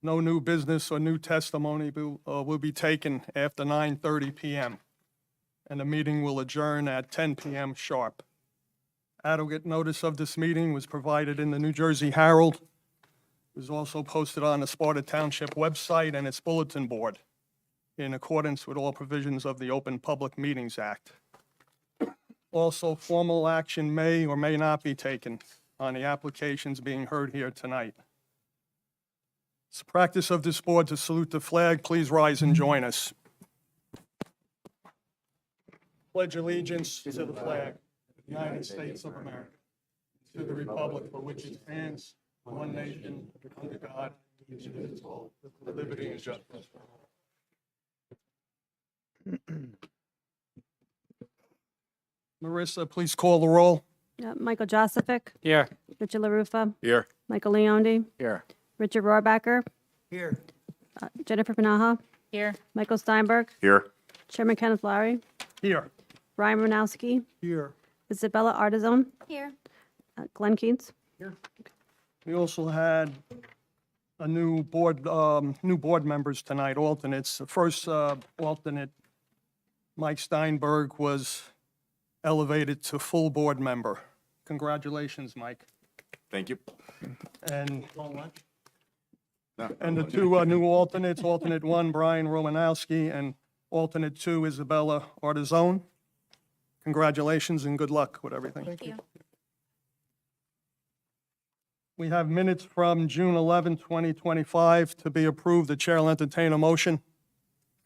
No new business or new testimony will be taken after 9:30 PM, and the meeting will adjourn at 10 PM sharp. Adequate notice of this meeting was provided in the New Jersey Herald. It was also posted on the Sparta Township website and its bulletin board in accordance with all provisions of the Open Public Meetings Act. Also, formal action may or may not be taken on the applications being heard here tonight. It's the practice of this board to salute the flag. Please rise and join us. Pledge allegiance to the flag of the United States of America, to the republic for which it stands, one nation, under God, indivisible, with liberty and justice for all. Marissa, please call the roll. Michael Josephic, Here. Richard LaRufa, Here. Michael Leondi, Here. Richard Rohrbacher, Here. Jennifer Panaha, Here. Michael Steinberg, Here. Chairman Kenneth Larry, Here. Ryan Ranowski, Here. Isabella Artizone, Here. Glenn Keats. We also had a new board members tonight, alternates. The first alternate, Mike Steinberg, was elevated to full board member. Congratulations, Mike. Thank you. And the two new alternates, alternate one, Brian Romanowski, and alternate two, Isabella Artizone. Congratulations and good luck with everything. Thank you. We have minutes from June 11, 2025 to be approved. The chair will entertain a motion.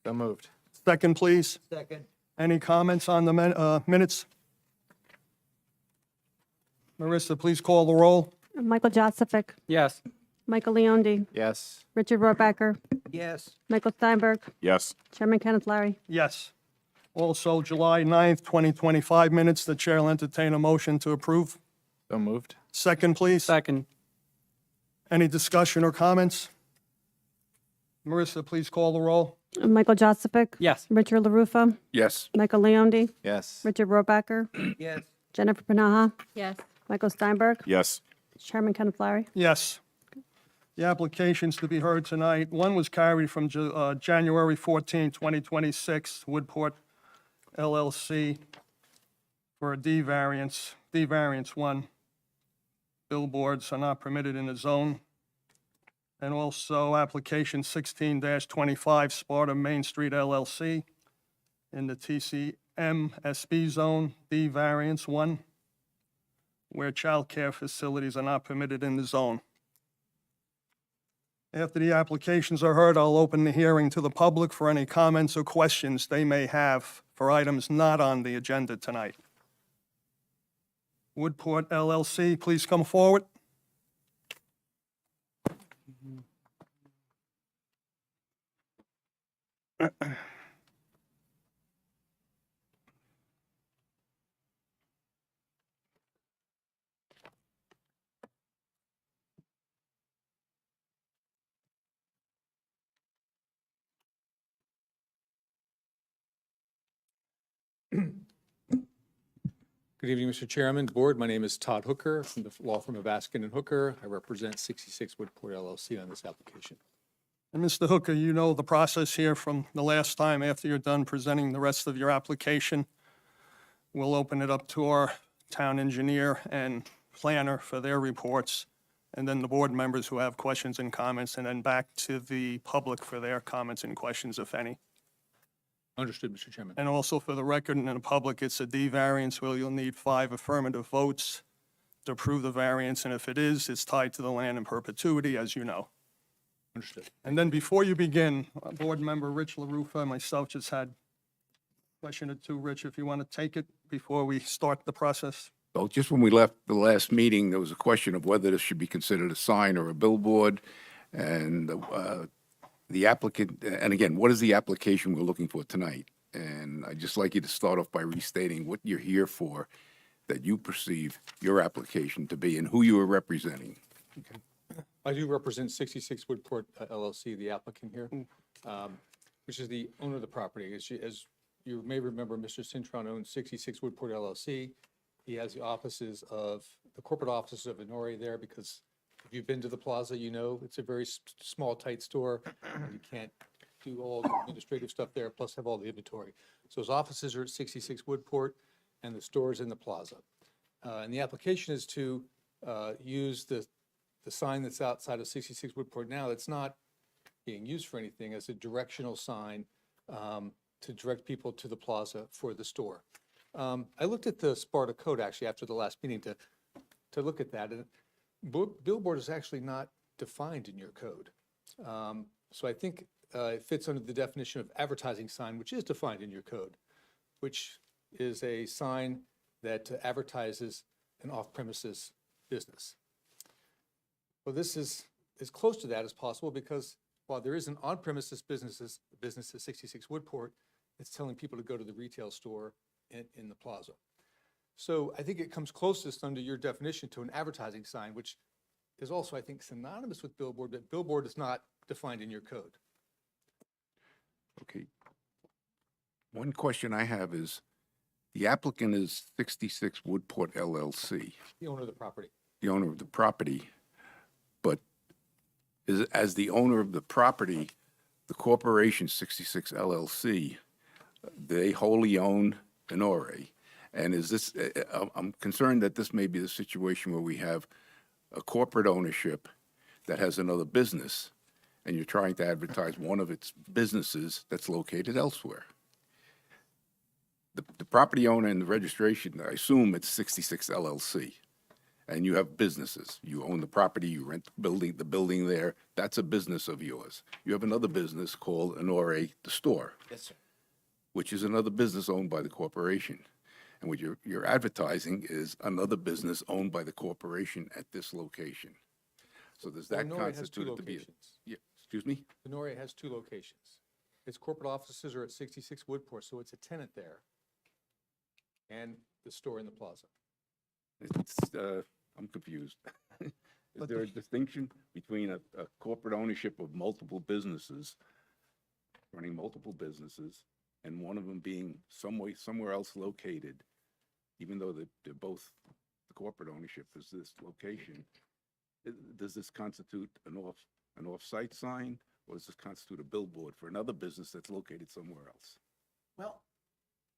So moved. Second, please. Second. Any comments on the minutes? Marissa, please call the roll. Michael Josephic, Yes. Michael Leondi, Yes. Richard Rohrbacher, Yes. Michael Steinberg, Yes. Chairman Kenneth Larry. Yes. Also, July 9th, 2025 minutes. The chair will entertain a motion to approve. So moved. Second, please. Second. Any discussion or comments? Marissa, please call the roll. Michael Josephic, Yes. Richard LaRufa, Yes. Michael Leondi, Yes. Richard Rohrbacher, Yes. Jennifer Panaha, Yes. Michael Steinberg, Yes. Chairman Kenneth Larry. Yes. The applications to be heard tonight, one was carried from January 14, 2026, Woodport LLC for a D variance, D-variance 1. Billboards are not permitted in the zone. And also application 16-25, Sparta Main Street LLC in the TCM SB zone, D variance 1, where childcare facilities are not permitted in the zone. After the applications are heard, I'll open the hearing to the public for any comments or questions they may have for items not on the agenda tonight. Woodport LLC, please come forward. Good evening, Mr. Chairman, Board. My name is Todd Hooker from the law firm of Askin and Hooker. I represent 66 Woodport LLC on this application. And Mr. Hooker, you know the process here from the last time. After you're done presenting the rest of your application, we'll open it up to our town engineer and planner for their reports, and then the board members who have questions and comments, and then back to the public for their comments and questions, if any. Understood, Mr. Chairman. And also for the record and the public, it's a D variance where you'll need 5 affirmative votes to approve the variance, and if it is, it's tied to the land in perpetuity, as you know. Understood. And then before you begin, Board Member Rich LaRufa and myself just had a question or two. Rich, if you want to take it before we start the process. Well, just when we left the last meeting, there was a question of whether this should be considered a sign or a billboard. And the applicant, and again, what is the application we're looking for tonight? And I'd just like you to start off by restating what you're here for, that you perceive your application to be and who you are representing. I do represent 66 Woodport LLC, the applicant here, which is the owner of the property. As you may remember, Mr. Cintron owns 66 Woodport LLC. He has the corporate offices of Inori there because If you've been to the plaza, you know it's a very small, tight store. And you can't do all the administrative stuff there, plus have all the inventory. So his offices are at 66 Woodport and the store is in the plaza. And the application is to use the sign that's outside of 66 Woodport now, that's not being used for anything, as a directional sign to direct people to the plaza for the store. I looked at the Sparta code actually after the last meeting to look at that, and billboard is actually not defined in your code. So I think it fits under the definition of advertising sign, which is defined in your code, which is a sign that advertises an off-premises business. Well, this is as close to that as possible because while there is an on-premises business at 66 Woodport, it's telling people to go to the retail store in the plaza. So I think it comes closest under your definition to an advertising sign, which is also, I think, synonymous with billboard, but billboard is not defined in your code. Okay. One question I have is, the applicant is 66 Woodport LLC, The owner of the property. the owner of the property, but as the owner of the property, the corporation 66 LLC, they wholly own Honore. And is this, I'm concerned that this may be the situation where we have a corporate ownership that has another business, and you're trying to advertise one of its businesses that's located elsewhere. The property owner and the registration, I assume it's 66 LLC, and you have businesses. You own the property, you rent the building there, that's a business of yours. You have another business called Honore, the store. Yes, sir. Which is another business owned by the corporation. And what you're advertising is another business owned by the corporation at this location. So does that Honore has two constitute it to be? locations. Yeah, excuse me? Honore has two locations. Its corporate offices are at 66 Woodport, so it's a tenant there. And the store in the plaza. It's, I'm confused. Is there a distinction between a corporate ownership of multiple businesses, running multiple businesses, and one of them being somewhere else located, even though they're both, the corporate ownership is this location? Does this constitute an off-site sign, or does this constitute a billboard for another business that's located somewhere else? Well,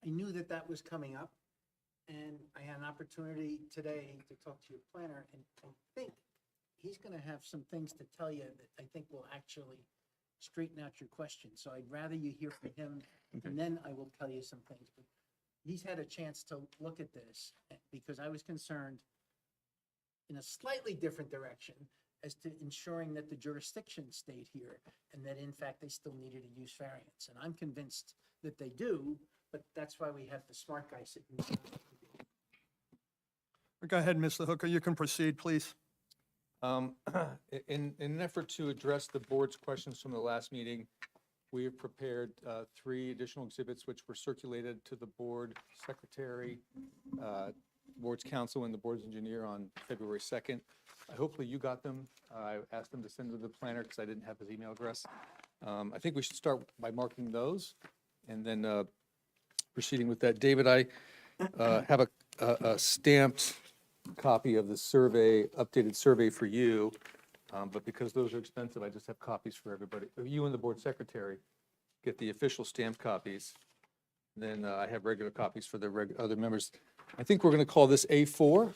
I knew that that was coming up, and I had an opportunity today to talk to your planner, and I think he's gonna have some things to tell you that I think will actually straighten out your question. So I'd rather you hear from him, and then I will tell you some things. But he's had a chance to look at this, because I was concerned in a slightly different direction as to ensuring that the jurisdiction stayed here, and that in fact they still needed a use variance. And I'm convinced that they do, but that's why we have the smart guy sitting. Go ahead, Mr. Hooker, you can proceed, please. In an effort to address the board's questions from the last meeting, we have prepared 3 additional exhibits which were circulated to the board secretary, board's counsel, and the board's engineer on February 2nd. Hopefully you got them. I asked them to send to the planner because I didn't have his email address. I think we should start by marking those and then proceeding with that. David, I have a stamped copy of the survey, updated survey for you, but because those are expensive, I just have copies for everybody. You and the board secretary get the official stamped copies. Then I have regular copies for the other members. I think we're going to call this A4.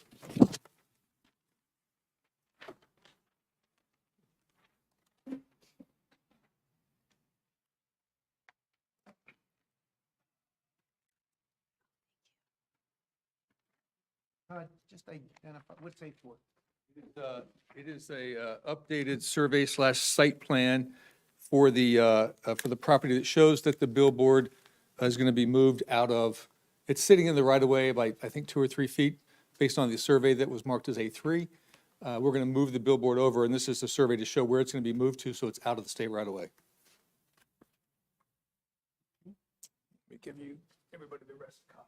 Just identify, what's A4? It is a updated survey/site plan for the property that shows that the billboard is going to be moved out of, it's sitting in the right-of-way by, I think, 2 or 3 feet, based on the survey that was marked as A3. We're going to move the billboard over, and this is the survey to show where it's going to be moved to, so it's out of the state right-of-way. Let me give you, everybody, the rest of the copy.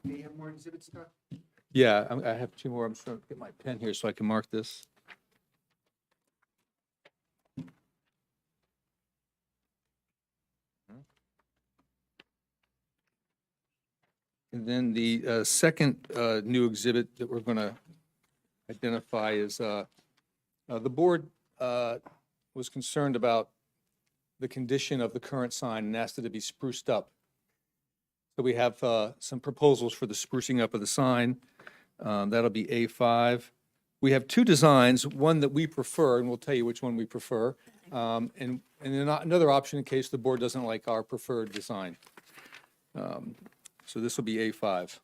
Do you have more exhibits, Doc? Yeah, I have two more. I'm just going to get my pen here so I can mark this. And then the second new exhibit that we're going to identify is, the board was concerned about the condition of the current sign and asked it to be spruced up. So we have some proposals for the sprucing up of the sign. That'll be A5. We have two designs, one that we prefer, and we'll tell you which one we prefer, and then another option in case the board doesn't like our preferred design. So this will be A5.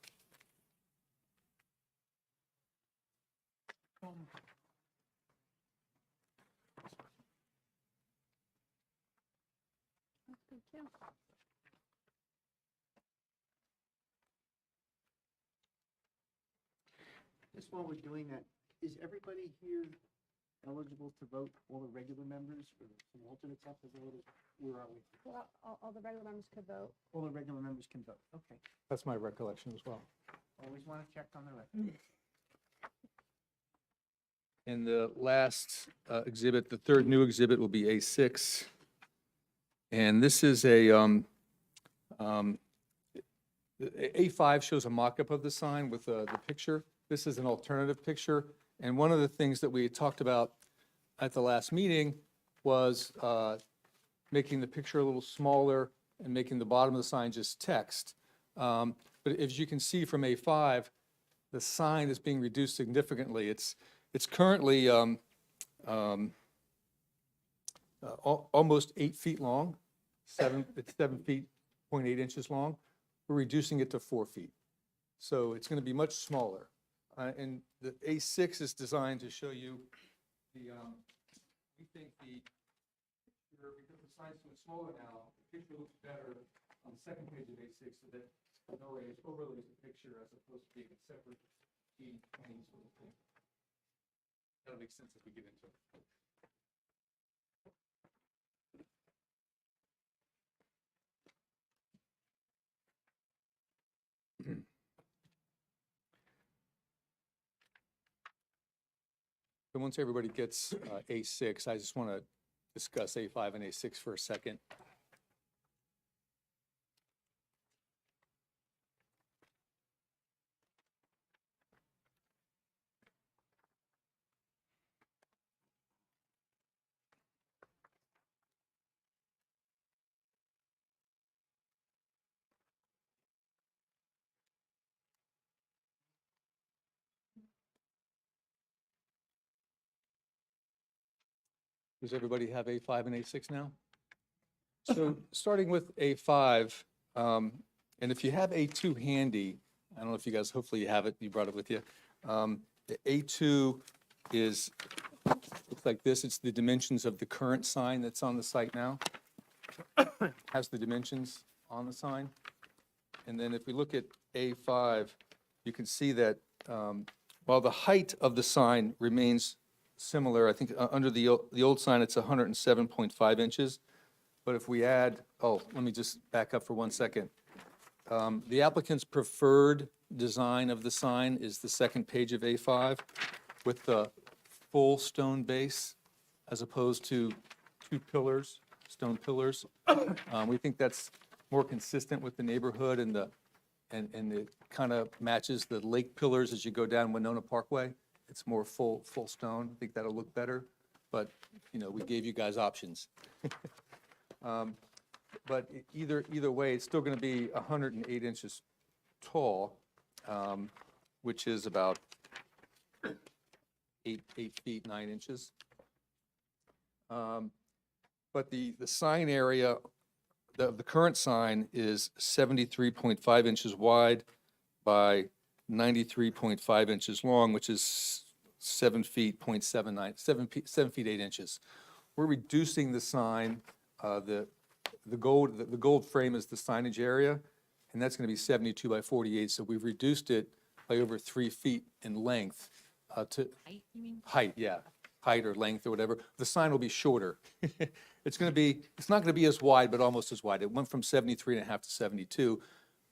Just while we're doing that, is everybody here eligible to vote? All the regular members or some alternates have to vote? Where are we? Well, all the regular members could vote. All the regular members can vote. Okay. That's my recollection as well. Always want to check on the record. And the last exhibit, the third new exhibit will be A6. And this is A5 shows a mock-up of the sign with the picture. This is an alternative picture. And one of the things that we had talked about at the last meeting was making the picture a little smaller and making the bottom of the sign just text. But as you can see from A5, the sign is being reduced significantly. It's currently almost 8 feet long. It's 7 feet, 0.8 inches long. We're reducing it to 4 feet. So it's going to be much smaller. And the A6 is designed to show you the, we think the picture, because the sign's so smaller now, the picture looks better on the second page of A6 so that it overlays the picture as opposed to being a separate key plain sort of thing. That'll make sense as we get into it. So once everybody gets A6, I just want to discuss A5 and A6 for a second. Does everybody have A5 and A6 now? So starting with A5, and if you have A2 handy, I don't know if you guys, hopefully you have it, you brought it with you. The A2 is, looks like this, it's the dimensions of the current sign that's on the site now. Has the dimensions on the sign. And then if we look at A5, you can see that while the height of the sign remains similar, I think under the old sign, it's 107.5 inches. But if we add, let me just back up for 1 second. The applicant's preferred design of the sign is the second page of A5 with the full stone base as opposed to two pillars, stone pillars. We think that's more consistent with the neighborhood and it kind of matches the lake pillars as you go down Winona Parkway. It's more full stone. I think that'll look better, but, we gave you guys options. But either way, it's still going to be 108 inches tall, which is about 8 feet 9 inches. But the sign area, the current sign is 73.5 inches wide by 93.5 inches long, which is 7 feet, 7 feet 8 inches. We're reducing the sign, the gold frame is the signage area, and that's going to be 72 by 48, so we've reduced it by over 3 feet in length to. Height, you mean? Height, yeah. Height or length or whatever. The sign will be shorter. It's not going to be as wide, but almost as wide. It went from 73.5 to 72,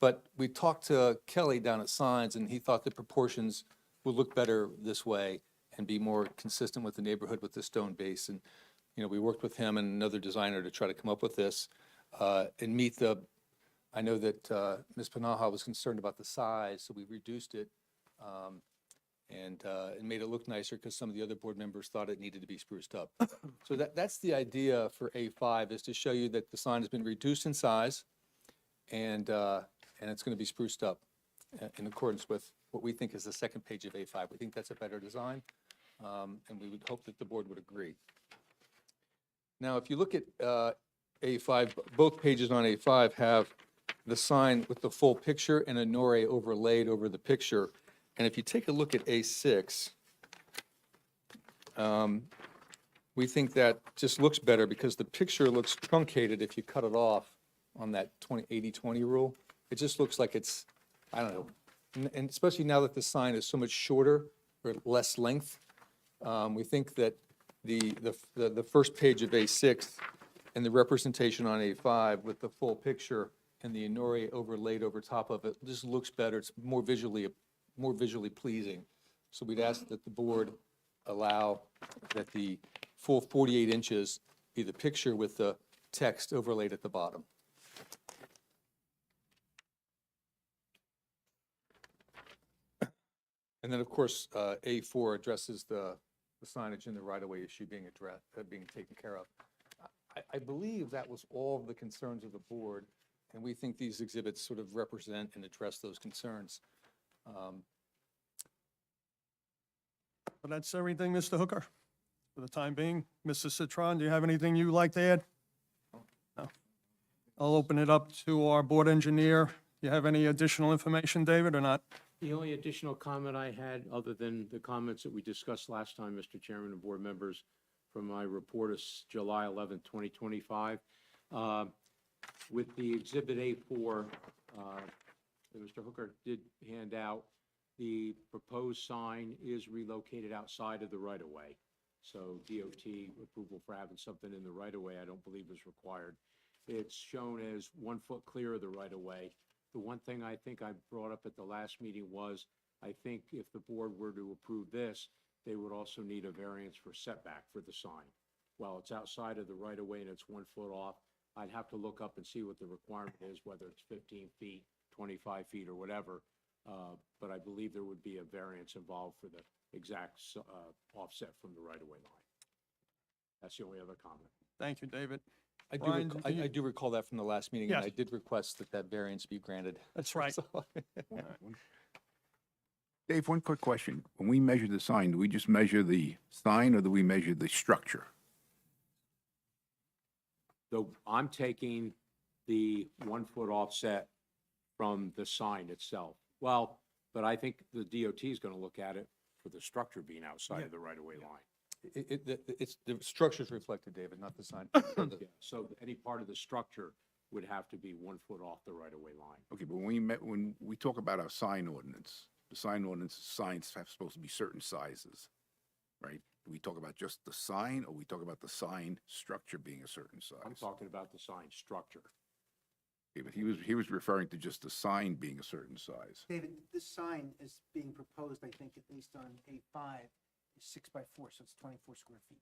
But we talked to Kelly down at Signs, and he thought the proportions would look better this way and be more consistent with the neighborhood with the stone base. And, you know, we worked with him and another designer to try to come up with this and meet the, I know that Ms. Panaha was concerned about the size, so we reduced it and made it look nicer because some of the other board members thought it needed to be spruced up. So that's the idea for A5, is to show you that the sign has been reduced in size and it's going to be spruced up in accordance with what we think is the second page of A5. We think that's a better design, and we would hope that the board would agree. Now, if you look at A5, both pages on A5 have the sign with the full picture and a Nore overlaid over the picture. And if you take a look at A6, we think that just looks better because the picture looks truncated if you cut it off on that 80-20 rule. It just looks like it's, I don't know, and especially now that the sign is so much shorter or less length, we think that the first page of A6 and the representation on A5 with the full picture and the Inori overlaid over top of it just looks better. It's more visually pleasing. So we'd ask that the board allow that the full 48 inches be the picture with the text overlaid at the bottom. And then, of course, A4 addresses the signage in the right-of-way issue being taken care of. I believe that was all of the concerns of the board, and we think these exhibits sort of represent and address those concerns. But that's everything, Mr. Hooker, for the time being. Mr. Citron, do you have anything you'd like to add? No. I'll open it up to our board engineer. Do you have any additional information, David, or not? The only additional comment I had, other than the comments that we discussed last time, Mr. Chairman and board members, from my report of July 11th, 2025, with the Exhibit A4 that Mr. Hooker did hand out, the proposed sign is relocated outside of the right-of-way. So DOT approval for having something in the right-of-way, I don't believe is required. It's shown as 1 foot clear of the right-of-way. The one thing I think I brought up at the last meeting was, I think if the board were to approve this, they would also need a variance for setback for the sign. While it's outside of the right-of-way and it's 1 foot off, I'd have to look up and see what the requirement is, whether it's 15 feet, 25 feet, or whatever. But I believe there would be a variance involved for the exact offset from the right-of-way line. That's the only other comment. Thank you, David. I Brian, do recall that from the last meeting, and Yes. I did request that variance be granted. That's right. So- Dave, one quick question. When we measure the sign, do we just measure the sign or do we measure the structure? So I'm taking the 1 foot offset from the sign itself. Well, but I think the DOT is going to look at it for the structure being outside of the right-of-way line. It's, the structure's reflected, David, not the sign. Yeah, so any part of the structure would have to be 1 foot off the right-of-way line. Okay, but when we talk about our sign ordinance, the sign ordinance, signs have supposed to be certain sizes, right? Do we talk about just the sign or we talk about the sign structure being a certain size? I'm talking about the sign structure. Okay, but he was referring to just the sign being a certain size. David, this sign is being proposed, I think, at least on A5, is 6 by 4, so it's 24 square feet.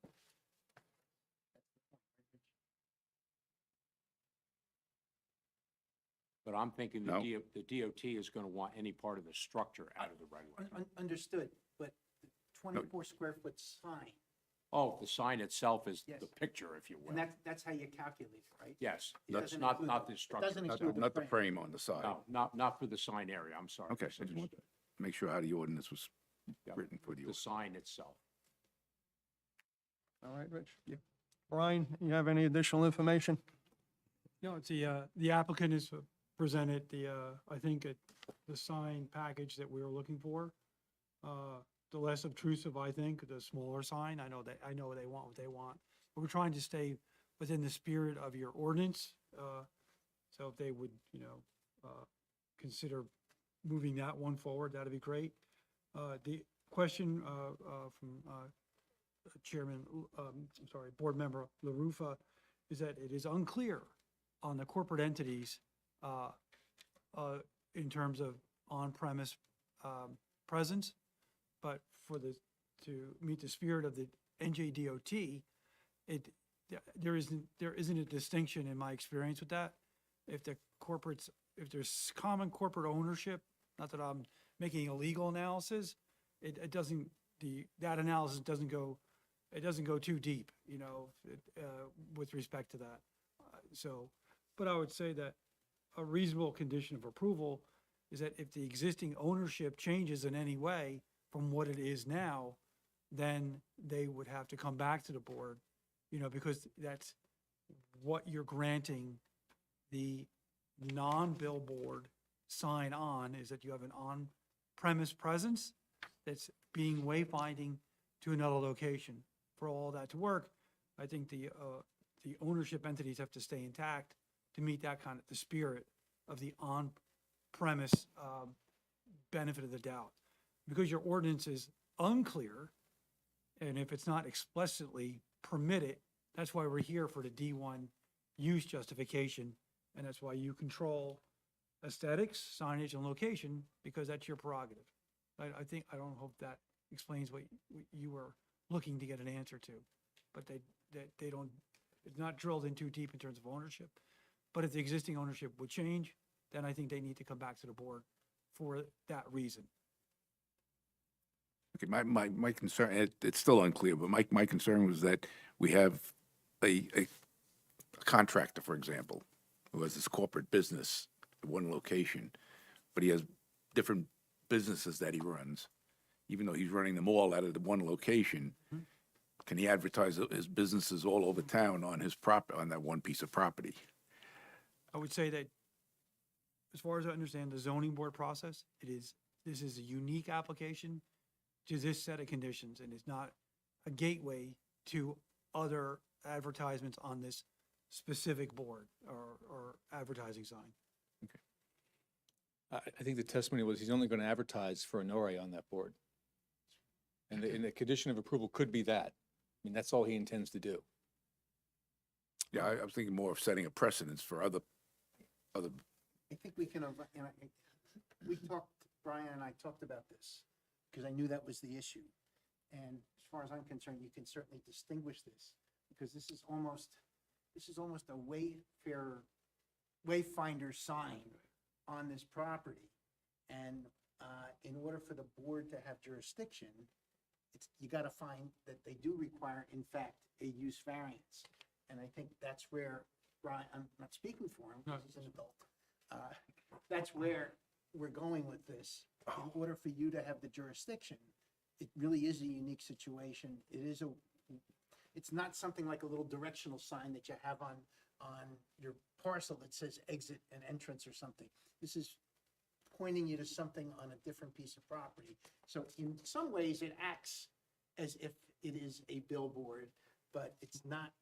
But I'm thinking No. the DOT is going to want any part of the structure out of the right-of-way. Understood, but the 24 square foot sign, Oh, the sign itself is Yes. the picture, if you will. and that's how you calculate it, right? Yes, It that's doesn't not include- the it structure. doesn't Not, include not the frame. frame on the side. No, not for the sign area, I'm sorry. Okay, I just want misunderstood. to make sure how the ordinance was Yeah, written for you. The sign itself. All right, Rich? Brian, you have any additional information? No, it's the applicant has presented I think, the sign package that we were looking for. The less obtrusive, I think, the smaller sign. I know they want what they want. But we're trying to stay within the spirit of your ordinance. So if they would, consider moving that one forward, that'd be great. The question from Board Member LaRufa is that it is unclear on the corporate entities in terms of on-premise, presence. But to meet the spirit of the NJDOT, there isn't a distinction in my experience with that. If there's common corporate ownership, not that I'm making a legal analysis, that analysis doesn't go too deep, with respect to that. But I would say that a reasonable condition of approval is that if the existing ownership changes in any way from what it is now, then they would have to come back to the board, because that's what you're granting the non-billboard sign on, is that you have an on-premise presence that's being wayfinding to another location. For all that to work, I think the ownership entities have to stay intact to meet that kind of, the spirit of the on-premise benefit of the doubt. Because your ordinance is unclear, and if it's not explicitly permitted, that's why we're here for the D1 use justification, and that's why you control aesthetics, signage, and location, because that's your prerogative. I don't hope that explains what you were looking to get an answer to, but they don't, it's not drilled in too deep in terms of ownership. But if the existing ownership would change, then I think they need to come back to the board for that reason. Okay, my concern, it's still unclear, but my concern was that we have a contractor, for example, who has this corporate business at one location, but he has different businesses that he runs. Even though he's running them all out of the one location, can he advertise his businesses all over town on his on that one piece of property? I would say that, as far as I understand the zoning board process, this is a unique application to this set of conditions, and it's not a gateway to other advertisements on this specific board or advertising sign. I think the testimony was he's only going to advertise for Honore on that board. And the condition of approval could be that. I mean, that's all he intends to do. Yeah, I was thinking more of setting a precedence for other, I think we can, we talked, Brian and I talked about this, because I knew that was the issue. And as far as I'm concerned, you can certainly distinguish this, because this is almost a wayfinder sign on this property. And in order for the board to have jurisdiction, you got to find that they do require, in fact, a use variance. And I think that's where, Brian, I'm not speaking for him, because he's an adult. That's where we're going with this. In order for you to have the jurisdiction, it really is a unique situation. It's not something like a little directional sign that you have on your parcel that says exit and entrance or something. This is pointing you to something on a different piece of property. So in some ways, it acts as if it is a billboard, but it's not.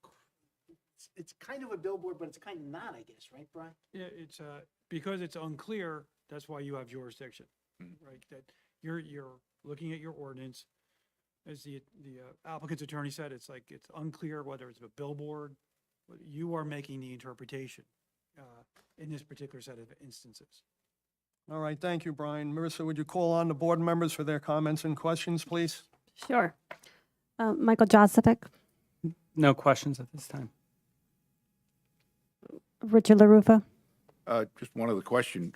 It's kind of a billboard, but it's kind of not, I guess, right, Brian? Yeah, it's, because it's unclear, that's why you have jurisdiction, right? That you're looking at your ordinance, as the applicant's attorney said, it's unclear whether it's a billboard, but you are making the interpretation, in this particular set of instances. All right, thank you, Brian. Marissa, would you call on the board members for their comments and questions, please? Sure. Michael Joseph, No questions at this time. Richard LaRufa, just one other question.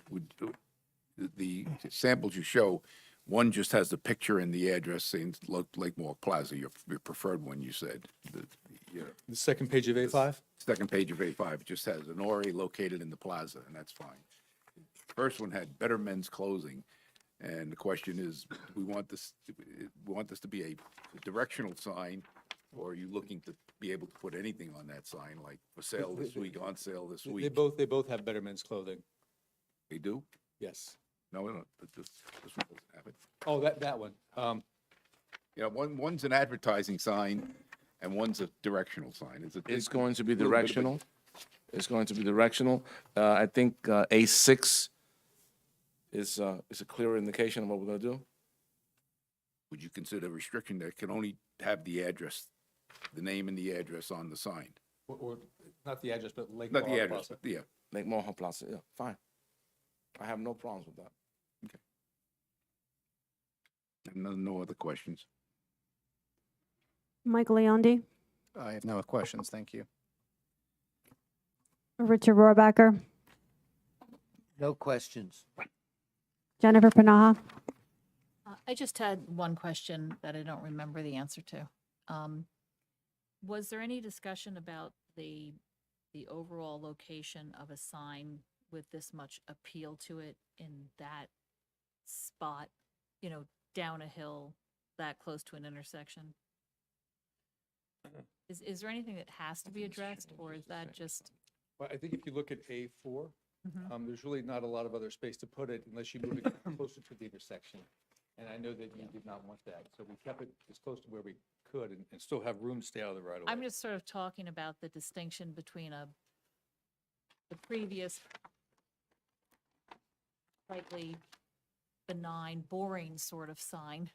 The samples you show, one just has the picture and the address saying Lakemore Plaza, your preferred one, you said. The second page of A5? Second page of A5 just has Honore located in the plaza, and that's fine. First one had Better Men's Clothing, and the question is, we want this to be a directional sign, or are you looking to be able to put anything on that sign, like for sale this week, on sale this week? They both have Better Men's Clothing. They do? Yes. No, we don't. This one doesn't have it. Oh, that one. Yeah, one's an advertising sign, and one's a directional sign. It's going to be little bit of a- directional. It's going to be directional. I think A6 is a clearer indication of what we're going to do. Would you consider a restriction that can only have the address, the name and the address on the sign? Or not the address, but Lake Not the Mall address, Plaza. but yeah. Like Mohawk Plaza, yeah, fine. I have no problems with that. No other questions. Michael Leondi, I have no questions, thank you. Richard Rohrbacher, No questions. Jennifer Panaha. I just had one question that I don't remember the answer to. Was there any discussion about the overall location of a sign with this much appeal to it in that spot, you know, down a hill, that close to an intersection? Is there anything that has to be addressed, or is that just? Well, I think if you look at A4, Mhm. there's really not a lot of other space to put it unless you move it closer to the intersection. And I know that you did not want that, so we kept it as close to where we could and still have room to stay out of the right of way. I'm just sort of talking about the distinction between the previous slightly benign, boring sort of sign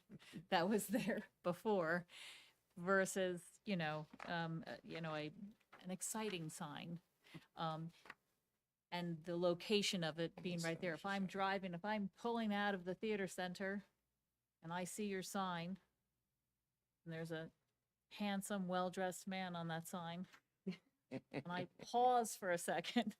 that was there before versus, an exciting sign. And the location of it being right there. If I'm driving, if I'm pulling out of the theater center and I see your sign, and there's a handsome, well-dressed man on that sign, and I pause for a second,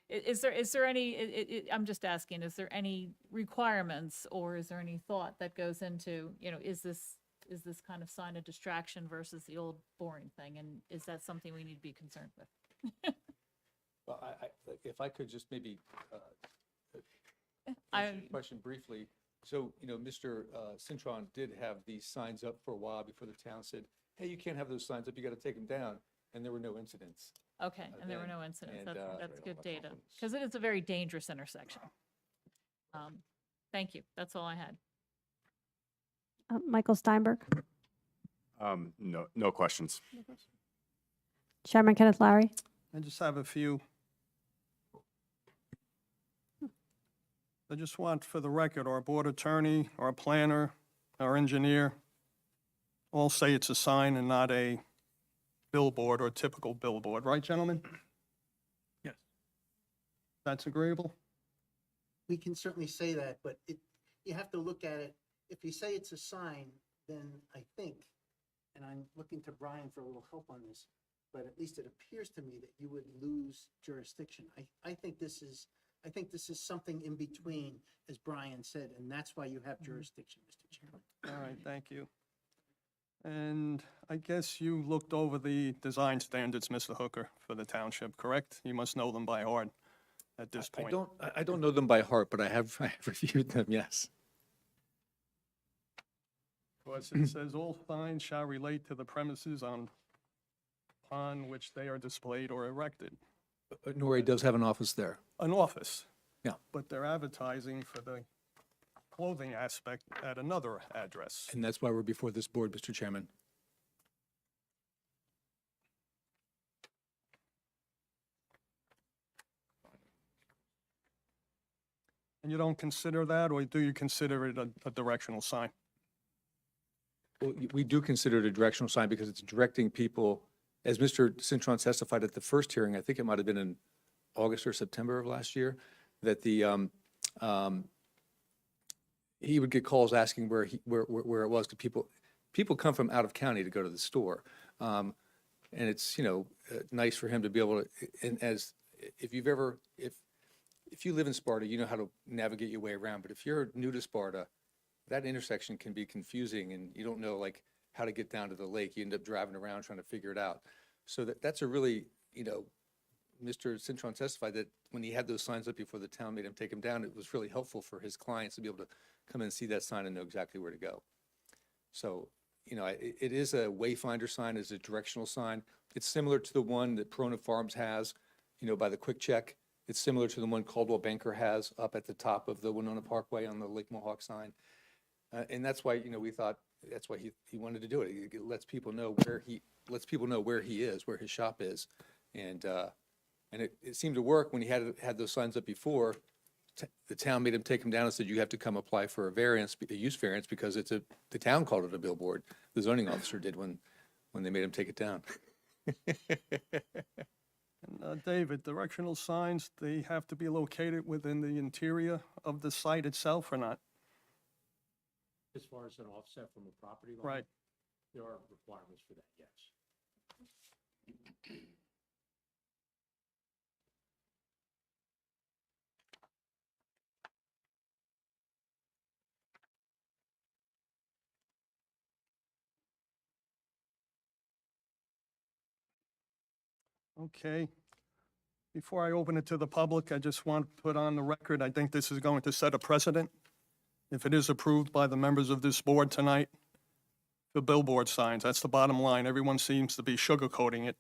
is there any, I'm just asking, is there any requirements or is there any thought that goes into, is this kind of sign a distraction versus the old boring thing? And is that something we need to be concerned with? Well, if I could just maybe I- answer your question briefly. So, Mr. Cintron did have these signs up for a while before the town said, hey, you can't have those signs up, you got to take them down. And there were no incidents. Okay, and there were then- no incidents. and, That's good data, because it is a very dangerous intersection. Thank you. That's all I had. Michael Steinberg, No questions. Chairman Kenneth Larry. I just have a few. I just want for the record, our board attorney, our planner, our engineer, all say it's a sign and not a billboard or typical billboard, right, gentlemen? Yes. That's agreeable? We can certainly say that, but you have to look at it. If you say it's a sign, then I think, and I'm looking to Brian for a little help on this, but at least it appears to me that you would lose jurisdiction. I think this is something in between, as Brian said, and that's why you have jurisdiction, Mr. Chairman. All right, thank you. And I guess you looked over the design standards, Mr. Hooker, for the township, correct? You must know them by heart at this point. I don't know them by heart, but I have reviewed them, yes. Because it says all signs shall relate to the premises upon which they are displayed or erected. Nori does have an office there. An office. Yeah. But they're advertising for the clothing aspect at another address. And that's why we're before this board, Mr. Chairman. And you don't consider that, or do you consider it a directional sign? Well, we do consider it a directional sign because it's directing people, as Mr. Cintron testified at the first hearing, I think it might have been in August or September of last year, that he would get calls asking where it was, because people come from out of county to go to the store. And it's, nice for him to be able to, and if you live in Sparta, you know how to navigate your way around, but if you're new to Sparta, that intersection can be confusing and you don't know like how to get down to the lake. You end up driving around trying to figure it out. So that's a really, Mr. Cintron testified that when he had those signs up before the town made him take them down, it was really helpful for his clients to be able to come in and see that sign and know exactly where to go. So, it is a wayfinder sign, it's a directional sign. It's similar to the one that Perona Farms has, by the Quick Check. It's similar to the one Caldwell Banker has up at the top of the Winona Parkway on the Lake Mohawk sign. And that's why, we thought, that's why he wanted to do it. It lets people know where he is, where his shop is. And it seemed to work when he had those signs up before. The town made him take them down and said, you have to come apply for a use variance, because the town called it a billboard. The zoning officer did when they made him take it down. David, directional signs, they have to be located within the interior of the site itself or not? As far as an offset from a property line? Right. There are requirements for that, yes. Okay. Before I open it to the public, I just want to put on the record, I think this is going to set a precedent. If it is approved by the members of this board tonight, the billboard signs, that's the bottom line. Everyone seems to be sugarcoating it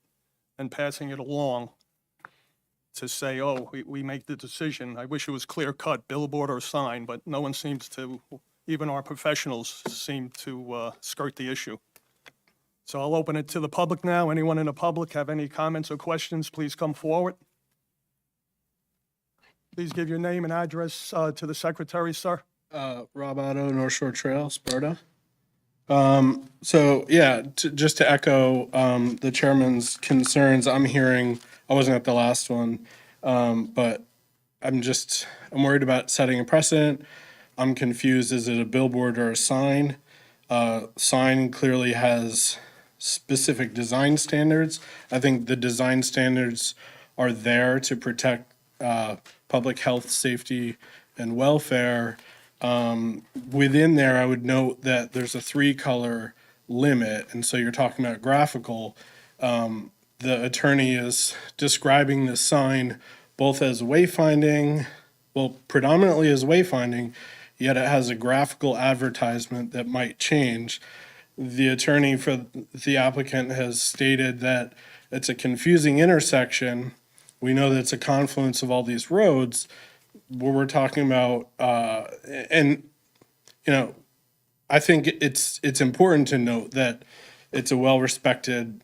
and passing it along to say, oh, we make the decision. I wish it was clear cut, billboard or sign, but no one seems to, even our professionals seem to skirt the issue. So I'll open it to the public now. Anyone in the public have any comments or questions, please come forward. Please give your name and address to the secretary, sir. Rob Otto, North Shore Trail, Sparta. Just to echo the chairman's concerns, I'm hearing, I wasn't at the last one, but I'm worried about setting a precedent. I'm confused, is it a billboard or a sign? Sign clearly has specific design standards. I think the design standards are there to protect public health, safety, and welfare. Within there, I would note that there's a 3-color limit, and so you're talking about graphical. The attorney is describing the sign both as wayfinding, well, predominantly as wayfinding, yet it has a graphical advertisement that might change. The attorney for the applicant has stated that it's a confusing intersection. We know that it's a confluence of all these roads. What we're talking about, I think it's important to note that it's a well-respected,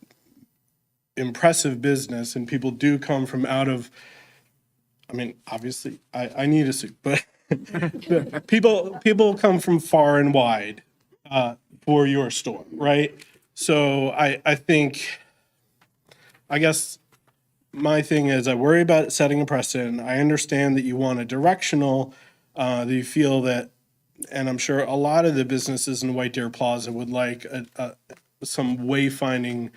impressive business, and people do come from out of, obviously, I need a suit, but people come from far and wide for your store, right? So I guess my thing is I worry about setting a precedent. I understand that you want a directional, that you feel that, and I'm sure a lot of the businesses in White Deer Plaza would like some wayfinding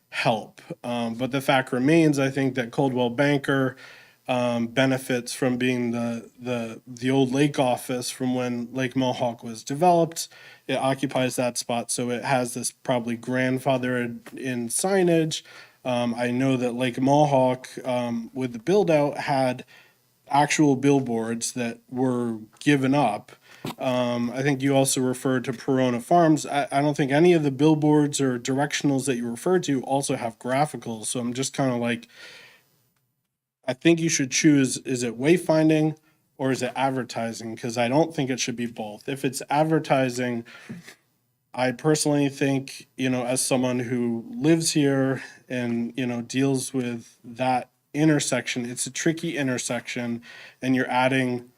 help. But the fact remains, I think that Coldwell Banker benefits from being the old lake office from when Lake Mohawk was developed. It occupies that spot, so it has this probably grandfathered in signage. I know that Lake Mohawk, with the build out, had actual billboards that were given up. I think you also referred to Perona Farms. I don't think any of the billboards or directionals that you referred to also have graphicals. So I'm just kind of like, I think you should choose, is it wayfinding or is it advertising? Because I don't think it should be both. If it's advertising, I personally think, as someone who lives here and, deals with that intersection, it's a tricky intersection, and you're adding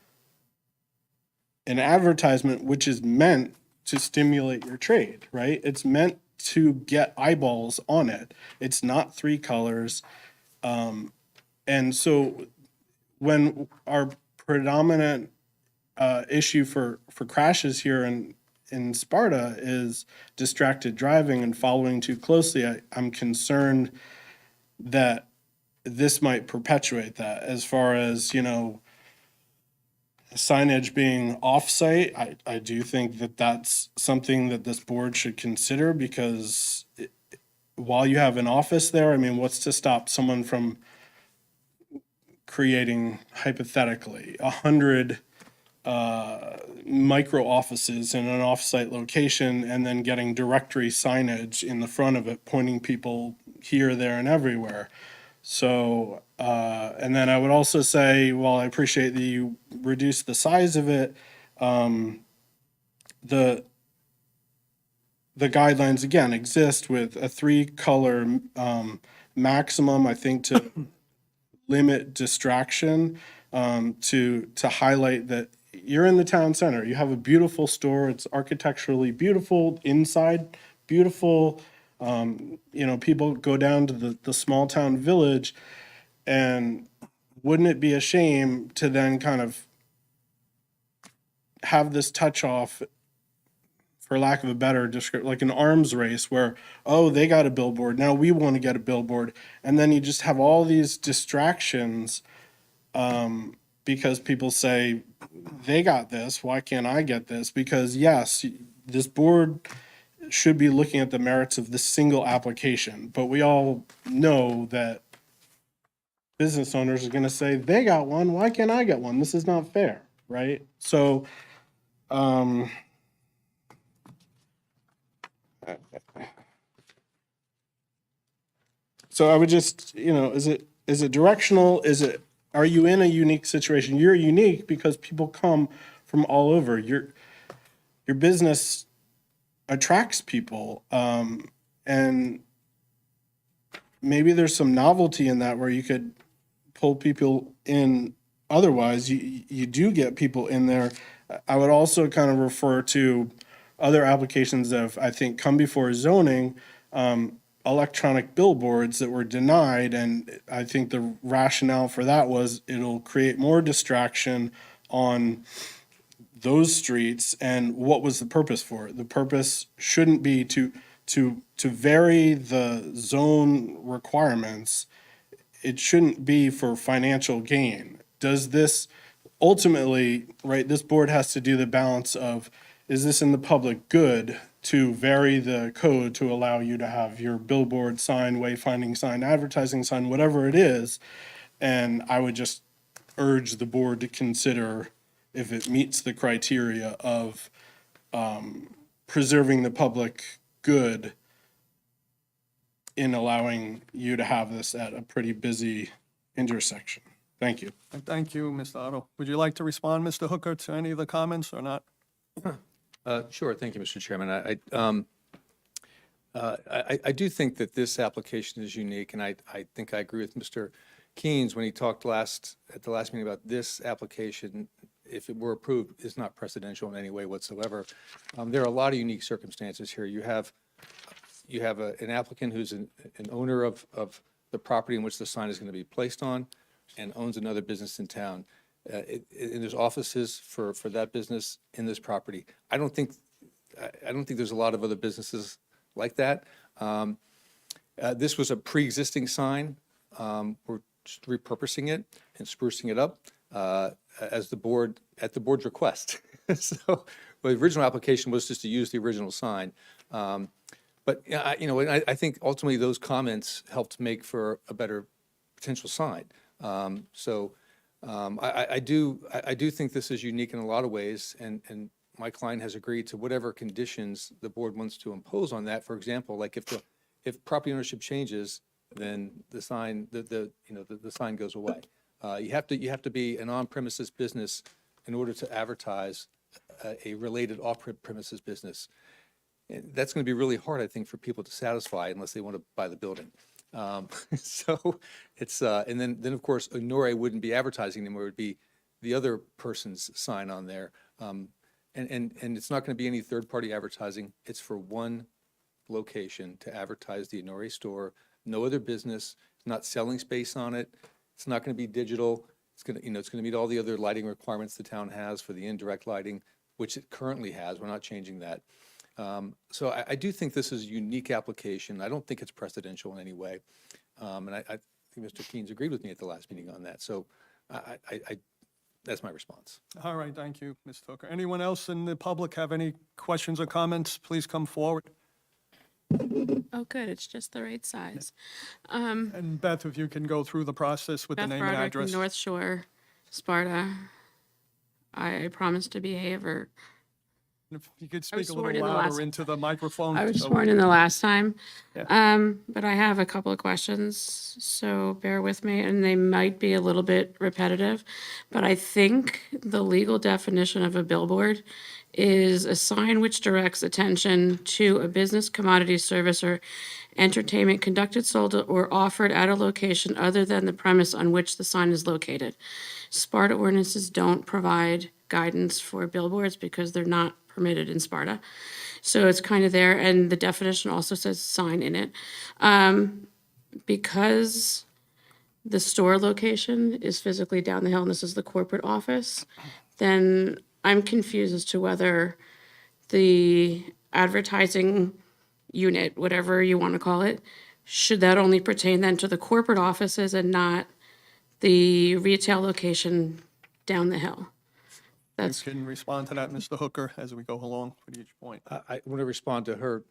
an advertisement which is meant to stimulate your trade, right? It's meant to get eyeballs on it. It's not 3 colors. And so when our predominant issue for crashes here in Sparta is distracted driving and following too closely, I'm concerned that this might perpetuate that. As far as, signage being off-site, I do think that that's something that this board should consider, because while you have an office there, what's to stop someone from creating, hypothetically, 100 micro offices in an off-site location and then getting directory signage in the front of it pointing people here, there, and everywhere. So, and then I would also say, while I appreciate that you reduced the size of it, the guidelines again exist with a 3-color maximum, I think, to limit distraction, to highlight that you're in the town center. You have a beautiful store. It's architecturally beautiful, inside beautiful. People go down to the small town village, And wouldn't it be a shame to then kind of have this touch off, for lack of a better description, like an arms race where, oh, they got a billboard, now we want to get a billboard. And then you just have all these distractions because people say, they got this, why can't I get this? Because yes, this board should be looking at the merits of this single application, but we all know that business owners are going to say, they got one, why can't I get one? This is not fair, right? So, so I would just, is it directional? Are you in a unique situation? You're unique because people come from all over. Your business attracts people, and maybe there's some novelty in that where you could pull people in. Otherwise, you do get people in there. I would also kind of refer to other applications that have, I think, come before zoning, electronic billboards that were denied. And I think the rationale for that was it'll create more distraction on those streets. And what was the purpose for it? The purpose shouldn't be to vary the zone requirements. It shouldn't be for financial gain. Does this ultimately, right, this board has to do the balance of, is this in the public good to vary the code to allow you to have your billboard sign, wayfinding sign, advertising sign, whatever it is? And I would just urge the board to consider if it meets the criteria of preserving the public good in allowing you to have this at a pretty busy intersection. Thank you. Thank you, Mr. Otto. Would you like to respond, Mr. Hooker, to any of the comments or not? Sure, thank you, Mr. Chairman. I do think that this application is unique, and I think I agree with Mr. Keynes when he talked at the last meeting about this application, if it were approved, is not precedential in any way whatsoever. There are a lot of unique circumstances here. You have an applicant who's an owner of the property in which the sign is going to be placed on and owns another business in town. And there's offices for that business in this property. I don't think there's a lot of other businesses like that. This was a pre-existing sign. We're just repurposing it and sprucing it up at the board's request. So the original application was just to use the original sign. But I think ultimately those comments helped make for a better potential sign. I do think this is unique in a lot of ways, and my client has agreed to whatever conditions the board wants to impose on that. For example, like if property ownership changes, then the sign the sign goes away. You have to be an on-premises business in order to advertise a related off-premises business. And that's going to be really hard, I think, for people to satisfy unless they want to buy the building. So it's and then of course Honore wouldn't be advertising them; it would be the other person's sign on there. And it's not going to be any third-party advertising. It's for one location to advertise the Honore store. No other business. It's not selling space on it. It's not going to be digital. It's going to meet all the other lighting requirements the town has for the indirect lighting, which it currently has. We're not changing that. So I do think this is a unique application. I don't think it's precedential in any way. And I think Mr. Keynes agreed with me at the last meeting on that. So that's my response. All right, thank you, Mr. Hooker. Anyone else in the public have any questions or comments? Please come forward. Oh, good, it's just the right size. And Beth, if you can go through the process with the Beth name and Broderick, address. North Shore, Sparta. I promise to behave, or If you could I was speak a sworn little in the louder last- into the microphone. I was so- sworn in the last time. Yeah. But I have a couple of questions, so bear with me, and they might be a little bit repetitive. But I think the legal definition of a billboard is a sign which directs attention to a business, commodity, service, or entertainment conducted, sold, or offered at a location other than the premise on which the sign is located. Sparta ordinances don't provide guidance for billboards because they're not permitted in Sparta. So it's kind of there, and the definition also says sign in it. Because the store location is physically down the hill and this is the corporate office, then I'm confused as to whether the advertising unit, whatever you want to call it, should that only pertain then to the corporate offices and not the retail location down the hill? You That's, can respond to that, Mr. Hooker, as we go along with each point. I want to respond to her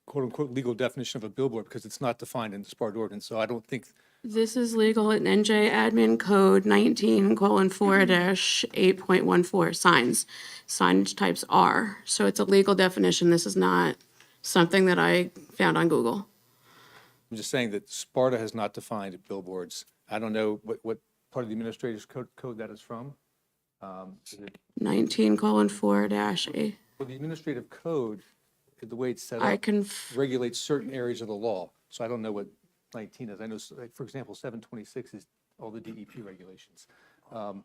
quote-unquote legal definition of a billboard because it's not defined in the SPART ordinance, so I don't think, this is legal in NJ Admin Code 19:4-8.14, signs. Signage types are, so it's a legal definition. This is not something that I found on Google. I'm just saying that Sparta has not defined billboards. I don't know what part of the administrator's code that is from. Is it, 19:4-8. well, the administrative code, the way it's set I up, can, regulates certain areas of the law. So I don't know what 19 is. I know, like, for example, 726 is all the DEP regulations. And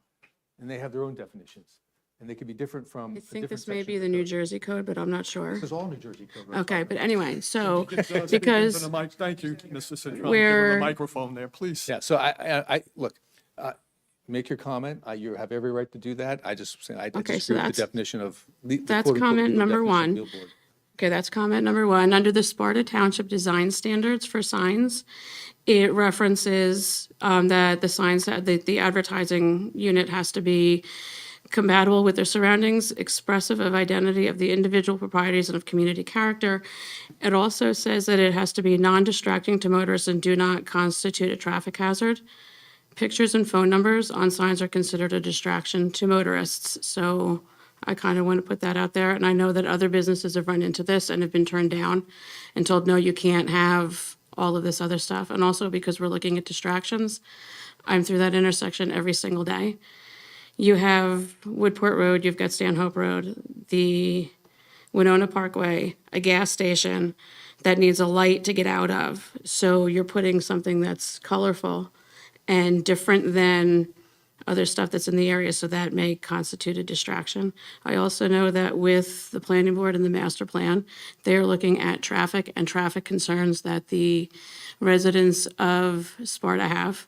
they have their own definitions. And they could be different from. I a think different this may section be of the New code. Jersey code, but I'm not sure. This is all New Jersey code. we're Okay, talking but about. anyway, so, Speak into because the mic. Thank you, Mr. Citron. Give him Where- the microphone there, please. Yeah, so I look, make your comment. You have every right to do that. I just say I Okay, so disagree with that's- the definition of. the that's quote-unquote comment legal number definition of one. billboard. Okay, that's comment number one. Under the Sparta Township Design Standards for signs, it references that the signs, the advertising unit has to be compatible with their surroundings, expressive of identity of the individual proprieties and of community character. It also says that it has to be non-distracting to motorists and do not constitute a traffic hazard. Pictures and phone numbers on signs are considered a distraction to motorists. So I kind of want to put that out there. And I know that other businesses have run into this and have been turned down and told, no, you can't have all of this other stuff. And also because we're looking at distractions, I'm through that intersection every single day. You have Woodport Road, you've got Stanhope Road, the Winona Parkway, a gas station that needs a light to get out of. So you're putting something that's colorful and different than other stuff that's in the area, so that may constitute a distraction. I also know that with the planning board and the master plan, they're looking at traffic and traffic concerns that the residents of Sparta have,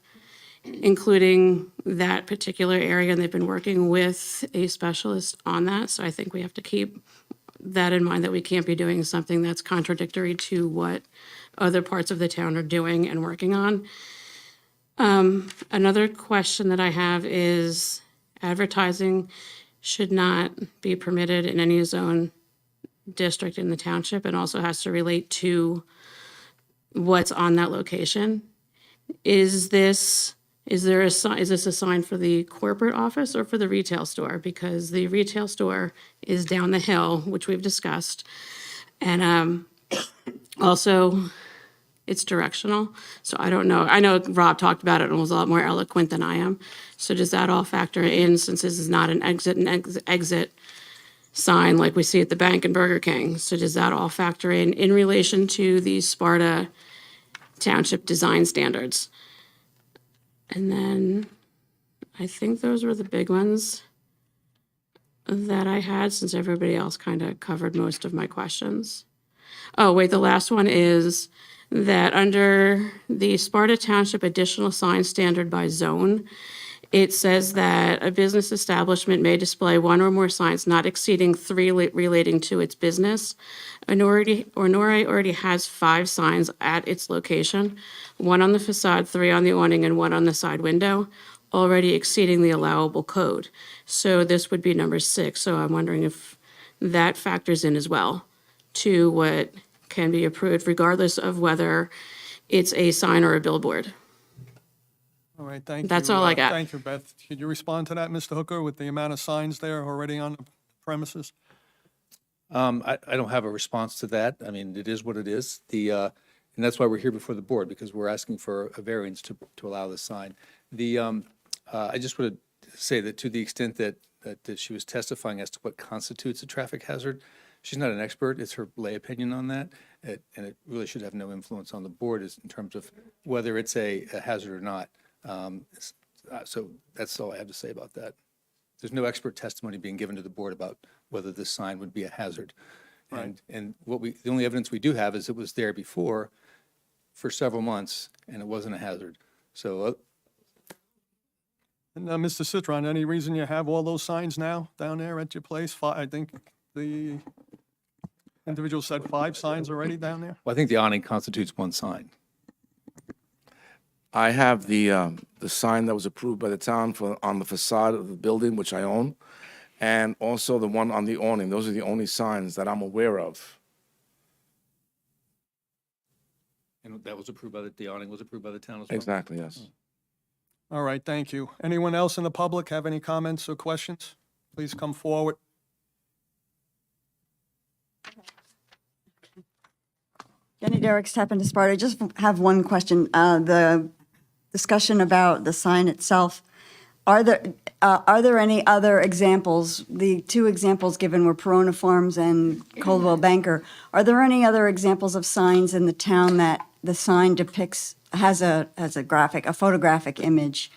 including that particular area, and they've been working with a specialist on that. So I think we have to keep that in mind, that we can't be doing something that's contradictory to what other parts of the town are doing and working on. Another question that I have is advertising should not be permitted in any zone district in the township, and also has to relate to what's on that location. Is this a sign for the corporate office or for the retail store? Because the retail store is down the hill, which we've discussed. And also, it's directional, so I don't know. I know Rob talked about it and was a lot more eloquent than I am. So does that all factor in, since this is not an exit sign like we see at the bank and Burger King? So does that all factor in relation to the Sparta Township design standards? And then I think those were the big ones that I had, since everybody else kind of covered most of my questions. Oh, wait, the last one is that under the Sparta Township additional sign standard by zone, it says that a business establishment may display one or more signs not exceeding 3 relating to its business. Nora already has 5 signs at its location, 1 on the facade, 3 on the awning, and 1 on the side window, already exceeding the allowable code. So this would be number 6. So I'm wondering if that factors in as well to what can be approved, regardless of whether it's a sign or a billboard. All right, thank you. That's all I got. Thank you, Beth. Could you respond to that, Mr. Hooker, with the amount of signs there already on the premises? I don't have a response to that. I mean, it is what it is. And that's why we're here before the board, because we're asking for a variance to allow this sign. I just want to say that to the extent that she was testifying as to what constitutes a traffic hazard, she's not an expert. It's her lay opinion on that. And it really should have no influence on the board in terms of whether it's a hazard or not. So that's all I have to say about that. There's no expert testimony being given to the board about whether this sign would be a hazard. Right. And the only evidence we do have is it was there before for several months and it wasn't a hazard. So And Mr. Citron, any reason you have all those signs now down there at your place? I think the individual said 5 signs already down there? Well, I think the awning constitutes one sign. I have the sign that was approved by the town on the facade of the building, which I own, and also the one on the awning. Those are the only signs that I'm aware of. And that was approved by the awning was approved by the town as well? Exactly, yes. All right, thank you. Anyone else in the public have any comments or questions? Please come forward. Jenny Derrick's Tap into Sparta. I just have one question. The discussion about the sign itself, are there any other examples? The 2 examples given were Perona Farms and Coldwell Banker. Are there any other examples of signs in the town that the sign depicts, has a photographic image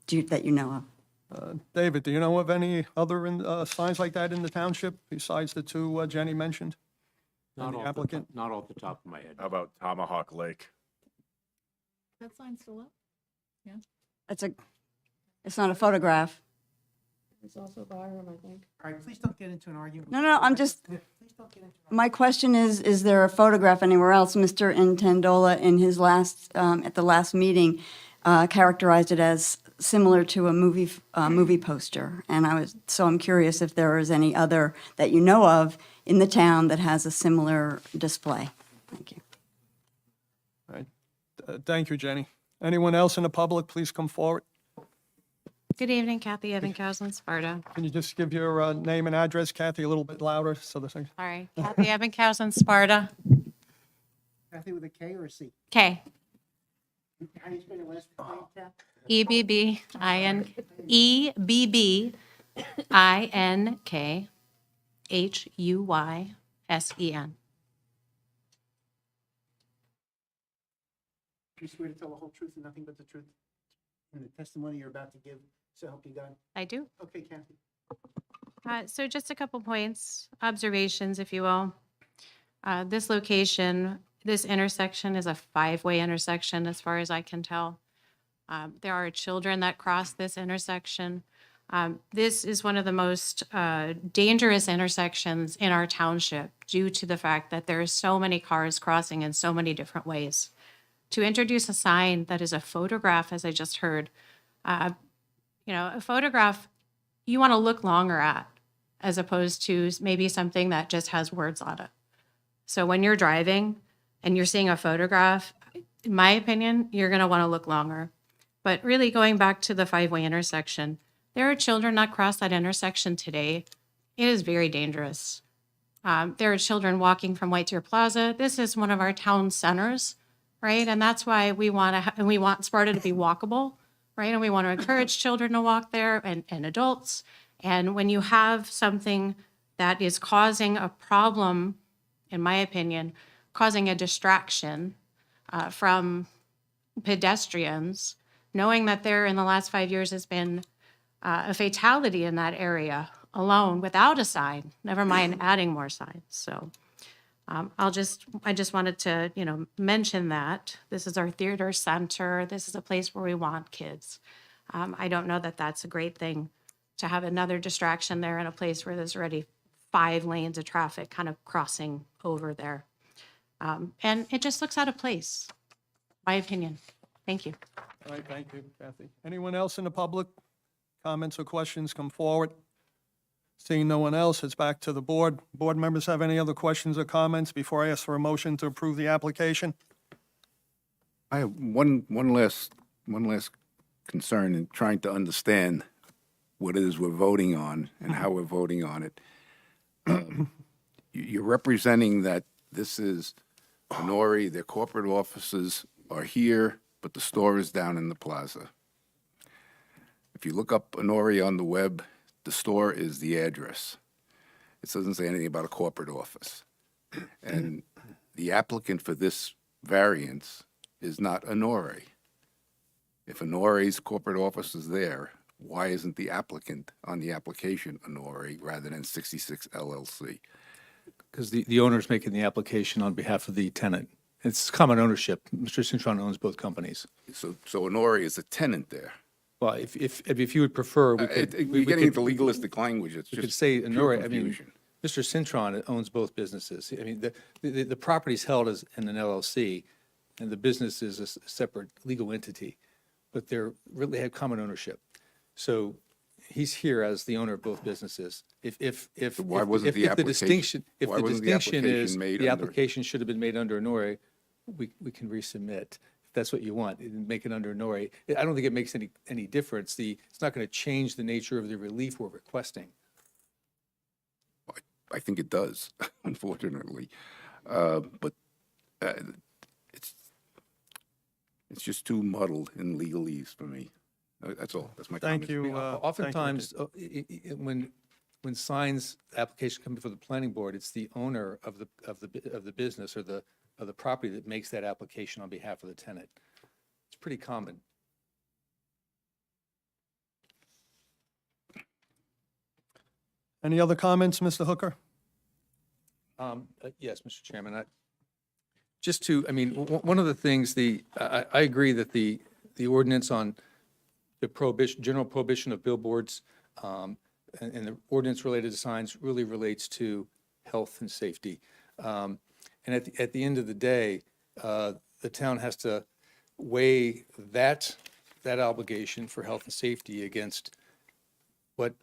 that you know of? David, do you know of any other signs like that in the township besides the 2 Jenny mentioned? And the applicant? Not off the top of my head. How about Tomahawk Lake? That sign's still up? It's not a photograph. It's also Byram, I think. All right, please don't get into an argument. No, I'm just, Please don't get into my question is there a photograph anywhere else? Mr. Intendola, in his at the last meeting, characterized it as similar to a movie poster. And I'm curious if there is any other that you know of in the town that has a similar display. Thank you. All right. Thank you, Jenny. Anyone else in the public, please come forward. Good evening, Kathy Ebenkowski, Sparta. Can you just give your name and address, Kathy, a little bit louder so the thing? Sorry, Kathy Ebenkowski, Sparta. Kathy with a K or a C? K. How do you spell your last name, Kath? EBBINKHUYSEN. You swear to tell the whole truth and nothing but the truth in the testimony you're about to give, so help you God? I do. Okay, Kathy. So just a couple points, observations, if you will. This location, this intersection is a 5-way intersection as far as I can tell. There are children that cross this intersection. This is one of the most dangerous intersections in our township due to the fact that there are so many cars crossing in so many different ways. To introduce a sign that is a photograph, as I just heard, a photograph you want to look longer at, as opposed to maybe something that just has words on it. So when you're driving and you're seeing a photograph, in my opinion, you're going to want to look longer. But really going back to the 5-way intersection, there are children that cross that intersection today. It is very dangerous. There are children walking from White Deer Plaza. This is one of our town centers, right? And that's why we want Sparta to be walkable, right? And we want to encourage children to walk there and adults. And when you have something that is causing a problem, in my opinion, causing a distraction from pedestrians, knowing that there in the last 5 years has been a fatality in that area alone without a sign, never mind adding more signs. So I just wanted to, mention that this is our theater center. This is a place where we want kids. I don't know that that's a great thing to have another distraction there in a place where there's already 5 lanes of traffic kind of crossing over there. And it just looks out of place, my opinion. Thank you. All right, thank you, Kathy. Anyone else in the public? Comments or questions, come forward. Seeing no one else, it's back to the board. Board members have any other questions or comments before I ask for a motion to approve the application? I have one last concern in trying to understand what it is we're voting on and how we're voting on it. You're representing that this is Honori, their corporate offices are here, but the store is down in the plaza. If you look up Honori on the web, the store is the address. It doesn't say anything about a corporate office. And the applicant for this variance is not Honori. If Honori's corporate office is there, why isn't the applicant on the application Honori rather than 66 LLC? Because the owner's making the application on behalf of the tenant. It's common ownership. Mr. Citron owns both companies. So Honori is a tenant there. Well, if you would prefer, we could. We're getting into legalistic language. It's We could just say, pure Honore, I mean, confusion. Mr. Cintron owns both businesses. I mean, the property's held as in an LLC, and the business is a separate legal entity, but they're really have common ownership. So he's here as the owner of both businesses. If Why wasn't if the the application- distinction, if why the wasn't the distinction is application made the under- application should have been made under Honore, we can resubmit. If that's what you want, and make it under Honore. I don't think it makes any difference. It's not going to change the nature of the relief we're requesting. I think it does, unfortunately. But it's just too muddled in legalese for me. That's all. That's my comment. Thank you. thank you. Oftentimes, when signs, application come before the planning board, it's the owner of the business or of the property that makes that application on behalf of the tenant. It's pretty common. Any other comments, Mr. Hooker? Yes, Mr. Chairman, just to, I mean, one of the things, I agree that the ordinance on the general prohibition of billboards, and the ordinance related to signs really relates to health and safety. And at the end of the day, the town has to weigh that obligation for health and safety against what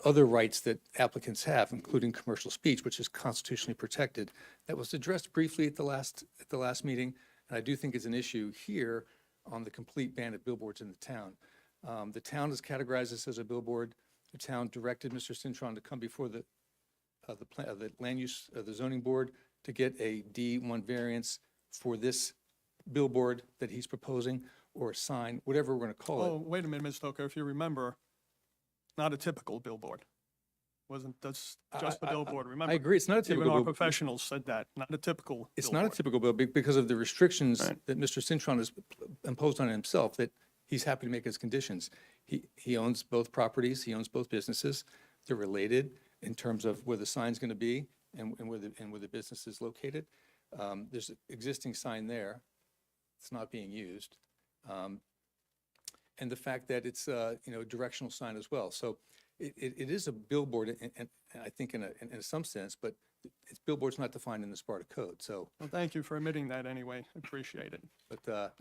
other rights that applicants have, including commercial speech, which is constitutionally protected. That was addressed briefly at the last meeting, and I do think it's an issue here on the complete ban of billboards in the town. The town has categorized this as a billboard. The town directed Mr. Cintron to come before the land use, the zoning board to get a D1 variance for this billboard that he's proposing, or a sign, whatever we're going to call it. Oh, wait a minute, Mr. Hooker, if you remember, not a typical billboard. Wasn't just a billboard, remember? I agree, it's not a typical Even our billboard. professionals said that, not a typical It's not a billboard. typical bill because of the restrictions Right. that Mr. Cintron has imposed on himself, that he's happy to make as conditions. He owns both properties, he owns both businesses. They're related in terms of where the sign's going to be and where the business is located. There's an existing sign there. It's not being used. And the fact that it's a directional sign as well. So it is a billboard, and I think in some sense, but billboard's not defined in the Sparta Code. So, Well, thank you for admitting that anyway, appreciate it. but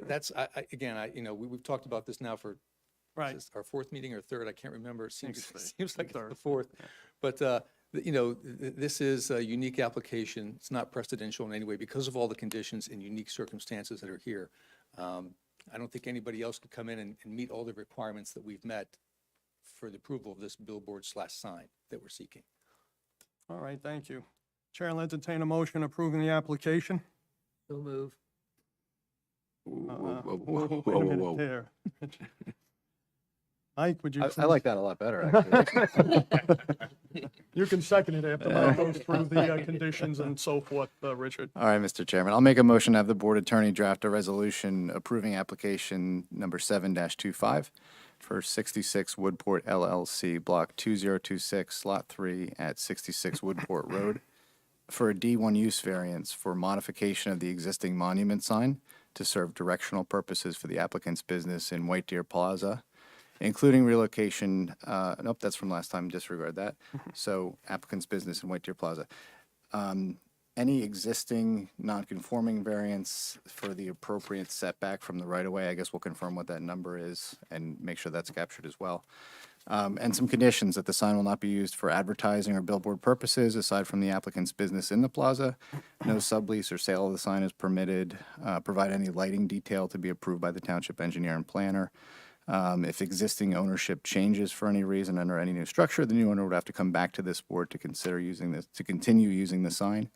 that's we've talked about this now for Right. is this our fourth meeting or third. I can't remember. It seems it's seems like it's third. the fourth, but this is a unique application. It's not precedential in any way because of all the conditions and unique circumstances that are here. I don't think anybody else could come in and meet all the requirements that we've met for the approval of this billboard/sign that we're seeking. All right, thank you. Chair will entertain a motion approving the application. So move. Whoa, Wait a whoa, minute whoa. there. Mike, would you? I please- like that a lot better, actually. You can second it after Mike goes through the conditions and so forth, Richard. All right, Mr. Chairman, I'll make a motion to have the board attorney draft a resolution approving application number 7-25 for 66 Woodport LLC, Block 2026, Lot 3 at 66 Woodport Road, for a D1 use variance for modification of the existing monument sign to serve directional purposes for the applicant's business in White Deer Plaza, including relocation, nope, that's from last time, disregard that. So applicant's business in White Deer Plaza. Any existing non-conforming variance for the appropriate setback from the right-of-way, I guess we'll confirm what that number is and make sure that's captured as well. And some conditions that the sign will not be used for advertising or billboard purposes aside from the applicant's business in the plaza. No sublease or sale of the sign is permitted. Provide any lighting detail to be approved by the township engineer and planner. If existing ownership changes for any reason under any new structure, the new owner would have to come back to this board to consider using this, to continue using the sign.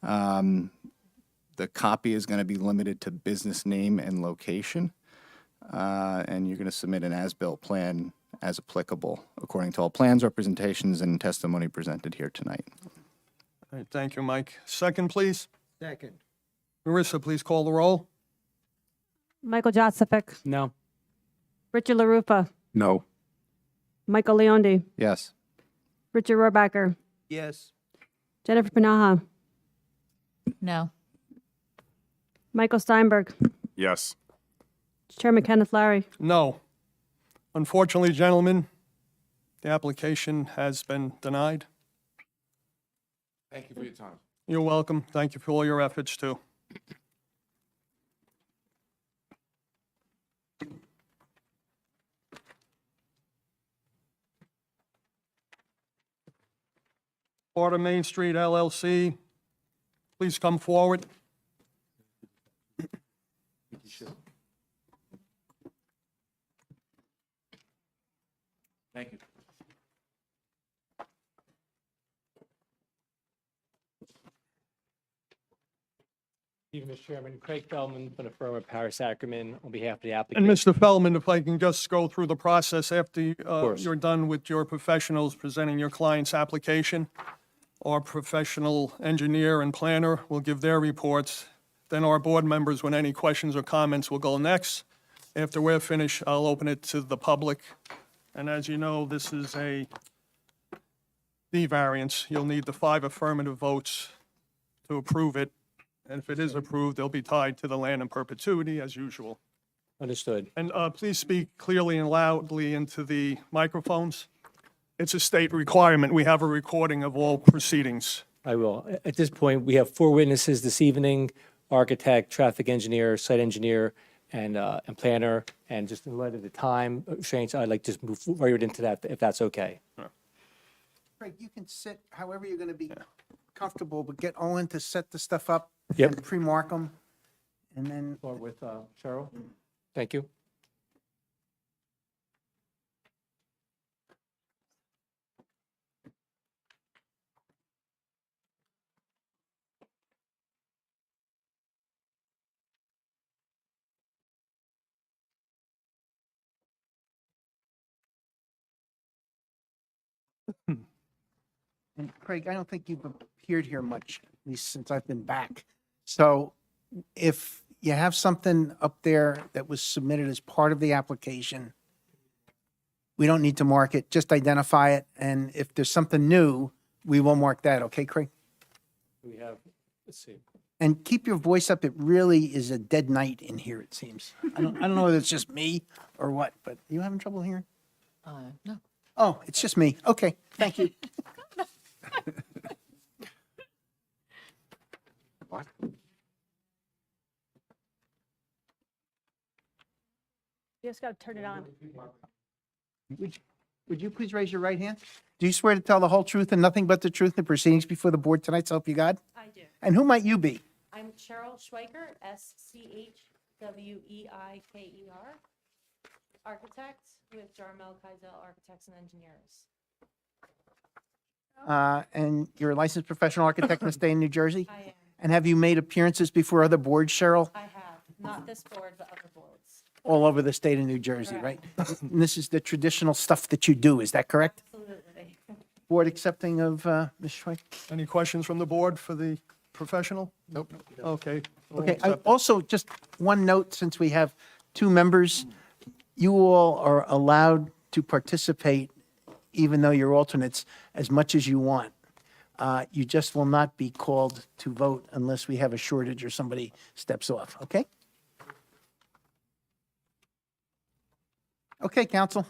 The copy is going to be limited to business name and location. And you're going to submit an as-built plan as applicable, according to all plans, representations, and testimony presented here tonight. All right, thank you, Mike. Second, please. Second. Marissa, please call the roll. Michael Joseph, No. Richard LaRufa, No. Michael Leondi, Yes. Richard Rohrbacher, Yes. Jennifer Panaha, No. Michael Steinberg, Yes. Chairman Kenneth Larry. No. Unfortunately, gentlemen, the application has been denied. Thank you for your time. You're welcome. Thank you for all your efforts, too. Florida Main Street LLC, please come forward. Thank you. Even Mr. Chairman, Craig Feldman from the firm of Paris Ackerman on behalf of the And applicant. Mr. Feldman, if I can just go through the process after course. you're done with your professionals presenting your client's application, our professional engineer and planner will give their reports. Then our board members, with any questions or comments, will go next. After we're finished, I'll open it to the public. And as you know, this is a D variance. You'll need the 5 affirmative votes to approve it. And if it is approved, they'll be tied to the land in perpetuity as usual. Understood. And please speak clearly and loudly into the microphones. It's a state requirement. We have a recording of all proceedings. I will. At this point, we have 4 witnesses this evening, architect, traffic engineer, site engineer, and planner. And just in light of the time restraints, I'd like to just move right into that, if that's okay. Craig, you can sit however you're going to be comfortable, but get Owen to set the stuff up. Yep. And pre-mark them, and then. Or with Cheryl? Thank you. And Craig, I don't think you've appeared here much, at least since I've been back. So if you have something up there that was submitted as part of the application, we don't need to mark it, just identify it. And if there's something new, we will mark that, okay, Craig? We have, let's see. And keep your voice up. It really is a dead night in here, it seems. I don't know whether it's just me or what, but you having trouble hearing? No. Oh, it's just me. Okay, thank you. What? You just got to turn it on. Would you please raise your right hand? Do you swear to tell the whole truth and nothing but the truth in the proceedings before the board tonight, so help you God? I do. And who might you be? I'm Cheryl Schweiker, SCHWEIKER, architect with Jarmel Keisel Architects and Engineers. And you're a licensed professional architect in the state of New Jersey? I am. And have you made appearances before other boards, Cheryl? I have, not this board, but other boards. All over the state of New Jersey, right? And this is the traditional stuff that you do, is that correct? Absolutely. Board accepting of Ms. Schweik? Any questions from the board for the professional? Nope. Okay. we'll Okay, accept it. also, just one note, since we have 2 members, you all are allowed to participate, even though you're alternates, as much as you want. You just will not be called to vote unless we have a shortage or somebody steps off, okay? Okay, counsel.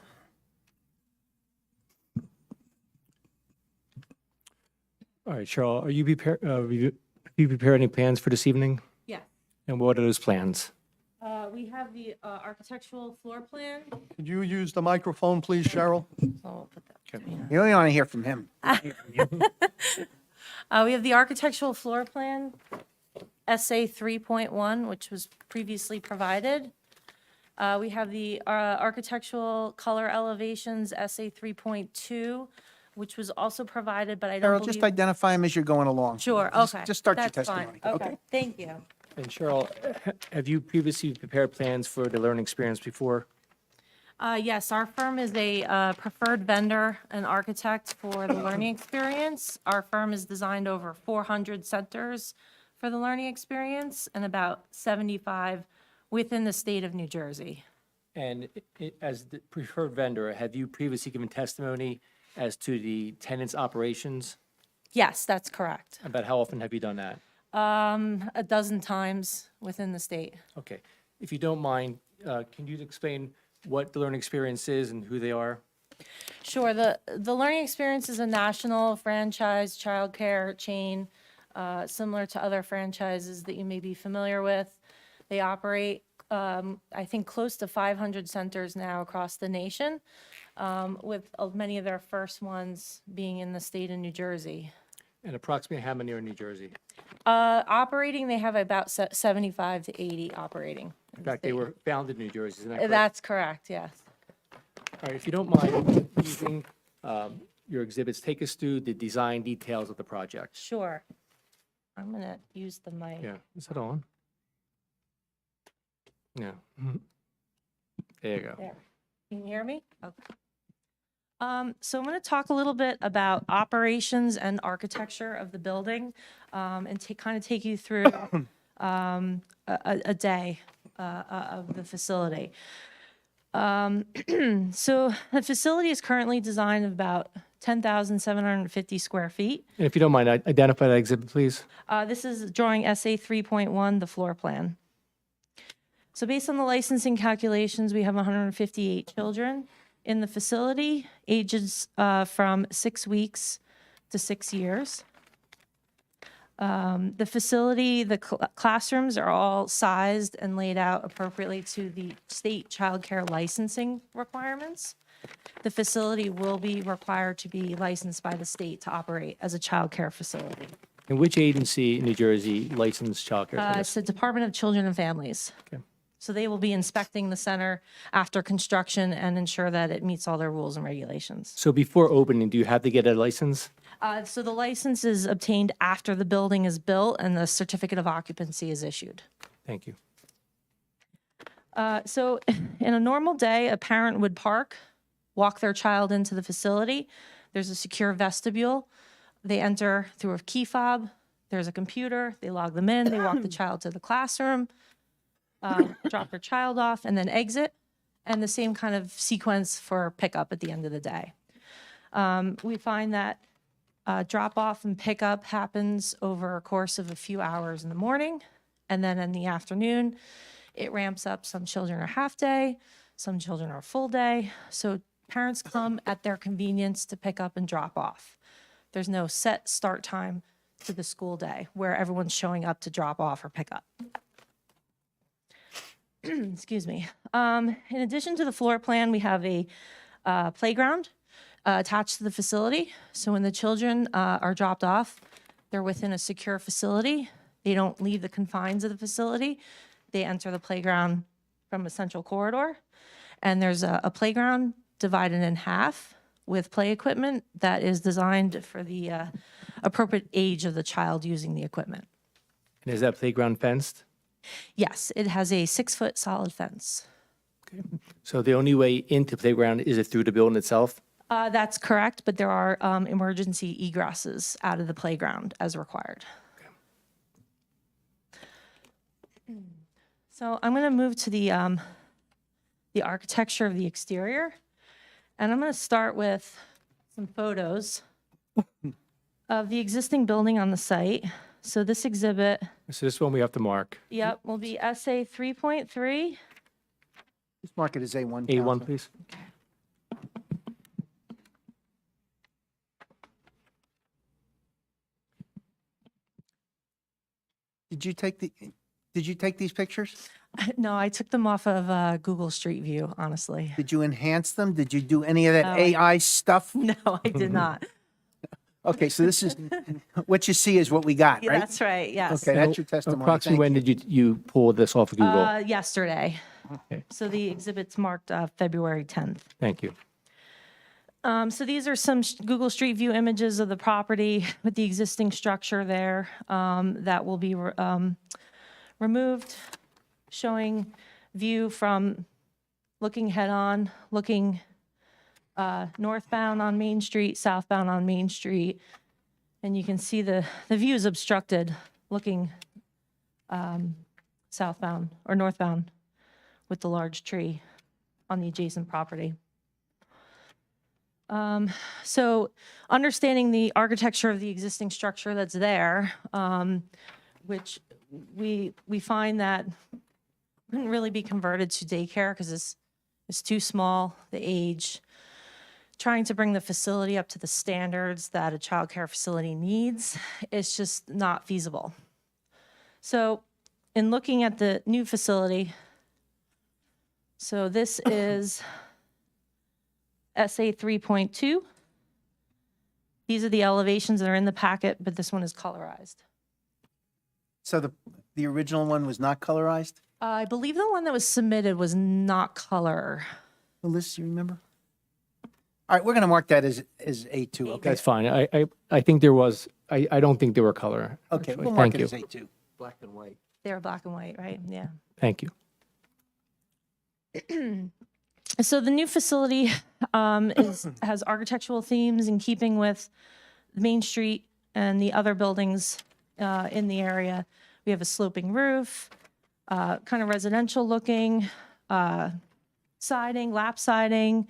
All right, Cheryl, are you prepared, you prepared any plans for this evening? Yeah. And what are those plans? We have the architectural floor plan. Could you use the microphone, please, Cheryl? I'll put that between us. You only want to hear from him. We have the architectural floor plan, SA 3.1, which was previously provided. We have the architectural color elevations, SA 3.2, which was also provided, but I don't Cheryl, believe. just identify him as you're going along. Sure, Just- okay. Just start your That's fine. testimony, okay? Thank you. And Cheryl, have you previously prepared plans for the learning experience before? Yes, our firm is a preferred vendor and architect for the learning experience. Our firm has designed over 400 centers for the learning experience and about 75 within the state of New Jersey. And as the preferred vendor, have you previously given testimony as to the tenant's operations? Yes, that's correct. About how often have you done that? A dozen times within the state. Okay. If you don't mind, can you explain what the learning experience is and who they are? Sure, the Learning Experience is a national franchise childcare chain, similar to other franchises that you may be familiar with. They operate, I think, close to 500 centers now across the nation, with many of their first ones being in the state of New Jersey. And approximately how many are in New Jersey? Operating, they have about 75 to 80 operating. In fact, they were founded in New Jersey, isn't that correct? That's correct, yes. All right, if you don't mind using your exhibits, take us through the design details of the project. Sure. I'm gonna use the mic. Yeah, is that on? Yeah. Mhm. There you go. There. Can you hear me? Okay. So I'm going to talk a little bit about operations and architecture of the building, and kind of take you through a day of the facility. So the facility is currently designed of about 10,750 square feet. And if you don't mind, identify that exhibit, please. This is drawing SA 3.1, the floor plan. So based on the licensing calculations, we have 158 children in the facility, ages from 6 weeks to 6 years. The facility, the classrooms are all sized and laid out appropriately to the state child care licensing requirements. The facility will be required to be licensed by the state to operate as a child care facility. And which agency in New Jersey licensed childcare It's centers? the Department of Children and Families. Okay. So they will be inspecting the center after construction and ensure that it meets all their rules and regulations. So before opening, do you have to get a license? So the license is obtained after the building is built and the certificate of occupancy is issued. Thank you. So in a normal day, a parent would park, walk their child into the facility. There's a secure vestibule. They enter through a key fob. There's a computer. They log them in. They walk the child to the classroom, drop their child off, and then exit. And the same kind of sequence for pickup at the end of the day. We find that drop off and pickup happens over a course of a few hours in the morning. And then in the afternoon, it ramps up. Some children are half day, some children are full day. So parents come at their convenience to pick up and drop off. There's no set start time to the school day where everyone's showing up to drop off or pick up. Excuse me. In addition to the floor plan, we have a playground attached to the facility. So when the children are dropped off, they're within a secure facility. They don't leave the confines of the facility. They enter the playground from a central corridor. And there's a playground divided in half with play equipment that is designed for the appropriate age of the child using the equipment. And is that playground fenced? Yes, it has a 6-foot solid fence. So the only way into playground, is it through the building itself? That's correct, but there are emergency egresses out of the playground as required. So I'm going to move to the architecture of the exterior, and I'm going to start with some photos of the existing building on the site. So this exhibit, So this one we have to mark. yep, will be SA 3.3. Just mark it as A1. A1, Counselor. please. Did you take these pictures? No, I took them off of Google Street View, honestly. Did you enhance them? Did you do any of that No, AI stuff? No, I did not. Okay, so this is, what you see is what we got, Yeah, right? that's right, yes. Okay, that's your testimony. Approximately Thank when you. did you pull this off of Google? Yesterday. Okay. So the exhibit's marked February 10th. Thank you. So these are some Google Street View images of the property with the existing structure there that will be removed, showing view from looking head-on, looking northbound on Main Street, southbound on Main Street. And you can see the view is obstructed looking southbound or northbound with the large tree on the adjacent property. So understanding the architecture of the existing structure that's there, which we find that couldn't really be converted to daycare because this is too small, the age, trying to bring the facility up to the standards that a childcare facility needs, it's just not feasible. So in looking at the new facility, so this is SA 3.2. These are the elevations that are in the packet, but this one is colorized. So the original one was not colorized? I believe the one that was submitted was not color. Melissa, you remember? All right, we're going to mark that as A2, okay? That's fine. I think there was, I don't think there were color. Okay, actually. we'll mark Thank it you. as A2. Black and white. They were black and white, right? Yeah. Thank you. So the new facility has architectural themes in keeping with Main Street and the other buildings in the area. We have a sloping roof, kind of residential looking, siding, lap siding,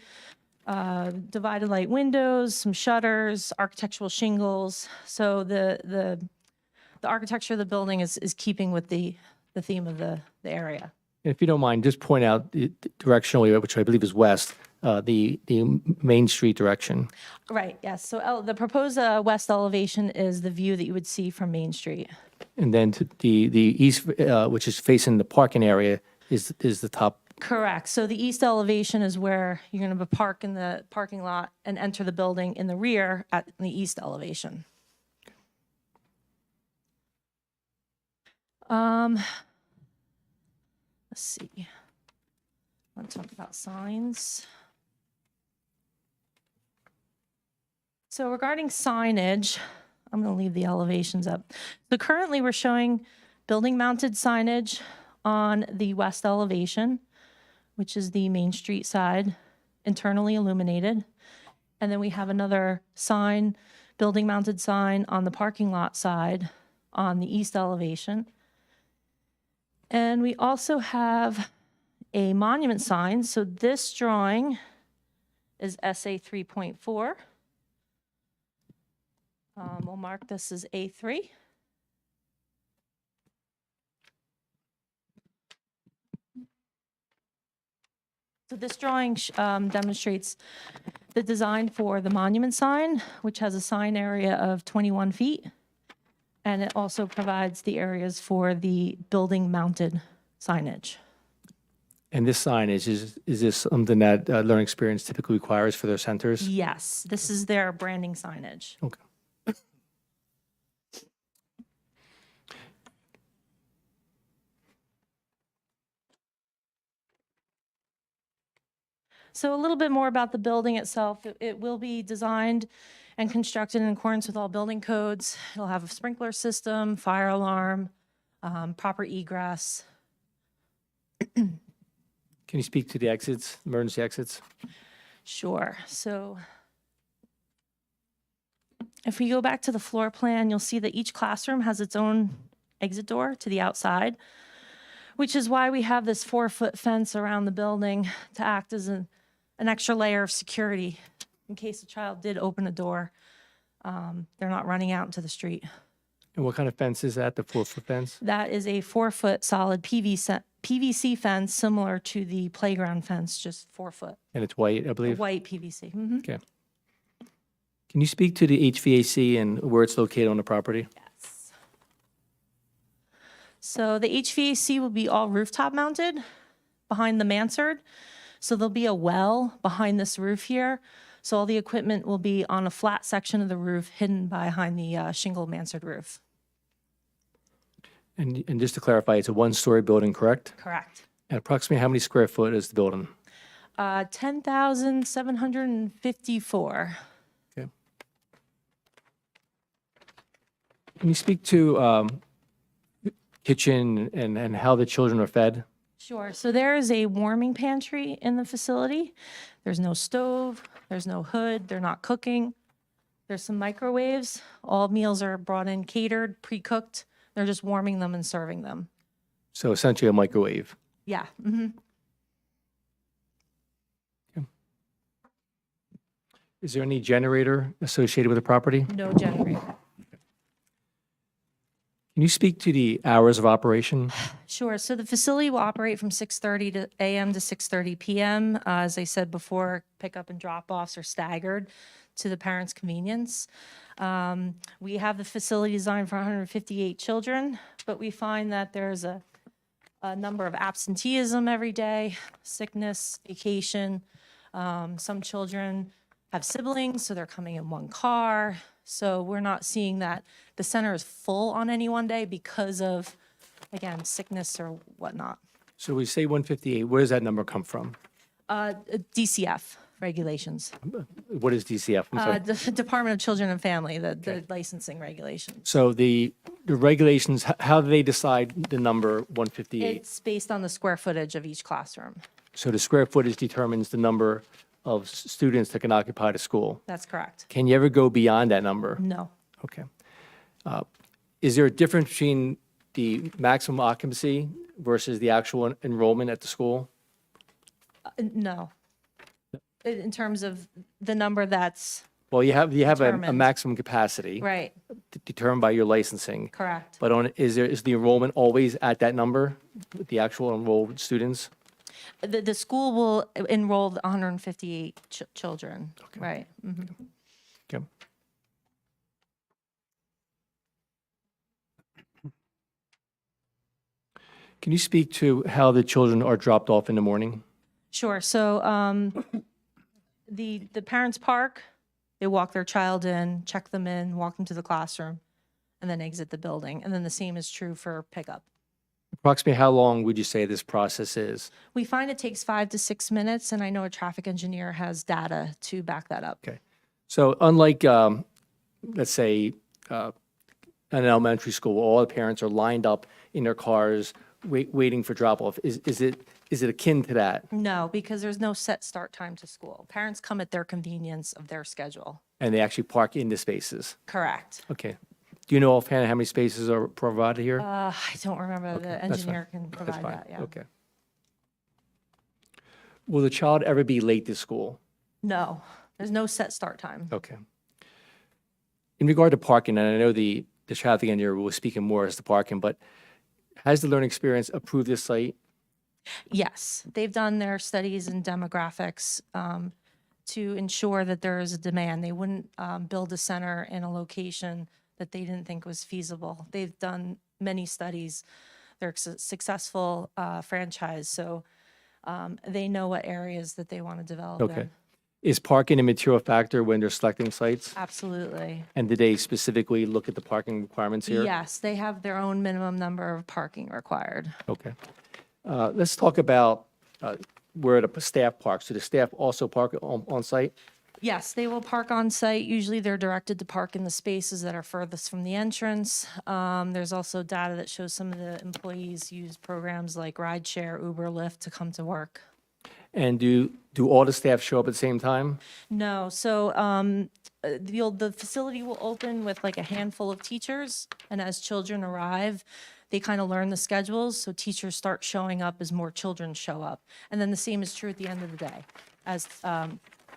divided light windows, some shutters, architectural shingles. So the architecture of the building is keeping with the theme of the area. If you don't mind, just point out directionally, which I believe is west, the Main Street direction. Right, yes. So the proposed west elevation is the view that you would see from Main Street. And then to the east, which is facing the parking area, is the top. Correct. So the east elevation is where you're going to park in the parking lot and enter the building in the rear at the east elevation. Let's see. I want to talk about signs. So regarding signage, I'm going to leave the elevations up. So currently we're showing building mounted signage on the west elevation, which is the Main Street side, internally illuminated. And then we have another sign, building mounted sign on the parking lot side on the east elevation. And we also have a monument sign. So this drawing is SA 3.4. We'll mark this as A3. So this drawing demonstrates the design for the monument sign, which has a sign area of 21 feet. And it also provides the areas for the building mounted signage. And this signage, is this something that Learning Experience typically requires for their centers? Yes, this is their branding signage. Okay. So a little bit more about the building itself. It will be designed and constructed in accordance with all building codes. It'll have a sprinkler system, fire alarm, proper egress. Can you speak to the exits, emergency exits? Sure. So if we go back to the floor plan, you'll see that each classroom has its own exit door to the outside, which is why we have this 4-foot fence around the building to act as an extra layer of security in case a child did open a door. They're not running out into the street. And what kind of fence is that, the 4-foot fence? That is a 4-foot solid PVC fence, similar to the playground fence, just 4 foot. And it's white, I A believe? white PVC. Mhm. Okay. Can you speak to the HVAC and where it's located on the property? Yes. So the HVAC will be all rooftop mounted behind the mansard. So there'll be a well behind this roof here. So all the equipment will be on a flat section of the roof hidden behind the shingle mansard roof. And just to clarify, it's a 1-story building, correct? Correct. And approximately how many square foot is the building? 10,754. Okay. Can you speak to kitchen and how the children are fed? Sure. So there is a warming pantry in the facility. There's no stove, there's no hood, they're not cooking. There's some microwaves. All meals are brought in catered, pre-cooked. They're just warming them and serving them. So essentially a microwave. Yeah. Mm-hmm. Is there any generator associated with the property? No generator. Can Can you speak to the hours of operation? Sure. So the facility will operate from 6:30 a.m. to 6:30 p.m. As I said before, pickup and drop-offs are staggered to the parents' convenience. We have the facility designed for 158 children, but we find that there's a number of absenteeism every day, sickness, vacation. Some children have siblings, so they're coming in one car. So we're not seeing that the center is full on any one day because of, again, sickness or whatnot. So we say 158, where does that number come from? DCF regulations, What is DCF? I'm sorry. the Department of Children and Family, the licensing regulations. So the regulations, how do they decide the number 158? It's based on the square footage of each classroom. So the square footage determines the number of students that can occupy the school. That's correct. Can you ever go beyond that number? No. Okay. Is there a difference between the maximum occupancy versus the actual enrollment at the school? No. In terms of the number that's, Well, you have a Determined. maximum capacity right, determined by your licensing. correct. But is the enrollment always at that number, the actual enrolled students? The school will enroll 158 children, right. Mhm. Okay. Can you speak to how the children are dropped off in the morning? Sure, so the parents park, they walk their child in, check them in, walk them to the classroom, and then exit the building. And then the same is true for pickup. Approximately how long would you say this process is? We find it takes 5 to 6 minutes, and I know a traffic engineer has data to back that up. Okay. So unlike, let's say, an elementary school, where all the parents are lined up in their cars, waiting for drop-off, is it akin to that? No, because there's no set start time to school. Parents come at their convenience of their schedule. And they actually park in the spaces? Correct. Okay. Do you know offhand how many spaces are provided here? I don't remember. The that's fine. engineer can That's provide fine. that, yeah. Okay. Will the child ever be late to school? No, there's no set start time. Okay. In regard to parking, and I know the traffic engineer was speaking more as to parking, but has the learning experience approved this site? Yes, they've done their studies in demographics to ensure that there is a demand. They wouldn't build a center in a location that they didn't think was feasible. They've done many studies. They're a successful franchise, so they know what areas that they want to develop Okay. in. Is parking a material factor when they're selecting sites? Absolutely. And did they specifically look at the parking requirements here? Yes, they have their own minimum number of parking required. Okay. Let's talk about where the staff parks. Do the staff also park on site? Yes, they will park on site. Usually they're directed to park in the spaces that are furthest from the entrance. There's also data that shows some of the employees use programs like rideshare, Uber, Lyft to come to work. And do all the staff show up at the same time? No, so the facility will open with like a handful of teachers, and as children arrive, they kind of learn the schedules, so teachers start showing up as more children show up. And then the same is true at the end of the day. As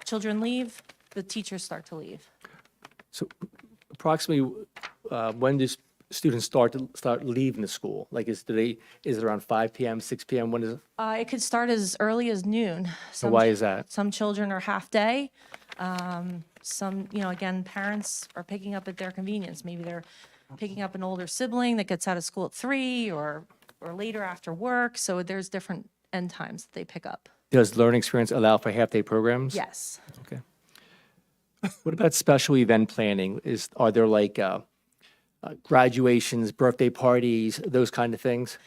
children leave, the teachers start to leave. So approximately, when do students start leaving the school? Like, is it around 5 p.m., 6 p.m.? When is it? It could start as early as noon. So why is that? Some children are half day. Some, again, parents are picking up at their convenience. Maybe they're picking up an older sibling that gets out of school at 3 or later after work. So there's different end times that they pick up. Does learning experience allow for half-day programs? Yes. Okay. What about special event planning? Are there like graduations, birthday parties, those kind of things?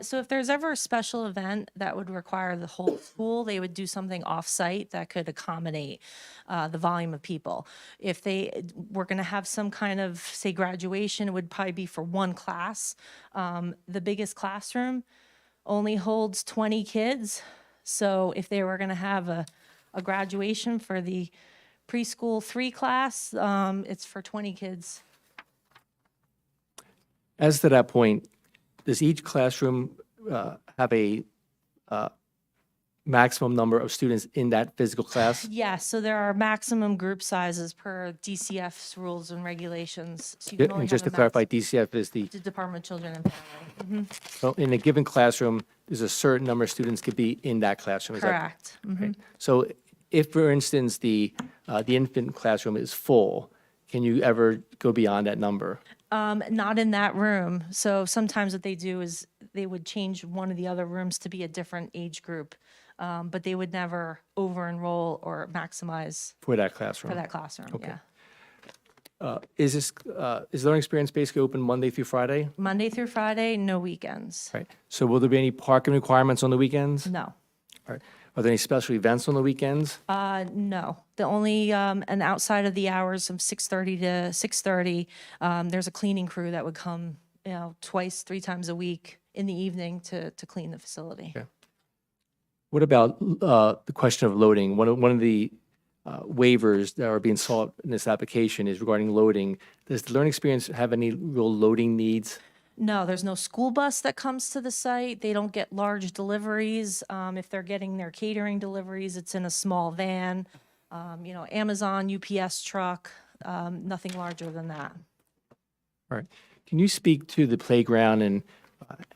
So if there's ever a special event that would require the whole school, they would do something off-site that could accommodate the volume of people. If they were going to have some kind of, say, graduation, it would probably be for one class. The biggest classroom only holds 20 kids. So if they were going to have a graduation for the preschool 3 class, it's for 20 kids. As to that point, does each classroom have a maximum number of students in that physical class? Yes, so there are maximum group sizes per DCF's rules and regulations. So you can only And just to have a max- clarify, DCF is The Department of Children and Family. so in a given classroom, there's a certain number of students could be in that classroom. Is that Correct. right? So if, for instance, the infant classroom is full, can you ever go beyond that number? Not in that room. So sometimes what they do is they would change one of the other rooms to be a different age group, but they would never over-enroll or maximize For that classroom? for that classroom, yeah. Is Learning Experience basically open Monday through Friday? Monday through Friday, no weekends. Right. So will there be any parking requirements on the weekends? No. All right. Are there any special events on the weekends? No. The only, and outside of the hours of 6:30 to 6:30, there's a cleaning crew that would come, twice, 3 times a week in the evening to clean the facility. Okay. What about the question of loading? One of the waivers that are being sought in this application is regarding loading. Does the Learning Experience have any real loading needs? No, there's no school bus that comes to the site. They don't get large deliveries. If they're getting their catering deliveries, it's in a small van, Amazon, UPS truck, nothing larger than that. All right. Can you speak to the playground and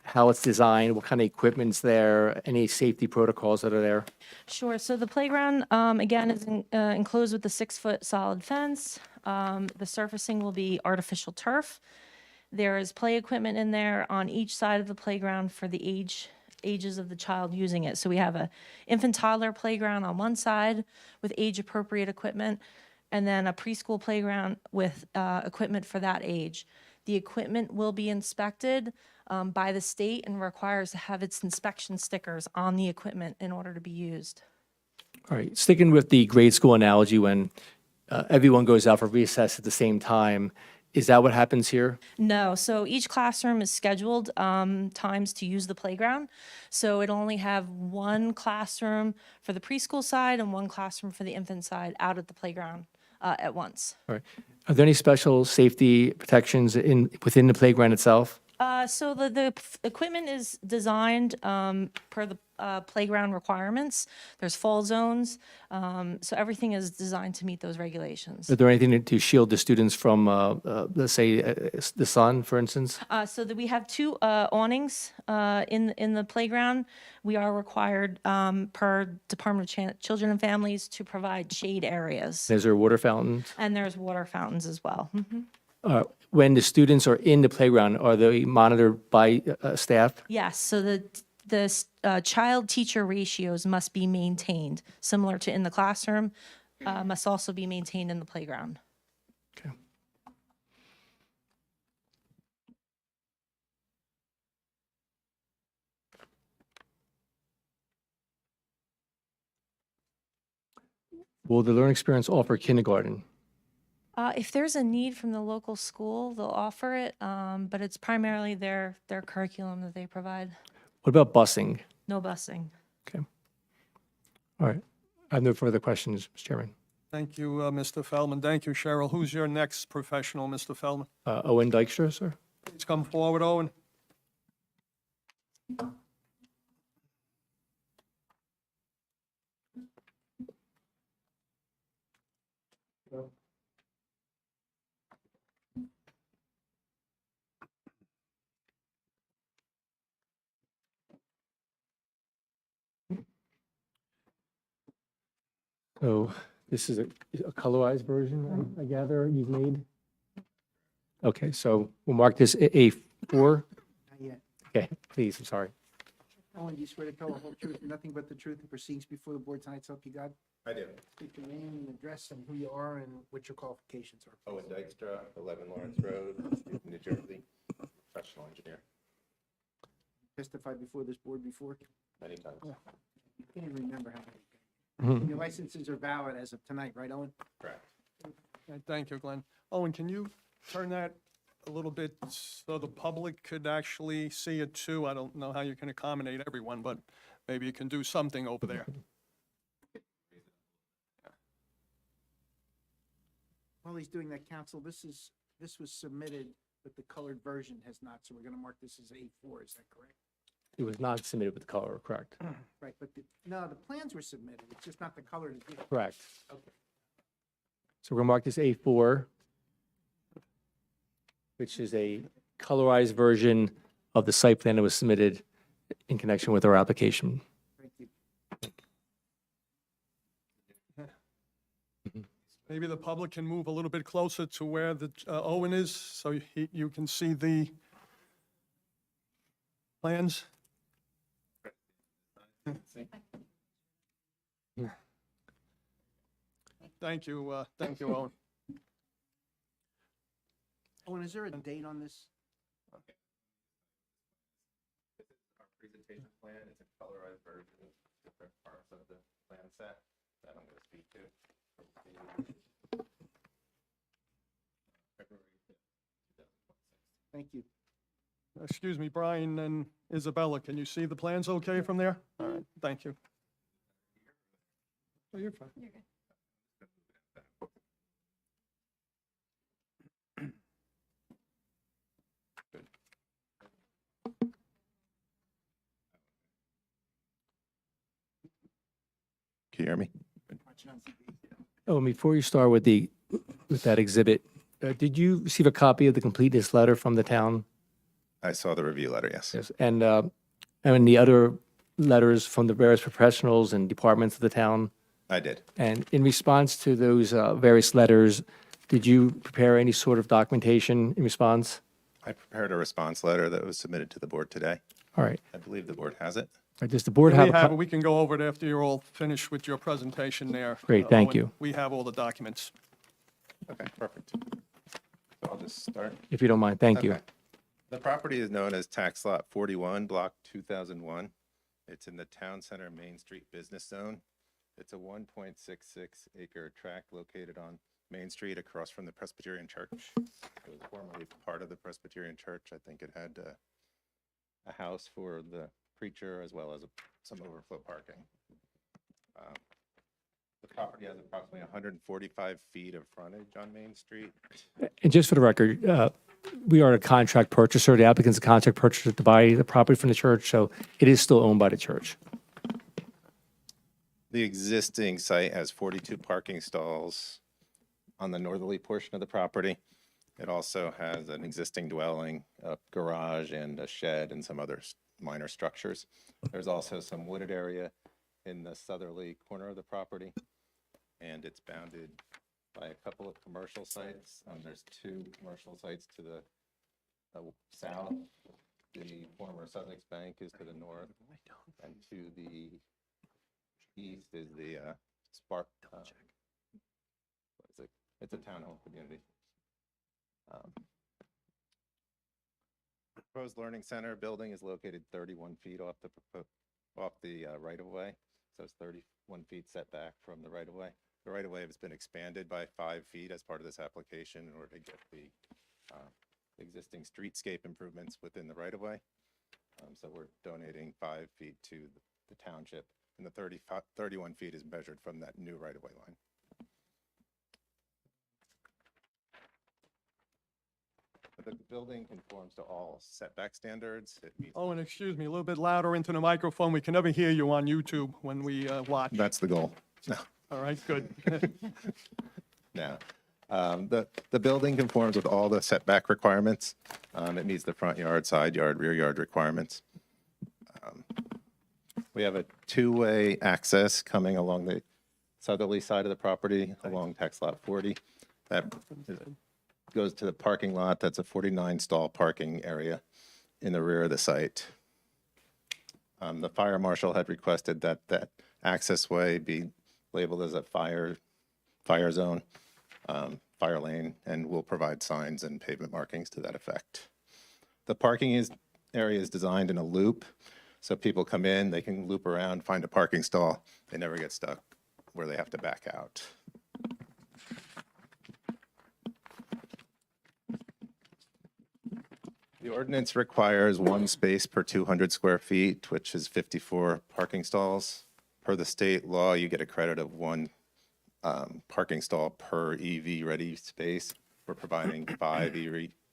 how it's designed, what kind of equipment's there, any safety protocols that are there? Sure. So the playground, again, is enclosed with a 6-foot solid fence. The surfacing will be artificial turf. There is play equipment in there on each side of the playground for the ages of the child using it. So we have a infant toddler playground on one side with age-appropriate equipment, and then a preschool playground with equipment for that age. The equipment will be inspected by the state and requires to have its inspection stickers on the equipment in order to be used. All right. Sticking with the grade school analogy, when everyone goes out for recess at the same time, is that what happens here? No, so each classroom is scheduled times to use the playground. So it'll only have one classroom for the preschool side and one classroom for the infant side out at the playground at once. All right. Are there any special safety protections within the playground itself? So the equipment is designed per the playground requirements. There's fall zones, so everything is designed to meet those regulations. Is there anything to shield the students from, let's say, the sun, for instance? So that we have 2 awnings in the playground. We are required per Department of Children and Families to provide shade areas. Is there water fountains? And there's water fountains as well. When the students are in the playground, are they monitored by staff? Yes, so the child-teacher ratios must be maintained, similar to in the classroom, must also be maintained in the playground. Okay. Will the Learning Experience offer kindergarten? If there's a need from the local school, they'll offer it, but it's primarily their curriculum that they provide. What about busing? No busing. Okay. All right. I have no further questions, Mr. Chairman. Thank you, Mr. Feldman. Thank you, Cheryl. Who's your next professional, Mr. Feldman? Owen Dykstra, sir? Please come forward, Owen. So this is a colorized version, I gather, you've made? Okay, so we'll mark this A4. Not yet. Okay, please, I'm sorry. Owen, do you swear to tell the whole truth and nothing but the truth and proceedings before the board tonight, so help you God? I do. State your name and address and who you are and what your qualifications are. Owen Dykstra, 11 Lawrence Road, New Jersey, professional engineer, Testified before this board before? many times. You can't even remember how many. Mhm. Your licenses are valid as of tonight, right, Owen? Correct. Thank you, Glenn. Owen, can you turn that a little bit so the public could actually see it too? I don't know how you can accommodate everyone, but maybe you can do something over there. While he's doing that, counsel, this was submitted, but the colored version has not, so we're gonna mark this as A4, is that correct? It was not submitted with color, correct? Right, but No, the plans were submitted, it's just not the color to do. Correct. Okay. So we're going to mark this A4, which is a colorized version of the site plan that was submitted in connection with our application. Thank you. Maybe the public can move a little bit closer to where the Owen is, so you can see the plans. Thank you, Owen. Owen, is there a date on this? Our presentation plan, it's a colorized version of different parts of the plan set that I'm gonna speak to. February 5th, 2026. Thank you. Excuse me, Brian and Isabella, can you see the plans okay from there? All right, thank you. Oh, you're fine. Can you hear me? Oh, and before you start with that exhibit, did you receive a copy of the completeness letter from the town? I saw the review letter, yes. Yes. And the other letters from the various professionals and departments of the town? I did. And in response to those various letters, did you prepare any sort of documentation in response? I prepared a response letter that was submitted to the board today. All right. I believe the board has it. Does the board We have? have it, we can go over it after you're all finished with your presentation there. Great, thank Owen. you. We have all the documents. Okay, perfect. So I'll just start. If you don't mind, thank you. Okay. The property is known as Tax Lot 41, Block 2001. It's in the Town Center Main Street Business Zone. It's a 1.66 acre tract located on Main Street across from the Presbyterian Church. It was formerly part of the Presbyterian Church. I think it had a house for the preacher as well as some overflow parking. The property has approximately 145 feet of frontage on Main Street. And just for the record, we are a contract purchaser. The applicant's a contract purchaser to buy the property from the church, so it is still owned by the church. The existing site has 42 parking stalls on the northerly portion of the property. It also has an existing dwelling, a garage, and a shed, and some other minor structures. There's also some wooded area in the southerly corner of the property, and it's bounded by a couple of commercial sites. There's 2 commercial sites to the south. The former Sussex Bank is to the north, and to the east is the Spark. What is it? It's a townhome community. Proposed Learning Center building is located 31 feet off the right-of-way, so it's 31 feet setback from the right-of-way. The right-of-way has been expanded by 5 feet as part of this application in order to get the existing streetscape improvements within the right-of-way. So we're donating 5 feet to the township, and the 31 feet is measured from that new right-of-way line. The building conforms to all setback standards. It meets. Owen, excuse me, a little bit louder into the microphone. We can never hear you on YouTube when we watch. That's the goal. No. All right, good. No. The building conforms with all the setback requirements. It meets the front yard, side yard, rear yard requirements. We have a 2-way access coming along the southerly side of the property along Tax Lot 40. That goes to the parking lot. That's a 49 stall parking area in the rear of the site. The fire marshal had requested that that access way be labeled as a fire zone, fire lane, and we'll provide signs and pavement markings to that effect. The parking area is designed in a loop, so people come in, they can loop around, find a parking stall. They never get stuck where they have to back out. The ordinance requires 1 space per 200 square feet, which is 54 parking stalls. Per the state law, you get a credit of 1 parking stall per EV-ready space. We're providing 5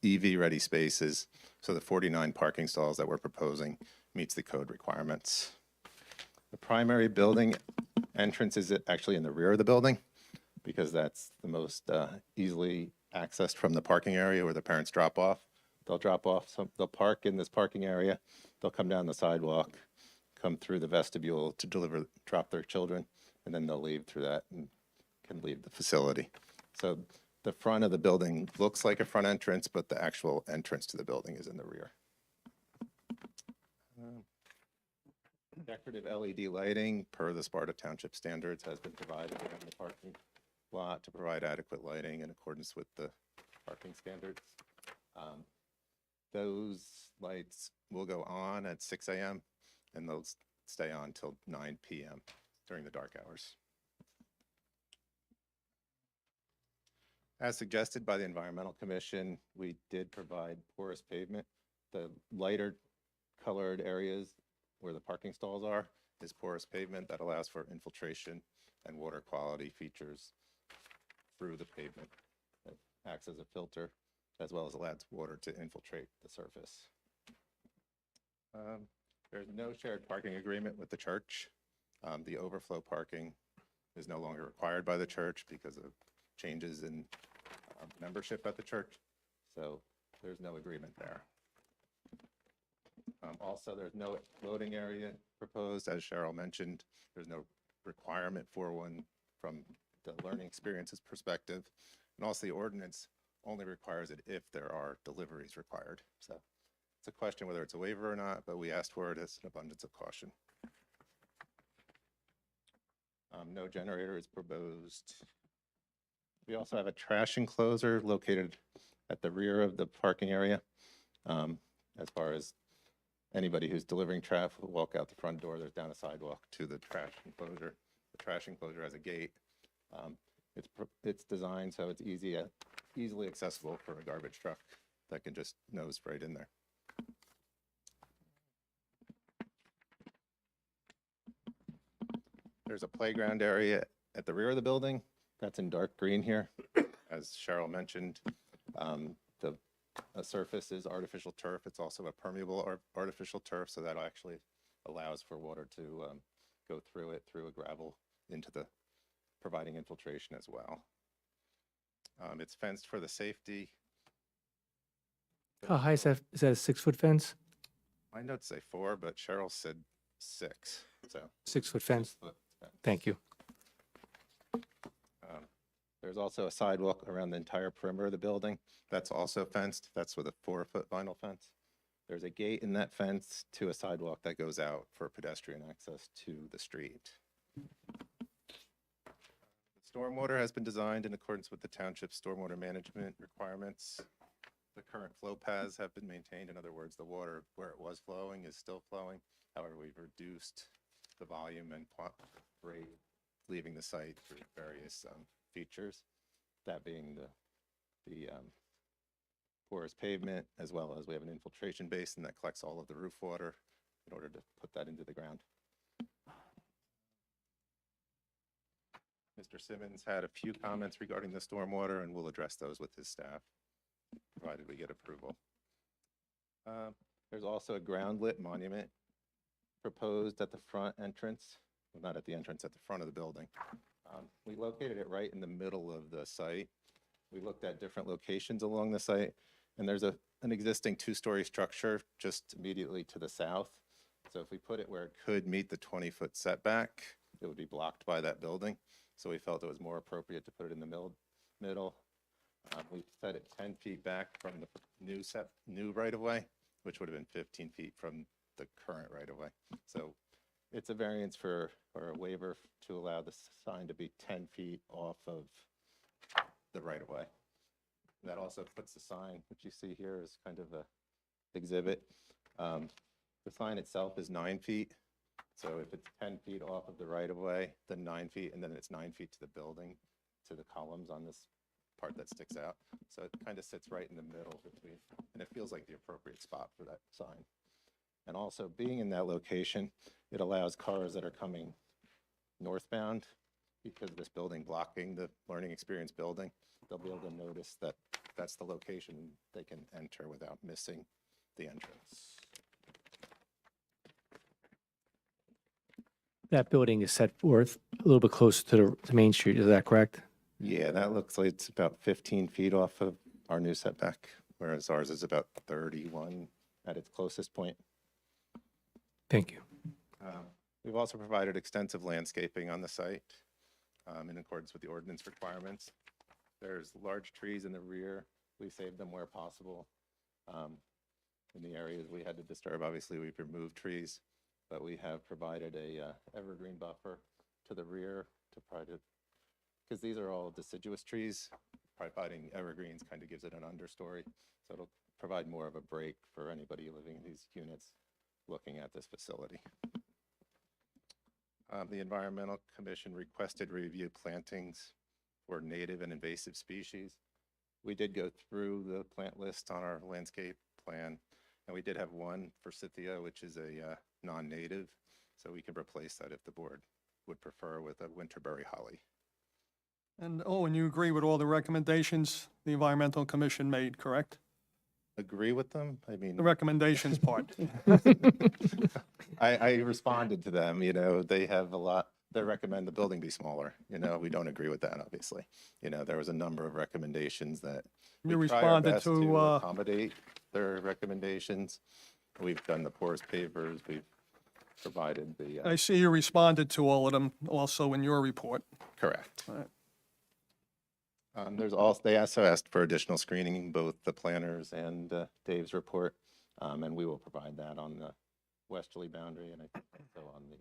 EV-ready spaces, so the 49 parking stalls that we're proposing meets the code requirements. The primary building entrance is actually in the rear of the building because that's the most easily accessed from the parking area where the parents drop off. They'll drop off, they'll park in this parking area, they'll come down the sidewalk, come through the vestibule to drop their children, and then they'll leave through that and can leave the facility. So the front of the building looks like a front entrance, but the actual entrance to the building is in the rear. Decorative LED lighting per the Sparta Township standards has been provided around the parking lot to provide adequate lighting in accordance with the parking standards. Those lights will go on at 6 a.m. and they'll stay on till 9 p.m. during the dark hours. As suggested by the Environmental Commission, we did provide porous pavement. The lighter colored areas where the parking stalls are is porous pavement that allows for infiltration and water quality features through the pavement. It acts as a filter as well as allows water to infiltrate the surface. There's no shared parking agreement with the church. The overflow parking is no longer required by the church because of changes in membership at the church. So there's no agreement there. Also, there's no loading area proposed. As Cheryl mentioned, there's no requirement for one from the learning experiences perspective. And also the ordinance only requires it if there are deliveries required. So it's a question whether it's a waiver or not, but we asked for it as an abundance of caution. No generator is proposed. We also have a trash enclosure located at the rear of the parking area. As far as anybody who's delivering trash will walk out the front door, there's down a sidewalk to the trash enclosure. The trash enclosure has a gate. It's designed so it's easily accessible for a garbage truck that can just nose right in there. There's a playground area at the rear of the building. That's in dark green here. As Cheryl mentioned, the surface is artificial turf. It's also a permeable artificial turf, so that actually allows for water to go through it, through a gravel into the, providing infiltration as well. It's fenced for the safety. How high is that? Is that a 6-foot fence? My notes say 4, but Cheryl said 6, so. 6-foot fence? Foot fence. Thank you. There's also a sidewalk around the entire perimeter of the building. That's also fenced. That's with a 4-foot vinyl fence. There's a gate in that fence to a sidewalk that goes out for pedestrian access to the street. Stormwater has been designed in accordance with the township's stormwater management requirements. The current flow paths have been maintained. In other words, the water where it was flowing is still flowing. However, we've reduced the volume and rate leaving the site through various features, that being the porous pavement, as well as we have an infiltration basin that collects all of the roof water in order to put that into the ground. Mr. Simmons had a few comments regarding the stormwater, and we'll address those with his staff, provided we get approval. There's also a ground lit monument proposed at the front entrance, well, not at the entrance, at the front of the building. We located it right in the middle of the site. We looked at different locations along the site, and there's an existing 2-story structure just immediately to the south. So if we put it where it could meet the 20-foot setback, it would be blocked by that building. So we felt it was more appropriate to put it in the middle. We set it 10 feet back from the new right-of-way, which would have been 15 feet from the current right-of-way. So it's a variance or a waiver to allow the sign to be 10 feet off of the right-of-way. That also puts the sign, which you see here, is kind of a exhibit. The sign itself is 9 feet. So if it's 10 feet off of the right-of-way, then 9 feet, and then it's 9 feet to the building, to the columns on this part that sticks out. So it kind of sits right in the middle between, and it feels like the appropriate spot for that sign. And also, being in that location, it allows cars that are coming northbound, because of this building blocking the learning experience building, they'll be able to notice that that's the location they can enter without missing the entrance. that building is set forth a little bit closer to Main Street, is that correct? Yeah, that looks like it's about 15 feet off of our new setback, whereas ours is about 31 at its closest point. Thank you. We've also provided extensive landscaping on the site in accordance with the ordinance requirements. There's large trees in the rear. We saved them where possible. In the areas we had to disturb, obviously, we've removed trees, but we have provided a evergreen buffer to the rear to because these are all deciduous trees. Providing evergreens kind of gives it an understory, so it'll provide more of a break for anybody living in these units looking at this facility. The Environmental Commission requested review plantings for native and invasive species. We did go through the plant list on our landscape plan, and we did have one forsythia, which is a non-native, so we can replace that if the board would prefer with a winterberry holly. And, oh, and you agree with all the recommendations the Environmental Commission made, correct? Agree with them? I mean, The recommendations part. I responded to them, they have a lot, they recommend the building be smaller, we don't agree with that, obviously. There was a number of recommendations that You we try our responded best to, accommodate their recommendations. We've done the porous pavers, we've provided the, I see you responded to all of them also in your report. correct. All right. They also asked for additional screening, both the planners and Dave's report, and we will provide that on the westerly boundary and I think also on the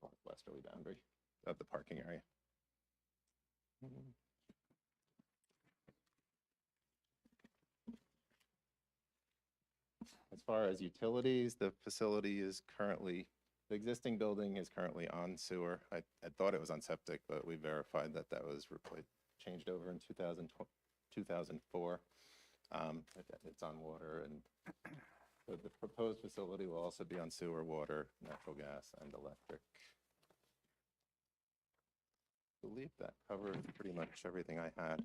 northwesterly boundary of the parking area. As far as utilities, the existing building is currently on sewer. I thought it was on septic, but we verified that that was changed over in 2004. It's on water, and so the proposed facility will also be on sewer, water, natural gas, and electric. I believe that covered pretty much everything I had.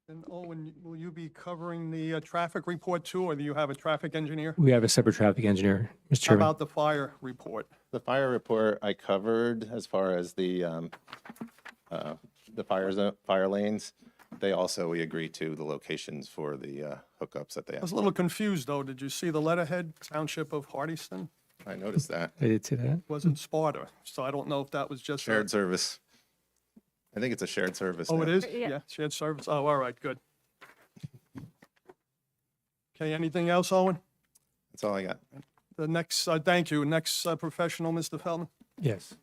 And Owen, will you be covering the traffic report too, or do you have a traffic engineer? We have a separate traffic engineer, Mr. How Chairman. about the fire report? The fire report I covered as far as the fire lanes. They also, we agree to the locations for the hookups that they I was have. a little confused, though. Did you see the letterhead, Township of Hardyston? I noticed that. I did see that. Wasn't Sparta, so I don't know if that was just. Shared service. I think it's a shared service. Oh, now. it is? Yeah. Yeah, shared service. Oh, all right, good. Okay, anything else, Owen? That's all I got. The next, thank you. Next professional, Mr. Feldman. Yes.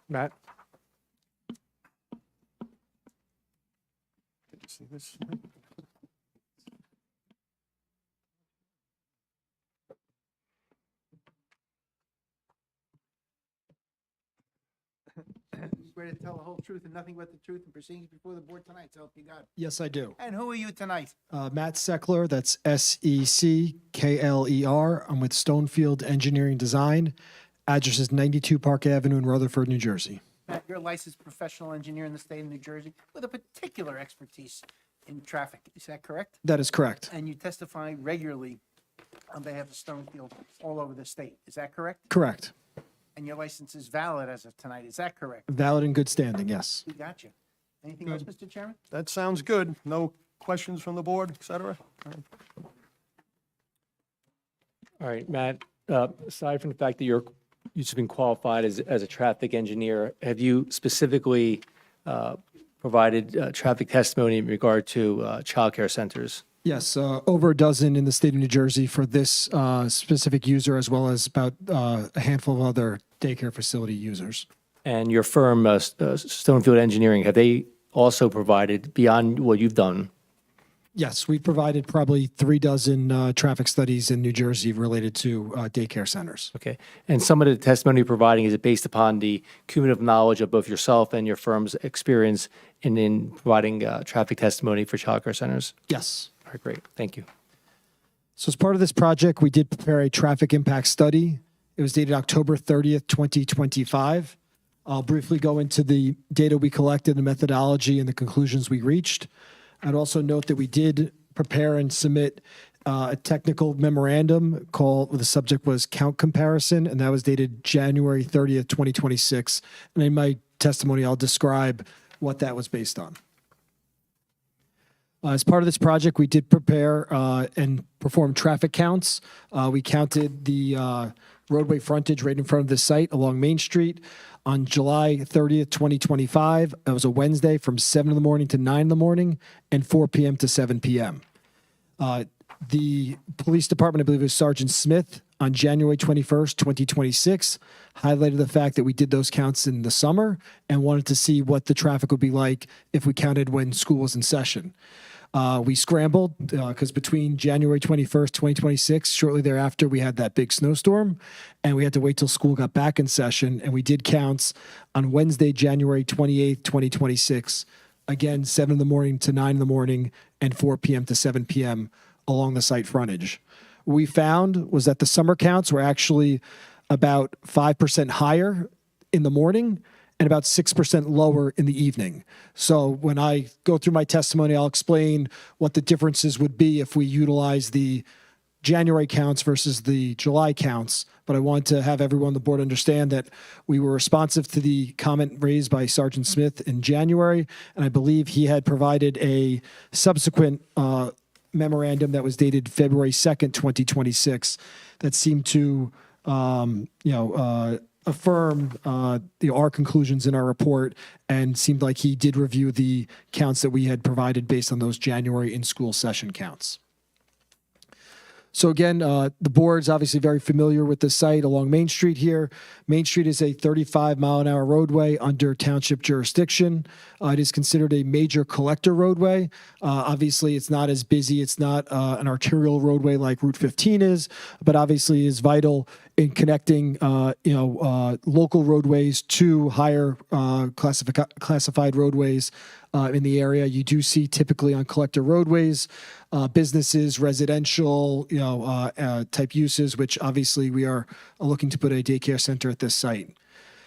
Matt? Did you see this? Swear to tell the whole truth and nothing but the truth in proceedings before the board tonight, so help you God. Yes, I do. And who are you tonight? Matt Seckler, that's Seckler. I'm with Stonefield Engineering Design. Address is 92 Park Avenue in Rutherford, New Jersey. Matt, you're a licensed professional engineer in the state of New Jersey with a particular expertise in traffic. Is that correct? That is correct. And you testify regularly on behalf of Stonefield all over the state. Is that correct? Correct. And your license is valid as of tonight. Is that correct? Valid and good standing, yes. We got you. Anything else, Mr. Chairman? That sounds good. No questions from the board, et cetera? All right, Matt, aside from the fact that you've just been qualified as a traffic engineer, have you specifically provided traffic testimony in regard to childcare centers? Yes, over a dozen in the state of New Jersey for this specific user, as well as about a handful of other daycare facility users. And your firm, Stonefield Engineering, have they also provided, beyond what you've done? Yes, we provided probably 36 traffic studies in New Jersey related to daycare centers. Okay. And some of the testimony you're providing, is it based upon the cumulative knowledge of both yourself and your firm's experience in providing traffic testimony for childcare centers? Yes. All right, great. Thank you. So as part of this project, we did prepare a traffic impact study. It was dated October 30th, 2025. I'll briefly go into the data we collected, the methodology, and the conclusions we reached. I'd also note that we did prepare and submit a technical memorandum called, the subject was count comparison, and that was dated January 30th, 2026. And in my testimony, I'll describe what that was based on. As part of this project, we did prepare and perform traffic counts. We counted the roadway frontage right in front of the site along Main Street on July 30th, 2025. It was a Wednesday from 7 in the morning to 9 in the morning and 4 p.m. to 7 p.m. The police department, I believe it was Sergeant Smith, on January 21st, 2026, highlighted the fact that we did those counts in the summer and wanted to see what the traffic would be like if we counted when school was in session. We scrambled because between January 21st, 2026, shortly thereafter, we had that big snowstorm, and we had to wait till school got back in session. And we did counts on Wednesday, January 28th, 2026, again, 7 in the morning to 9 in the morning and 4 p.m. to 7 p.m. along the site frontage. What we found was that the summer counts were actually about 5% higher in the morning and about 6% lower in the evening. So when I go through my testimony, I'll explain what the differences would be if we utilize the January counts versus the July counts. But I want to have everyone on the board understand that we were responsive to the comment raised by Sergeant Smith in January, and I believe he had provided a subsequent memorandum that was dated February 2nd, 2026, that seemed to, affirm our conclusions in our report, and seemed like he did review the counts that we had provided based on those January in-school session counts. So again, the board's obviously very familiar with the site along Main Street here. Main Street is a 35-mile-an-hour roadway under township jurisdiction. It is considered a major collector roadway. Obviously, it's not as busy. It's not an arterial roadway like Route 15 is, but obviously is vital in connecting, local roadways to higher classified roadways in the area. You do see typically on collector roadways, businesses, residential, type uses, which obviously we are looking to put a daycare center at this site.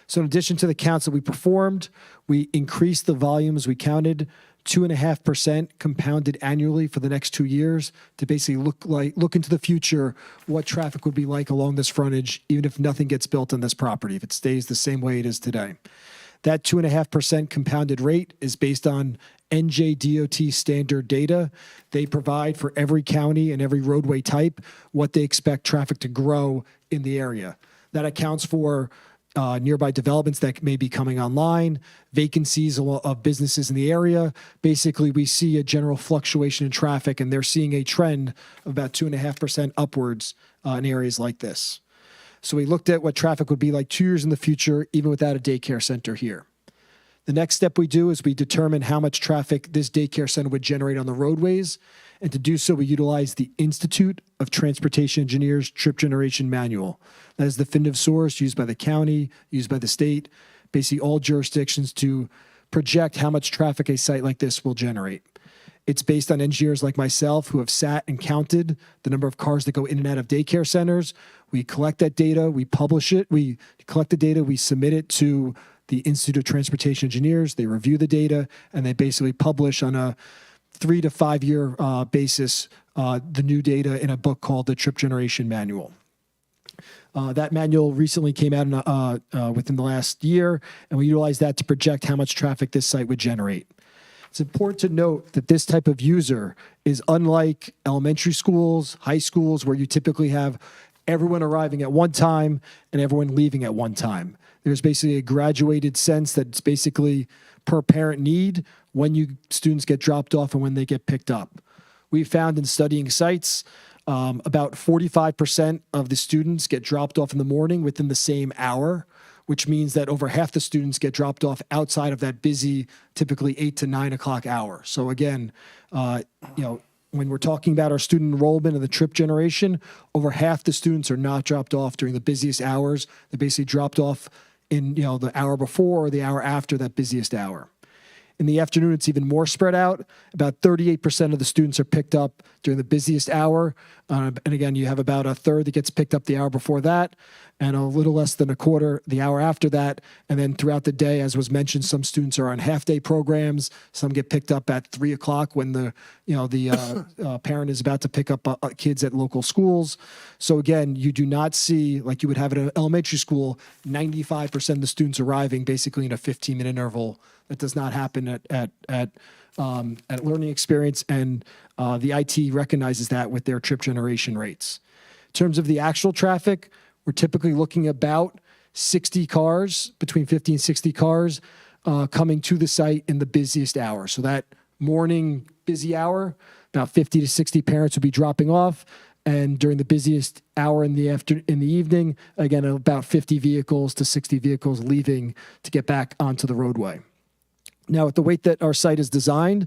So in addition to the counts that we performed, we increased the volumes we counted 2.5% compounded annually for the next 2 years to basically look into the future what traffic would be like along this frontage, even if nothing gets built on this property, if it stays the same way it is today. That 2.5% compounded rate is based on NJDOT standard data. They provide for every county and every roadway type what they expect traffic to grow in the area. That accounts for nearby developments that may be coming online, vacancies of businesses in the area. Basically, we see a general fluctuation in traffic, and they're seeing a trend of about 2.5% upwards in areas like this. So we looked at what traffic would be like 2 years in the future, even without a daycare center here. The next step we do is we determine how much traffic this daycare center would generate on the roadways. And to do so, we utilize the Institute of Transportation Engineers Trip Generation Manual. That is the definitive source used by the county, used by the state, basically all jurisdictions to project how much traffic a site like this will generate. It's based on engineers like myself who have sat and counted the number of cars that go in and out of daycare centers. We collect that data, we publish it, we collect the data, we submit it to the Institute of Transportation Engineers. They review the data, and they basically publish on a 3 to 5 year basis the new data in a book called the Trip Generation Manual. That manual recently came out within the last year, and we utilized that to project how much traffic this site would generate. It's important to note that this type of user is unlike elementary schools, high schools, where you typically have everyone arriving at one time and everyone leaving at one time. There's basically a graduated sense that it's basically per parent need when students get dropped off and when they get picked up. We found in studying sites, about 45% of the students get dropped off in the morning within the same hour, which means that over half the students get dropped off outside of that busy, typically 8 to 9 o'clock hour. So again, when we're talking about our student enrollment and the trip generation, over half the students are not dropped off during the busiest hours. They're basically dropped off in the hour before or the hour after that busiest hour. In the afternoon, it's even more spread out. About 38% of the students are picked up during the busiest hour. And again, you have about a third that gets picked up the hour before that, and a little less than a quarter the hour after that. And then throughout the day, as was mentioned, some students are on half-day programs. Some get picked up at 3 o'clock when the parent is about to pick up kids at local schools. So again, you do not see, like you would have at an elementary school, 95% of the students arriving basically in a 15-minute interval. That does not happen at Learning Experience, and the IT recognizes that with their trip generation rates. In terms of the actual traffic, we're typically looking about 60 cars, between 50 and 60 cars, coming to the site in the busiest hour. So that morning busy hour, about 50 to 60 parents would be dropping off. And during the busiest hour in the evening, again, about 50 vehicles to 60 vehicles leaving to get back onto the roadway. Now, with the way that our site is designed,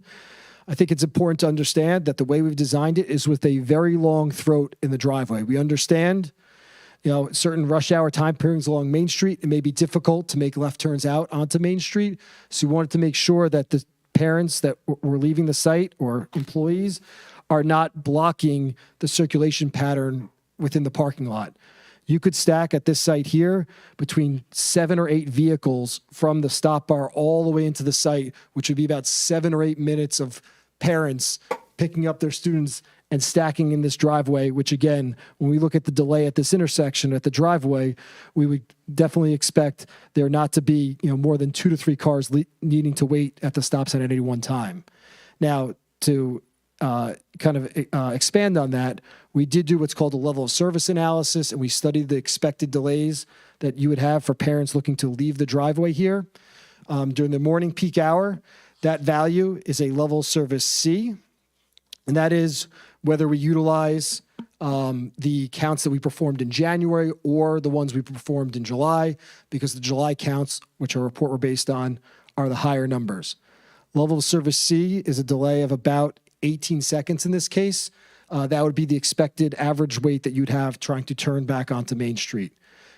I think it's important to understand that the way we've designed it is with a very long throat in the driveway. We understand, certain rush hour time periods along Main Street, it may be difficult to make left turns out onto Main Street. So we wanted to make sure that the parents that were leaving the site or employees are not blocking the circulation pattern within the parking lot. You could stack at this site here between 7 or 8 vehicles from the stop bar all the way into the site, which would be about 7 or 8 minutes of parents picking up their students and stacking in this driveway, which again, when we look at the delay at this intersection at the driveway, we would definitely expect there not to be more than 2 to 3 cars needing to wait at the stop sign at any one time. Now, to expand on that, we did do what's called a level of service analysis, and we studied the expected delays that you would have for parents looking to leave the driveway here. During the morning peak hour, that value is a level of service C, and that is whether we utilize the counts that we performed in January or the ones we performed in July, because the July counts, which our report were based on, are the higher numbers. Level of service C is a delay of about 18 seconds in this case. That would be the expected average wait that you'd have trying to turn back onto Main Street.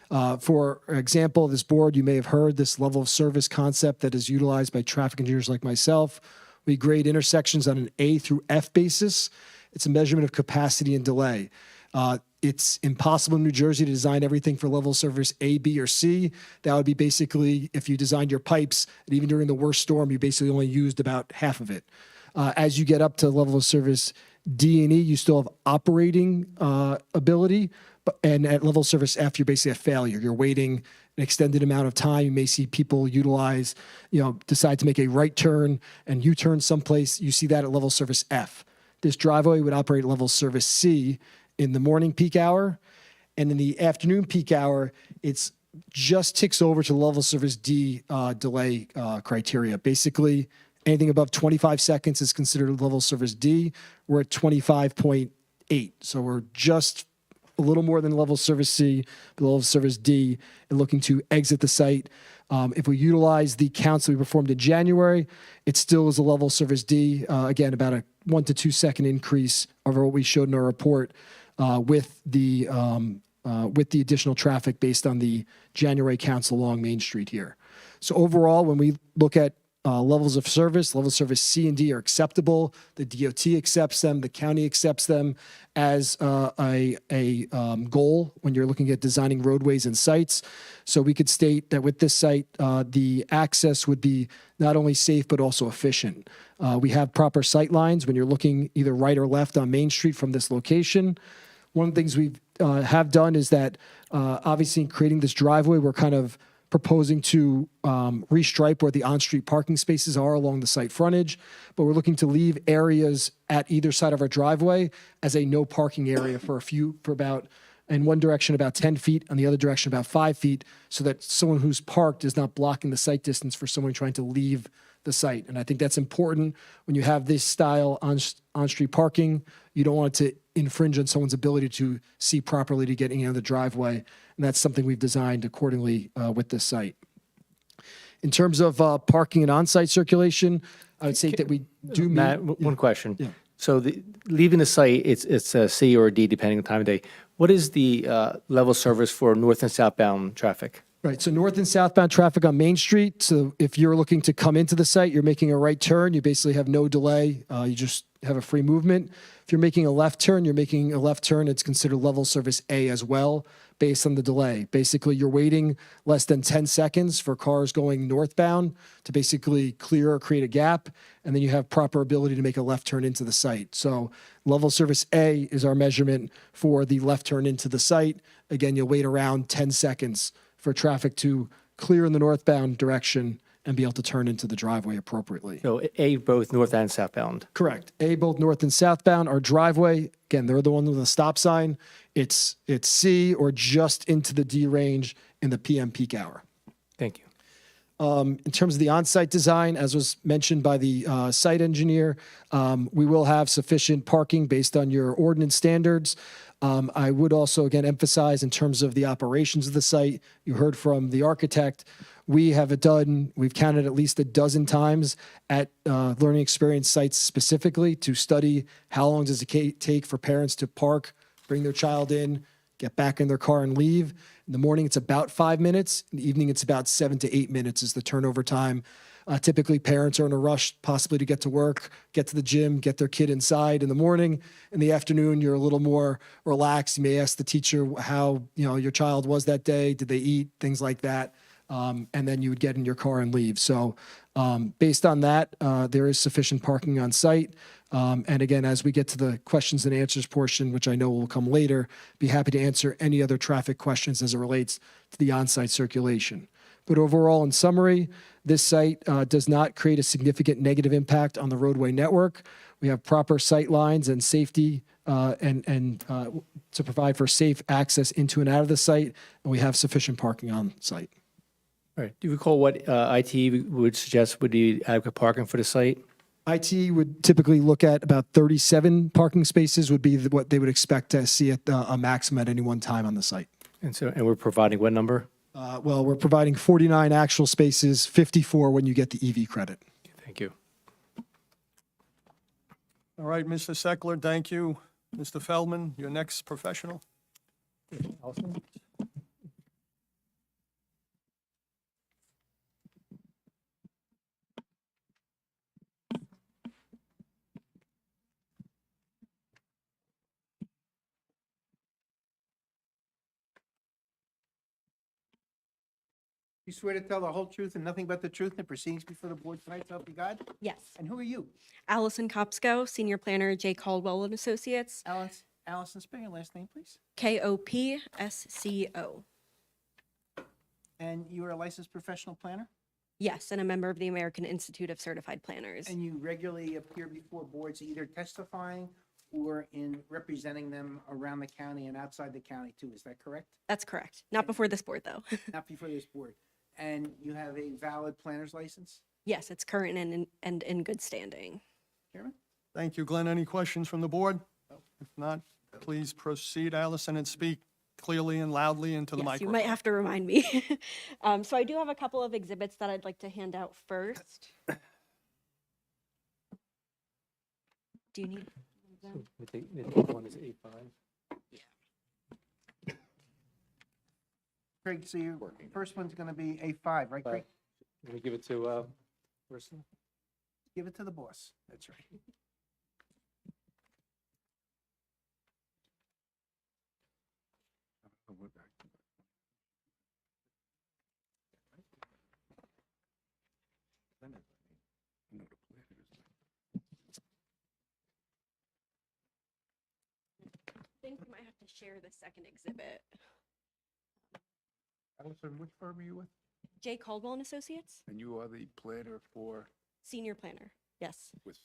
For example, this board, you may have heard this level of service concept that is utilized by traffic engineers like myself. We grade intersections on an A through F basis. It's a measurement of capacity and delay. It's impossible in New Jersey to design everything for level of service A, B, or C. That would be basically if you designed your pipes, and even during the worst storm, you basically only used about half of it. As you get up to level of service D and E, you still have operating ability, and at level of service F, you're basically at failure. You're waiting an extended amount of time. You may see people decide to make a right turn and U-turn someplace. You see that at level of service F. This driveway would operate at level of service C in the morning peak hour, and in the afternoon peak hour, it's just ticks over to level of service D delay criteria. Basically, anything above 25 seconds is considered level of service D. We're at 25.8. So we're just a little more than level of service C, level of service D, and looking to exit the site. If we utilize the counts that we performed in January, it still is a level of service D. Again, about a 1 to 2 second increase over what we showed in our report with the additional traffic based on the January counts along Main Street here. So overall, when we look at levels of service C and D are acceptable. The DOT accepts them. The county accepts them as a goal when you're looking at designing roadways and sites. So we could state that with this site, the access would be not only safe but also efficient. We have proper sight lines when you're looking either right or left on Main Street from this location. One of the things we have done is that obviously in creating this driveway, we're kind of proposing to restripe where the on-street parking spaces are along the site frontage, but we're looking to leave areas at either side of our driveway as a no parking area for about, in one direction about 10 feet, on the other direction about 5 feet, so that someone who's parked is not blocking the site distance for someone trying to leave the site. And I think that's important when you have this style on-street parking. You don't want it to infringe on someone's ability to see properly to get into the driveway. And that's something we've designed accordingly with this site. In terms of parking and on-site circulation, I would say that we do Matt, one question. Yeah. So leaving the site, it's a C or a D depending on the time of day. What is the level of service for north and southbound traffic? Right, so north and southbound traffic on Main Street. So if you're looking to come into the site, you're making a right turn. You basically have no delay. You just have a free movement. If you're making a left turn, you're making a left turn. It's considered level service A as well, based on the delay. Basically, you're waiting less than 10 seconds for cars going northbound to basically clear or create a gap, and then you have proper ability to make a left turn into the site. So level service A is our measurement for the left turn into the site. Again, you'll wait around 10 seconds for traffic to clear in the northbound direction and be able to turn into the driveway appropriately. So A, both north and southbound. Correct. A, both north and southbound. Our driveway, again, they're the one with the stop sign. It's C or just into the D range in the PM peak hour. Thank you. In terms of the on-site design, as was mentioned by the site engineer, we will have sufficient parking based on your ordinance standards. I would also, again, emphasize in terms of the operations of the site, you heard from the architect, we've counted at least a dozen times at learning experience sites specifically to study how long does it take for parents to park, bring their child in, get back in their car and leave. In the morning, it's about 5 minutes. In the evening, it's about 7 to 8 minutes is the turnover time. Typically, parents are in a rush possibly to get to work, get to the gym, get their kid inside in the morning. In the afternoon, you're a little more relaxed. You may ask the teacher how your child was that day. Did they eat? Things like that. And then you would get in your car and leave. So based on that, there is sufficient parking on site. And again, as we get to the questions and answers portion, which I know will come later, be happy to answer any other traffic questions as it relates to the on-site circulation. But overall, in summary, this site does not create a significant negative impact on the roadway network. We have proper sight lines and safety and to provide for safe access into and out of the site, and we have sufficient parking on site. All right. Do you recall what IT would suggest would be adequate parking for the site? IT would typically look at about 37 parking spaces would be what they would expect to see at a maximum at any one time on the site. And we're providing what number? Well, we're providing 49 actual spaces, 54 when you get the EV credit. Thank you. All right, Mr. Seckler, thank you. Mr. Feldman, your next professional. You swear to tell the whole truth and nothing but the truth in the proceedings before the board tonight, so help you God? Yes. And who are you? Allison Kopsko, Senior Planner, J. Caldwell and Associates, Allison, spell your last name, please. KOPSCO. And you are a licensed professional planner? Yes, and a member of the American Institute of Certified Planners. And you regularly appear before boards either testifying or in representing them around the county and outside the county too, is that correct? That's correct. Not before this board, though. Not before this board. And you have a valid planner's license? Yes, it's current and in good standing. Chairman? Thank you. Glenn, any questions from the board? If not, please proceed, Allison, and speak clearly and loudly into the Yes, microphone. you might have to remind me. So I do have a couple of exhibits that I'd like to hand out first. Do you need them? The one is 85. Craig, so your first one's gonna be A5, right, Craig? Let me give it to person. Give it to the boss. That's right. I think we might have to share the second exhibit. Allison, which firm are you with? J. Caldwell and Associates, And you are the planner for, Senior Planner. Yes. with,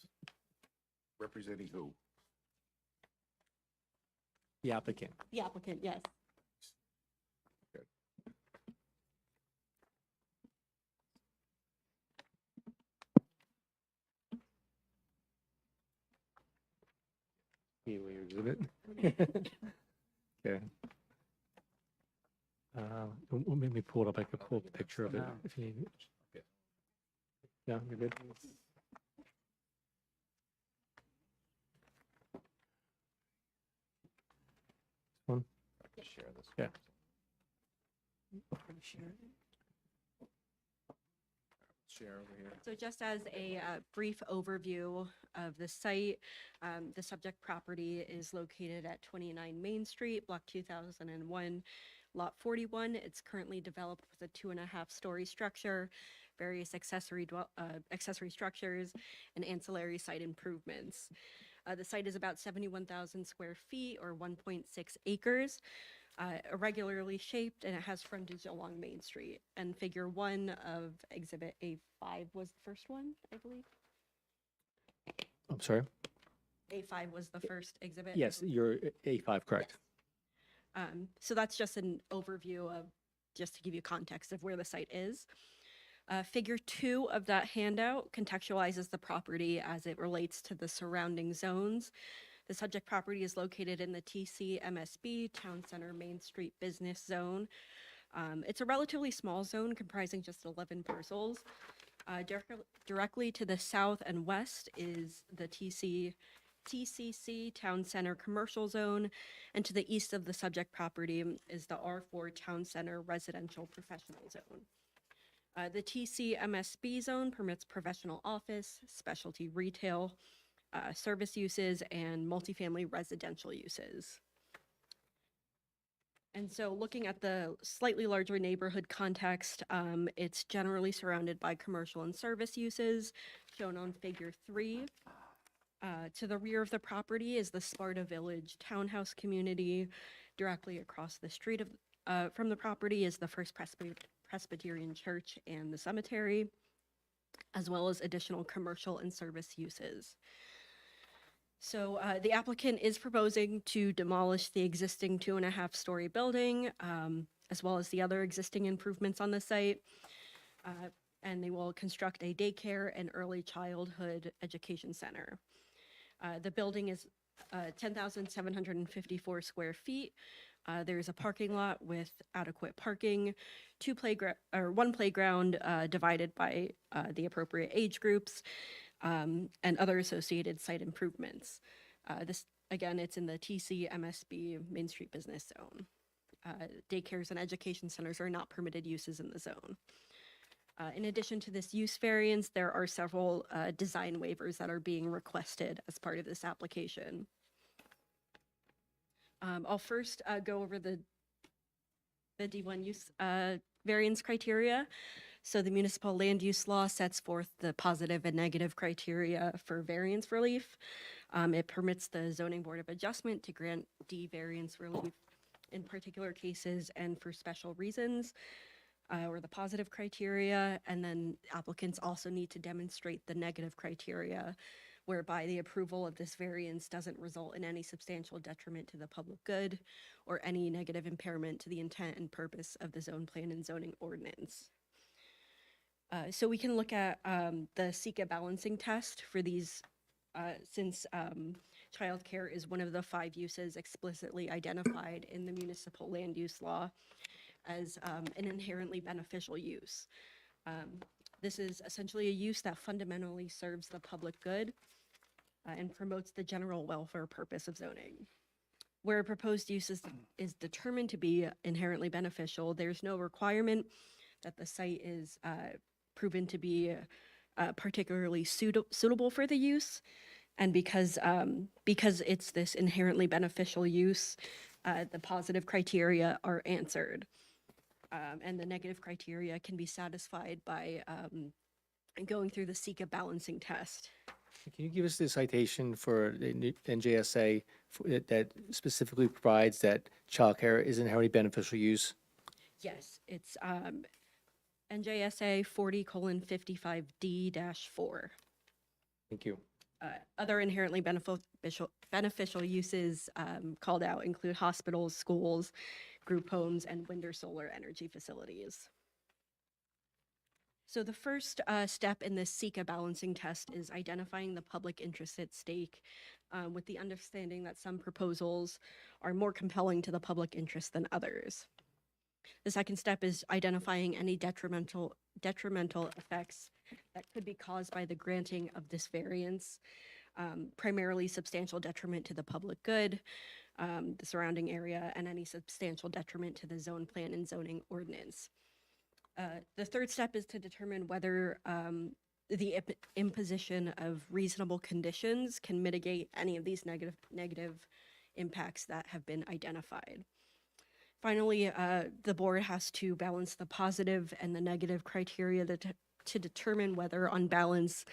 representing who? The applicant. The applicant, yes. Here, your exhibit. Okay. Let me pull it up. I could pull up a picture of it if you need it. Yeah, you're good. One. Share this. Yeah. Share over here. So just as a brief overview of the site, the subject property is located at 29 Main Street, Block 2001, Lot 41. It's currently developed with a 2.5-story structure, various accessory structures, and ancillary site improvements. The site is about 71,000 square feet or 1.6 acres, irregularly shaped, and it has frontage along Main Street. And figure 1 of Exhibit A5 was the first one, I believe. I'm sorry? A5 was the first exhibit. Yes, you're A5, correct. So that's just an overview of, just to give you context of where the site is. Figure 2 of that handout contextualizes the property as it relates to the surrounding zones. The subject property is located in the TC MSB Town Center Main Street Business Zone. It's a relatively small zone comprising just 11 parcels. Directly to the south and west is the TCC Town Center Commercial Zone, and to the east of the subject property is the R4 Town Center Residential Professional Zone. The TC MSB zone permits professional office, specialty retail, service uses, and multifamily residential uses. And so looking at the slightly larger neighborhood context, it's generally surrounded by commercial and service uses, shown on figure 3. To the rear of the property is the Sparta Village townhouse community. Directly across the street from the property is the First Presbyterian Church and the cemetery, as well as additional commercial and service uses. So the applicant is proposing to demolish the existing 2.5-story building, as well as the other existing improvements on the site. And they will construct a daycare and early childhood education center. The building is 10,754 square feet. There's a parking lot with adequate parking, one playground divided by the appropriate age groups, and other associated site improvements. This, again, it's in the TC MSB Main Street Business Zone. Daycares and education centers are not permitted uses in the zone. In addition to this use variance, there are several design waivers that are being requested as part of this application. I'll first go over the D1 use variance criteria. So the municipal land use law sets forth the positive and negative criteria for variance relief. It permits the Zoning Board of Adjustment to grant D variance relief in particular cases and for special reasons, or the positive criteria. And then applicants also need to demonstrate the negative criteria, whereby the approval of this variance doesn't result in any substantial detriment to the public good or any negative impairment to the intent and purpose of the zone plan and zoning ordinance. So we can look at the SECA balancing test for these, since childcare is one of the 5 uses explicitly identified in the municipal land use law as an inherently beneficial use. This is essentially a use that fundamentally serves the public good and promotes the general welfare purpose of zoning. Where a proposed use is determined to be inherently beneficial, there's no requirement that the site is proven to be particularly suitable for the use. And because it's this inherently beneficial use, the positive criteria are answered. And the negative criteria can be satisfied by going through the SECA balancing test. Can you give us the citation for the NJSA that specifically provides that childcare is inherently beneficial use? Yes, it's NJSA 40:55D-4. Thank you. Other inherently beneficial uses called out include hospitals, schools, group homes, and wind or solar energy facilities. So the first step in this SECA balancing test is identifying the public interest at stake, with the understanding that some proposals are more compelling to the public interest than others. The second step is identifying any detrimental effects that could be caused by the granting of this variance, primarily substantial detriment to the public good, the surrounding area, and any substantial detriment to the zone plan and zoning ordinance. The third step is to determine whether the imposition of reasonable conditions can mitigate any of these negative impacts that have been identified. Finally, the board has to balance the positive and the negative criteria to determine whether, on balance,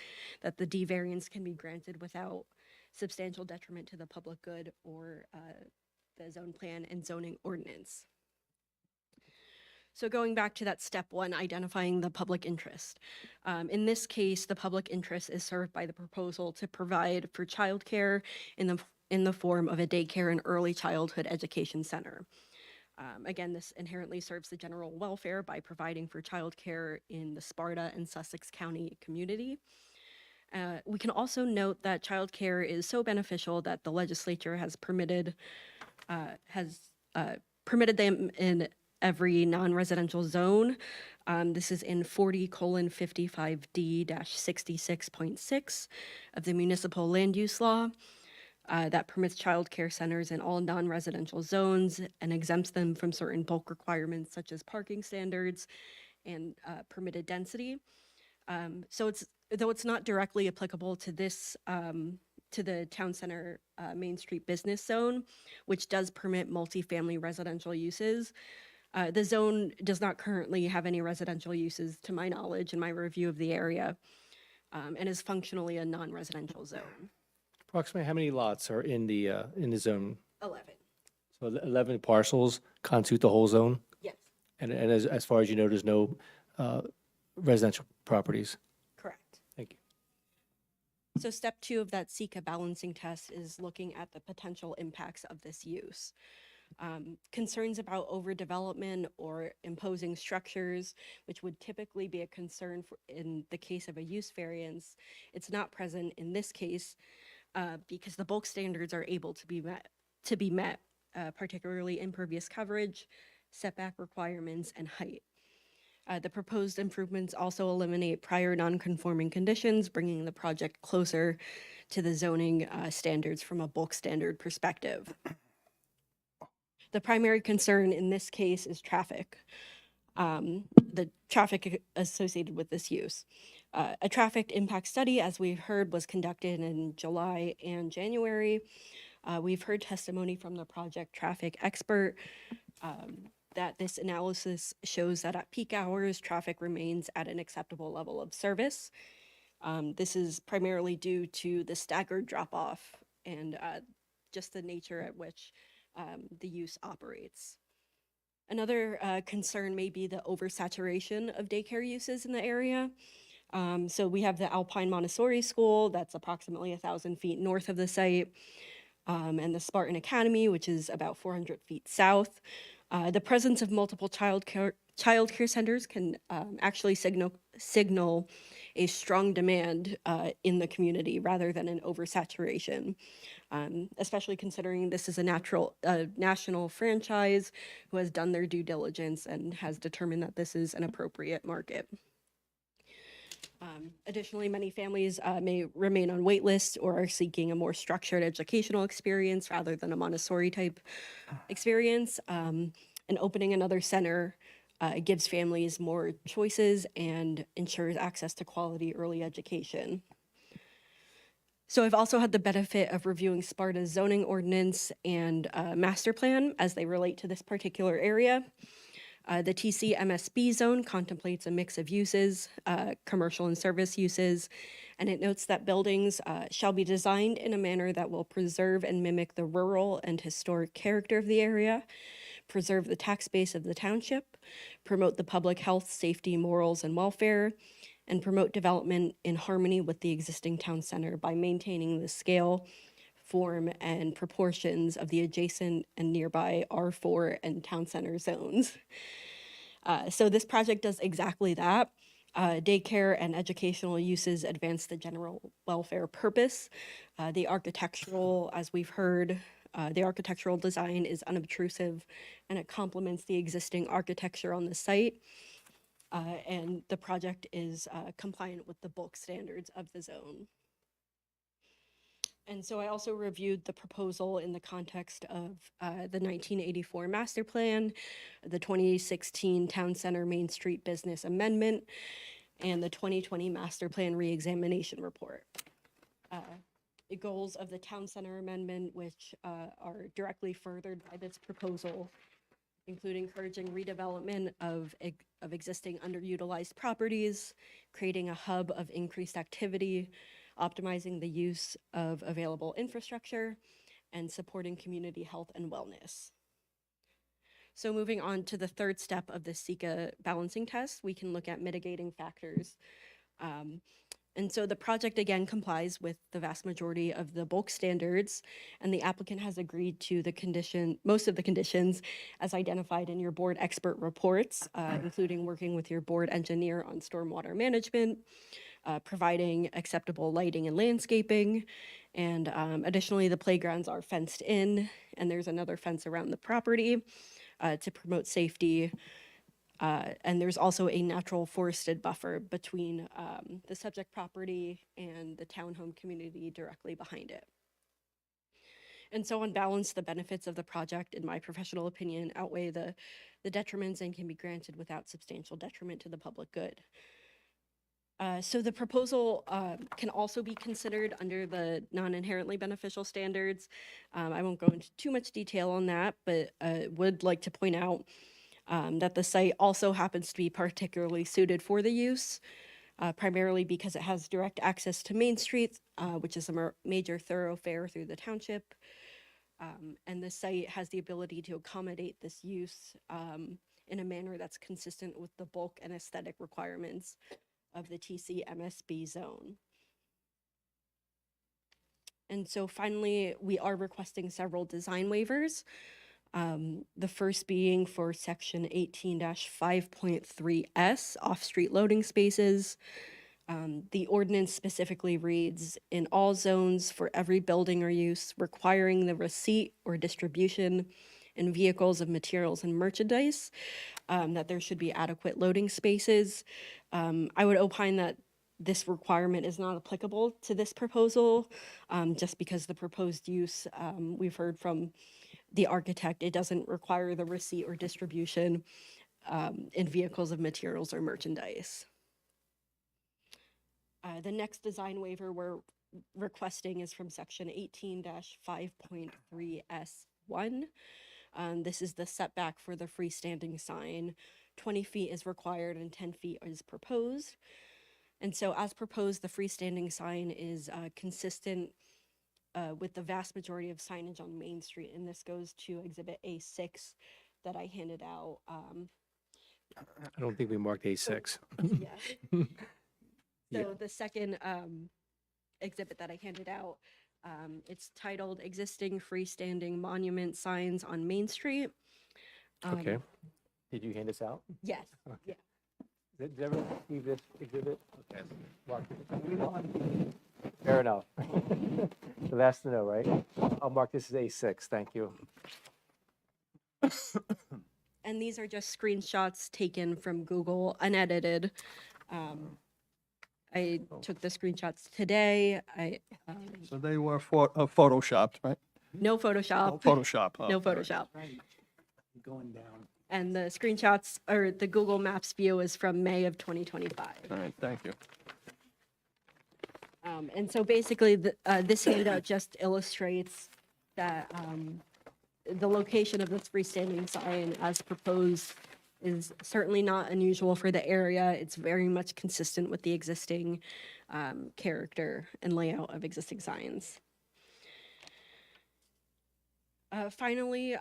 that the D variance can be granted without substantial detriment to the public good or the zone plan and zoning ordinance. So going back to that step one, identifying the public interest. In this case, the public interest is served by the proposal to provide for childcare in the form of a daycare and early childhood education center. Again, this inherently serves the general welfare by providing for childcare in the Sparta and Sussex County community. We can also note that childcare is so beneficial that the legislature has permitted them in every non-residential zone. This is in 40:55D-66.6 of the Municipal Land Use Law. That permits child care centers in all non-residential zones and exempts them from certain bulk requirements such as parking standards and permitted density. Though it's not directly applicable to this, to the Town Center Main Street Business Zone, which does permit multifamily residential uses, the zone does not currently have any residential uses to my knowledge in my review of the area, and is functionally a non-residential zone. Approximately how many lots are in the zone? 11. So 11 parcels constitute the whole zone? Yes. And as far as you know, there's no residential properties? Correct. Thank you. So step two of that SECA balancing test is looking at the potential impacts of this use. Concerns about overdevelopment or imposing structures, which would typically be a concern in the case of a use variance, it's not present in this case because the bulk standards are able to be met, particularly impervious coverage, setback requirements, and height. The proposed improvements also eliminate prior non-conforming conditions, bringing the project closer to the zoning standards from a bulk standard perspective. The primary concern in this case is traffic, the traffic associated with this use. A traffic impact study, as we've heard, was conducted in July and January. We've heard testimony from the project traffic expert that this analysis shows that at peak hours, traffic remains at an acceptable level of service. This is primarily due to the staggered drop-off and just the nature at which the use operates. Another concern may be the oversaturation of daycare uses in the area. So we have the Alpine Montessori School that's approximately 1,000 feet north of the site, and the Spartan Academy, which is about 400 feet south. The presence of multiple child care centers can actually signal a strong demand in the community rather than an oversaturation, especially considering this is a national franchise who has done their due diligence and has determined that this is an appropriate market. Additionally, many families may remain on wait lists or are seeking a more structured educational experience rather than a Montessori type experience. And opening another center gives families more choices and ensures access to quality early education. So I've also had the benefit of reviewing Sparta's zoning ordinance and master plan as they relate to this particular area. The TC MSB zone contemplates a mix of uses, commercial and service uses, and it notes that buildings shall be designed in a manner that will preserve and mimic the rural and historic character of the area, preserve the tax base of the township, promote the public health, safety, morals, and welfare, and promote development in harmony with the existing town center by maintaining the scale, form, and proportions of the adjacent and nearby R4 and town center zones. So this project does exactly that. Daycare and educational uses advance the general welfare purpose. The architectural, as we've heard, the architectural design is unobtrusive and it complements the existing architecture on the site. And the project is compliant with the bulk standards of the zone. And so I also reviewed the proposal in the context of the 1984 master plan, the 2016 Town Center Main Street Business Amendment, and the 2020 master plan reexamination report. The goals of the Town Center Amendment, which are directly furthered by this proposal, include encouraging redevelopment of existing underutilized properties, creating a hub of increased activity, optimizing the use of available infrastructure, and supporting community health and wellness. So moving on to the third step of the SECA balancing test, we can look at mitigating factors. And so the project again complies with the vast majority of the bulk standards, and the applicant has agreed to most of the conditions as identified in your board expert reports, including working with your board engineer on stormwater management, providing acceptable lighting and landscaping, and additionally, the playgrounds are fenced in, and there's another fence around the property to promote safety. And there's also a natural forested buffer between the subject property and the townhome community directly behind it. And so on balance, the benefits of the project, in my professional opinion, outweigh the detriments and can be granted without substantial detriment to the public good. So the proposal can also be considered under the non-inherently beneficial standards. I won't go into too much detail on that, but would like to point out that the site also happens to be particularly suited for the use, primarily because it has direct access to Main Street, which is a major thoroughfare through the township. And the site has the ability to accommodate this use in a manner that's consistent with the bulk and aesthetic requirements of the TC-MSB zone. And so finally, we are requesting several design waivers. The first being for section 18-5.3S, off-street loading spaces. The ordinance specifically reads, in all zones for every building or use requiring the receipt or distribution in vehicles of materials and merchandise, that there should be adequate loading spaces. I would opine that this requirement is not applicable to this proposal, just because the proposed use, we've heard from the architect, it doesn't require the receipt or distribution in vehicles of materials or merchandise. The next design waiver we're requesting is from section 18-5.3S1. This is the setback for the freestanding sign. 20 feet is required and 10 feet is proposed. And so as proposed, the freestanding sign is consistent with the vast majority of signage on Main Street, and this goes to Exhibit A6 that I handed out. I don't think we marked A6. Yeah. So the second exhibit that I handed out, it's titled Existing Freestanding Monument Signs on Main Street. Okay. Did you hand this out? Yes, yeah. Did everyone receive this exhibit? Okay. Mark it. Fair enough. So that's to know, right? I'll mark this as A6. Thank you. And these are just screenshots taken from Google, unedited. I took the screenshots today. So they were photoshopped, right? No Photoshop. No Photoshop. Oh, No all right. Photoshop. Going down. And the screenshots, or the Google Maps view is from May of 2025. All right, thank you. And so basically, this handout just illustrates that the location of this freestanding sign as proposed is certainly not unusual for the area. It's very much consistent with the existing character and layout of existing signs. Finally,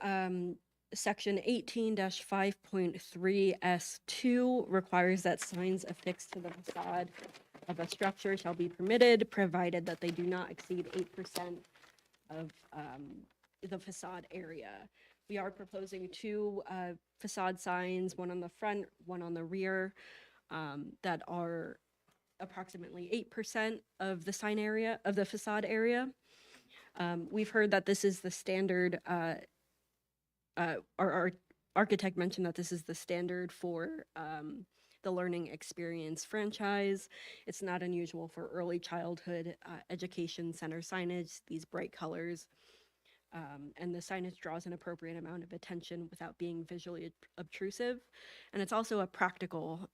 Section 18-5.3S2 requires that signs affixed to the facade of a structure shall be permitted, provided that they do not exceed 8% of the facade area. We are proposing two facade signs, one on the front, one on the rear, that are approximately 8% of the sign area, of the facade area. We've heard that this is the standard, our architect mentioned that this is the standard for the Learning Experience franchise. It's not unusual for early childhood education center signage, these bright colors. And the signage draws an appropriate amount of attention without being visually obtrusive. And it's also a practical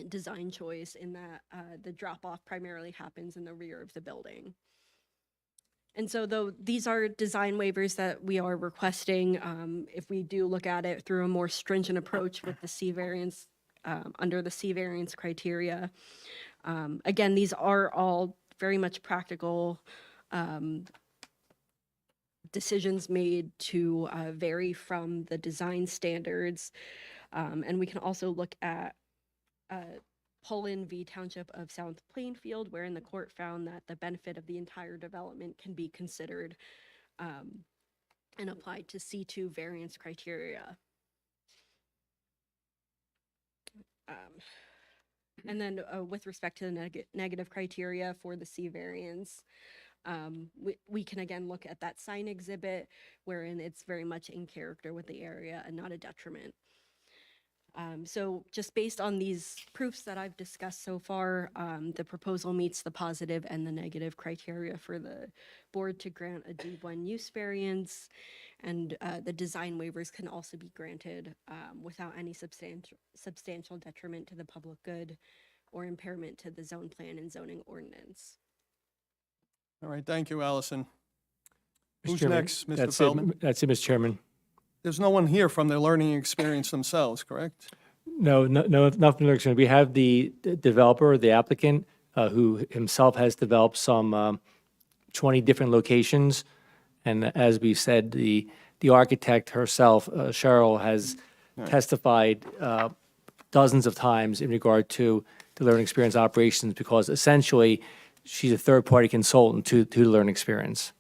design choice in that the drop-off primarily happens in the rear of the building. And so though these are design waivers that we are requesting, if we do look at it through a more stringent approach with the C variance, under the C variance criteria, again, these are all very much practical decisions made to vary from the design standards. And we can also look at Pullen v. Township of South Plainfield, wherein the court found that the benefit of the entire development can be considered and applied to C2 variance criteria. And then with respect to the negative criteria for the C variance, we can again look at that sign exhibit wherein it's very much in character with the area and not a detriment. So just based on these proofs that I've discussed so far, the proposal meets the positive and the negative criteria for the board to grant a D1 use variance, and the design waivers can also be granted without any substantial detriment to the public good or impairment to the zone plan and zoning ordinance. All right, thank you, Allison. Mr. Who's Chairman, next, Mr. that's Feldman? That's it, Mr. Chairman. There's no one here from the Learning Experience themselves, correct? No, nothing. We have the developer, the applicant, who himself has developed some 20 different locations. And as we said, the architect herself, Cheryl, has testified dozens of times in regard to the Learning Experience operations, because essentially she's a third-party consultant to the Learning Experience.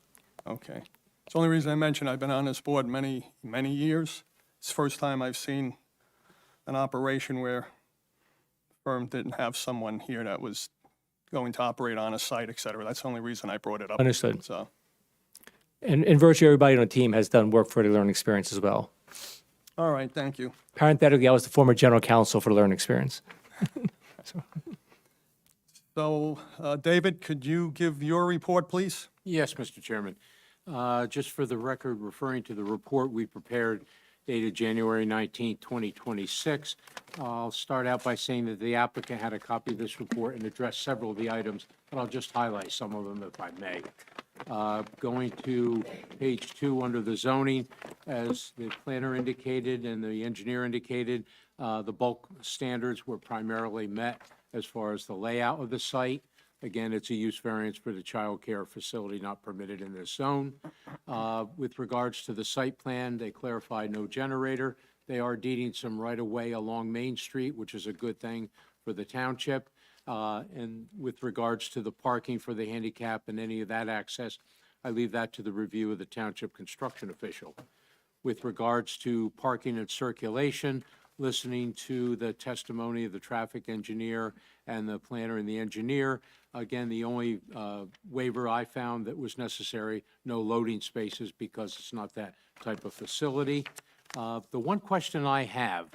Okay. It's the only reason I mentioned I've been on this board many, many years. It's the first time I've seen an operation where the firm didn't have someone here that was going to operate on a site, et cetera. That's the only reason I brought it up. Understood. So, And virtually everybody on the team has done work for the Learning Experience as well. all right, thank you. Parenthetically, I was the former general counsel for the Learning Experience. So, David, could you give your report, please? Yes, Mr. Chairman. Just for the record, referring to the report we prepared dated January 19, 2026, I'll start out by saying that the applicant had a copy of this report and addressed several of the items, but I'll just highlight some of them if I may. Going to page 2 under the zoning, as the planner indicated and the engineer indicated, the bulk standards were primarily met as far as the layout of the site. Again, it's a use variance for the child care facility not permitted in this zone. With regards to the site plan, they clarified no generator. They are deeding some right-of-way along Main Street, which is a good thing for the township. And with regards to the parking for the handicap and any of that access, I leave that to the review of the township construction official. With regards to parking and circulation, listening to the testimony of the traffic engineer and the planner and the engineer, again, the only waiver I found that was necessary, no loading spaces because it's not that type of facility. The one question I have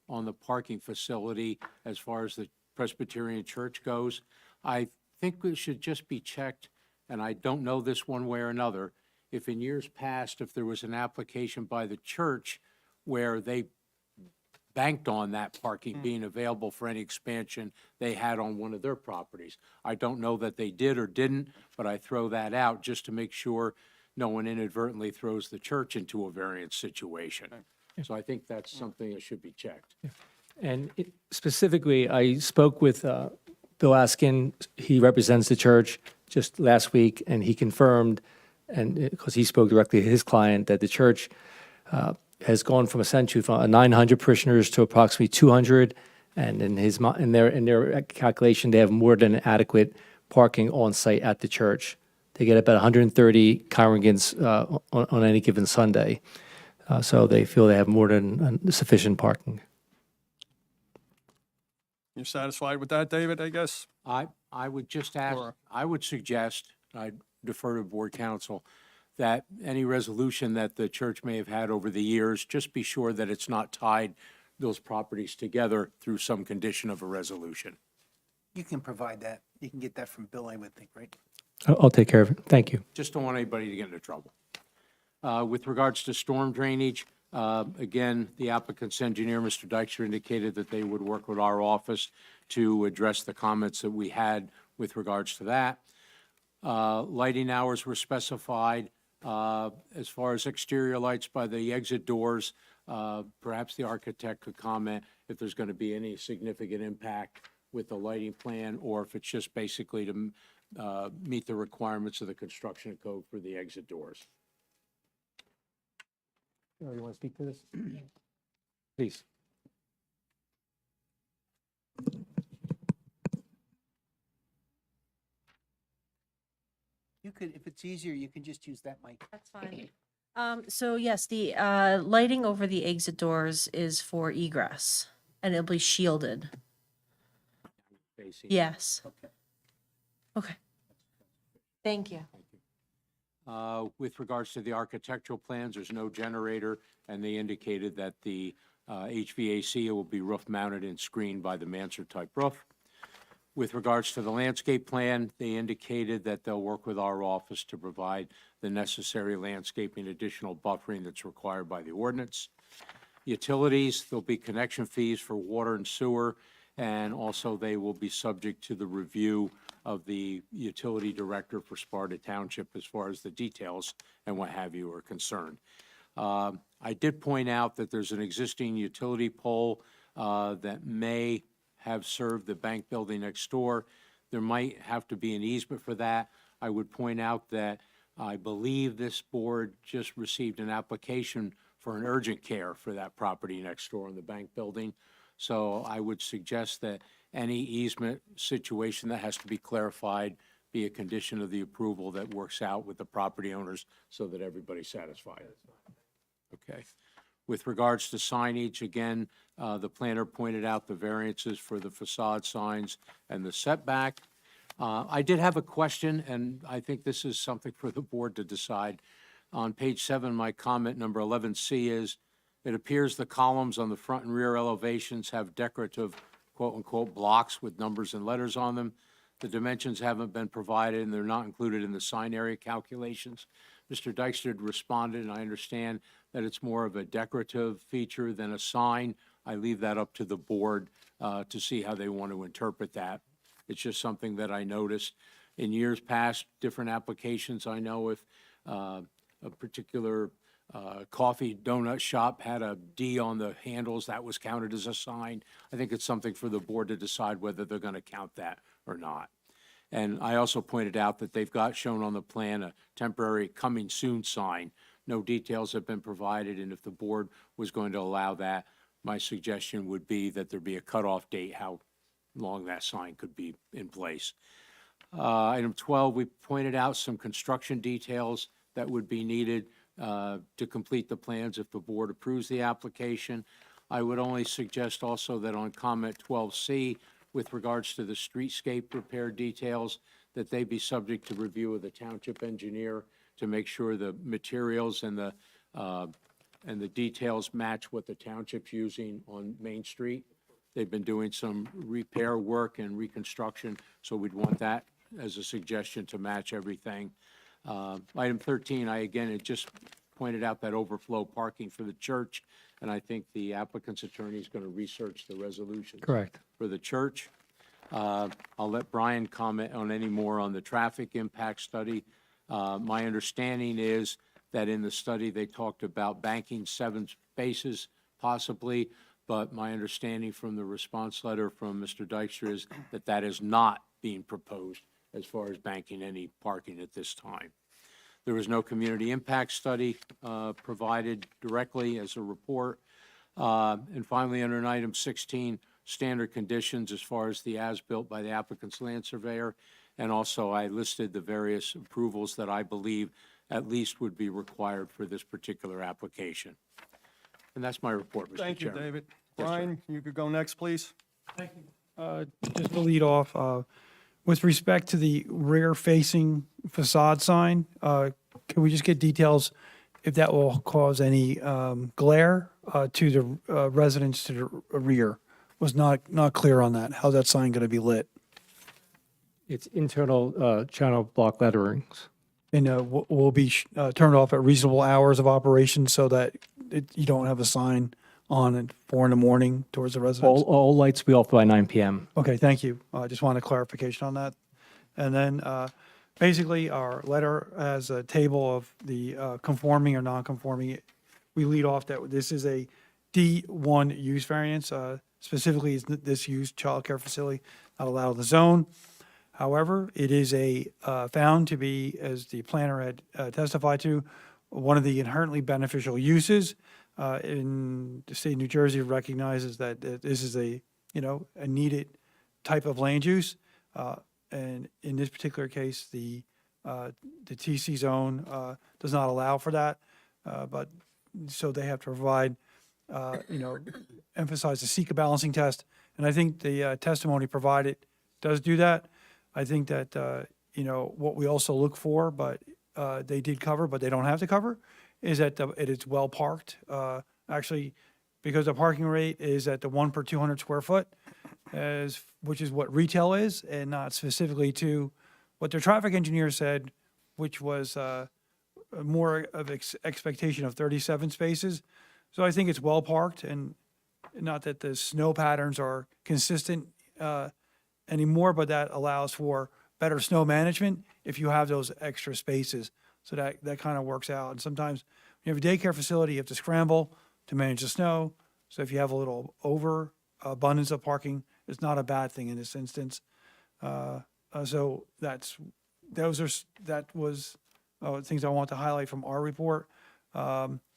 on the parking facility as far as the Presbyterian Church goes, I think it should just be checked, and I don't know this one way or another, if in years past, if there was an application by the church where they banked on that parking being available for any expansion they had on one of their properties. I don't know that they did or didn't, but I throw that out just to make sure no one inadvertently throws the church into a variance situation. So I think that's something that should be checked. And specifically, I spoke with Bill Askin. He represents the church just last week, and he confirmed, and because he spoke directly to his client, that the church has gone from essentially from 900 parishioners to approximately 200, and in their calculation, they have more than adequate parking on site at the church. They get about 130 congregants on any given Sunday, so they feel they have more than sufficient parking. You satisfied with that, David, I guess? I would just ask, Or- I would suggest, I defer to board counsel, that any resolution that the church may have had over the years, just be sure that it's not tied those properties together through some condition of a resolution. You can provide that. You can get that from Bill, I would think, right? I'll take care of it. Thank you. Just don't want anybody to get into trouble. With regards to storm drainage, again, the applicant's engineer, Mr. Dykstra, indicated that they would work with our office to address the comments that we had with regards to that. Lighting hours were specified. As far as exterior lights by the exit doors, perhaps the architect could comment if there's going to be any significant impact with the lighting plan, or if it's just basically to meet the requirements of the construction code for the exit doors. You want to speak to this? Please. You could, if it's easier, you can just use that mic. That's fine. So yes, the lighting over the exit doors is for egress, and it'll be shielded. Facing- Yes. Okay. Thank you. With regards to the architectural plans, there's no generator, and they indicated that the HVAC will be roof mounted and screened by the mansard-type roof. With regards to the landscape plan, they indicated that they'll work with our office to provide the necessary landscaping, additional buffering that's required by the ordinance. Utilities, there'll be connection fees for water and sewer, and also they will be subject to the review of the utility director for Sparta Township as far as the details and what have you are concerned. I did point out that there's an existing utility pole that may have served the bank building next door. There might have to be an easement for that. I would point out that I believe this board just received an application for an urgent care for that property next door in the bank building. So I would suggest that any easement situation that has to be clarified be a condition of the approval that works out with the property owners so that everybody's satisfied. Okay. With regards to signage, again, the planner pointed out the variances for the facade signs and the setback. I did have a question, and I think this is something for the board to decide. On page 7, my comment number 11C is, it appears the columns on the front and rear elevations have decorative quote-unquote blocks with numbers and letters on them. The dimensions haven't been provided, and they're not included in the sign area calculations. Mr. Dykstra responded, and I understand that it's more of a decorative feature than a sign. I leave that up to the board to see how they want to interpret that. It's just something that I noticed. In years past, different applications, I know if a particular coffee donut shop had a D on the handles, that was counted as a sign. I think it's something for the board to decide whether they're going to count that or not. And I also pointed out that they've got shown on the plan a temporary coming soon sign. No details have been provided, and if the board was going to allow that, my suggestion would be that there be a cutoff date, how long that sign could be in place. Item 12, we pointed out some construction details that would be needed to complete the plans if the board approves the application. I would only suggest also that on comment 12C, with regards to the streetscape repair details, that they be subject to review of the township engineer to make sure the materials and the details match what the township's using on Main Street. They've been doing some repair work and reconstruction, so we'd want that as a suggestion to match everything. Item 13, I again had just pointed out that overflow parking for the church, and I think the applicant's attorney is going to research the resolutions. Correct. For the church. I'll let Brian comment on any more on the traffic impact study. My understanding is that in the study, they talked about banking 7 spaces possibly, but my understanding from the response letter from Mr. Dykstra is that that is not being proposed as far as banking any parking at this time. There was no community impact study provided directly as a report. And finally, under item 16, standard conditions as far as the as-built by the applicant's land surveyor. And also, I listed the various approvals that I believe at least would be required for this particular application. And that's my report, Mr. Thank you, Chairman. David. Yes, sir. Brian, you could go next, please. Just to lead off, with respect to the rear-facing facade sign, can we just get details if that will cause any glare to the residents to the rear. Was not clear on that. How's that sign going to be lit? It's internal channel block letterings. And will be turned off at reasonable hours of operation so that you don't have a sign on at 4 a.m. towards the residents? All lights will be off by 9 p.m. Okay, thank you. I just wanted clarification on that. And then basically, our letter has a table of the conforming or non-conforming. We lead off that this is a D1 use variance. Specifically, is this use childcare facility not allowed in the zone. However, it is found to be, as the planner had testified to, one of the inherently beneficial uses. In the state of New Jersey recognizes that this is a needed type of land use. And in this particular case, the TC zone does not allow for that. But so they have to provide, emphasize the Sika balancing test. And I think the testimony provided does do that. I think that, what we also look for, but they did cover, but they don't have to cover, is that it is well parked. Actually, because the parking rate is at the 1 per 200 square foot, which is what retail is, and not specifically to what their traffic engineer said, which was more of expectation of 37 spaces. So I think it's well parked, and not that the snow patterns are consistent anymore, but that allows for better snow management if you have those extra spaces. So that kind of works out. And sometimes when you have a daycare facility, you have to scramble to manage the snow. So if you have a little abundance of parking, it's not a bad thing in this instance. So that was things I want to highlight from our report. The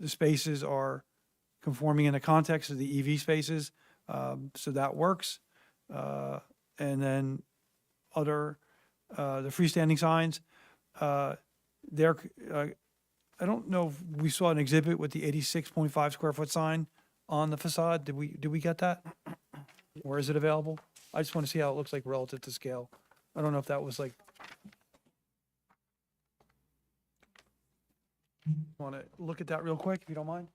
spaces are conforming in the context of the EV spaces, so that works. And then the freestanding signs, I don't know if we saw an exhibit with the 86.5 square foot sign on the facade. Did we get that? Or is it available? I just want to see how it looks like relative to scale. I don't know if that was like. Want to look at that real quick, if you don't mind?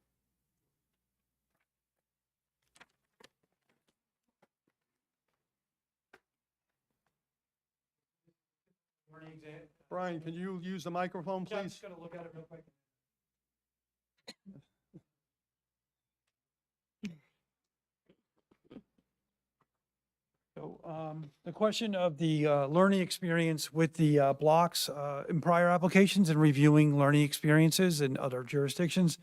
Brian, can you use the microphone, Yeah, I'm please? just going to look at it real quick. So the question of the learning experience with the blocks in prior applications and reviewing learning experiences in other jurisdictions,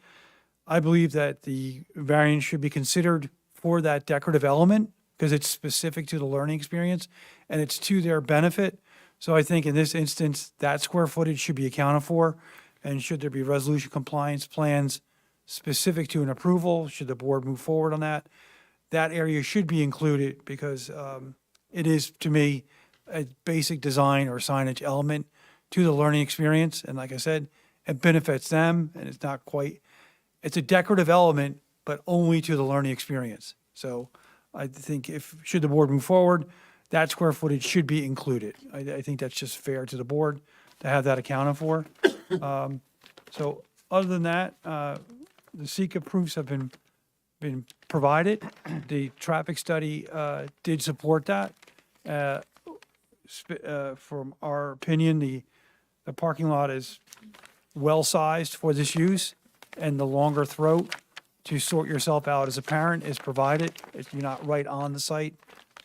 I believe that the variance should be considered for that decorative element because it's specific to the learning experience and it's to their benefit. So I think in this instance, that square footage should be accounted for. And should there be resolution compliance plans specific to an approval, should the board move forward on that, that area should be included because it is, to me, a basic design or signage element to the learning experience. And like I said, it benefits them and it's a decorative element, but only to the learning experience. So I think should the board move forward, that square footage should be included. I think that's just fair to the board to have that accounted for. So other than that, the Sika proofs have been provided. The traffic study did support that. From our opinion, the parking lot is well-sized for this use, and the longer throat to sort yourself out as a parent is provided if you're not right on the site.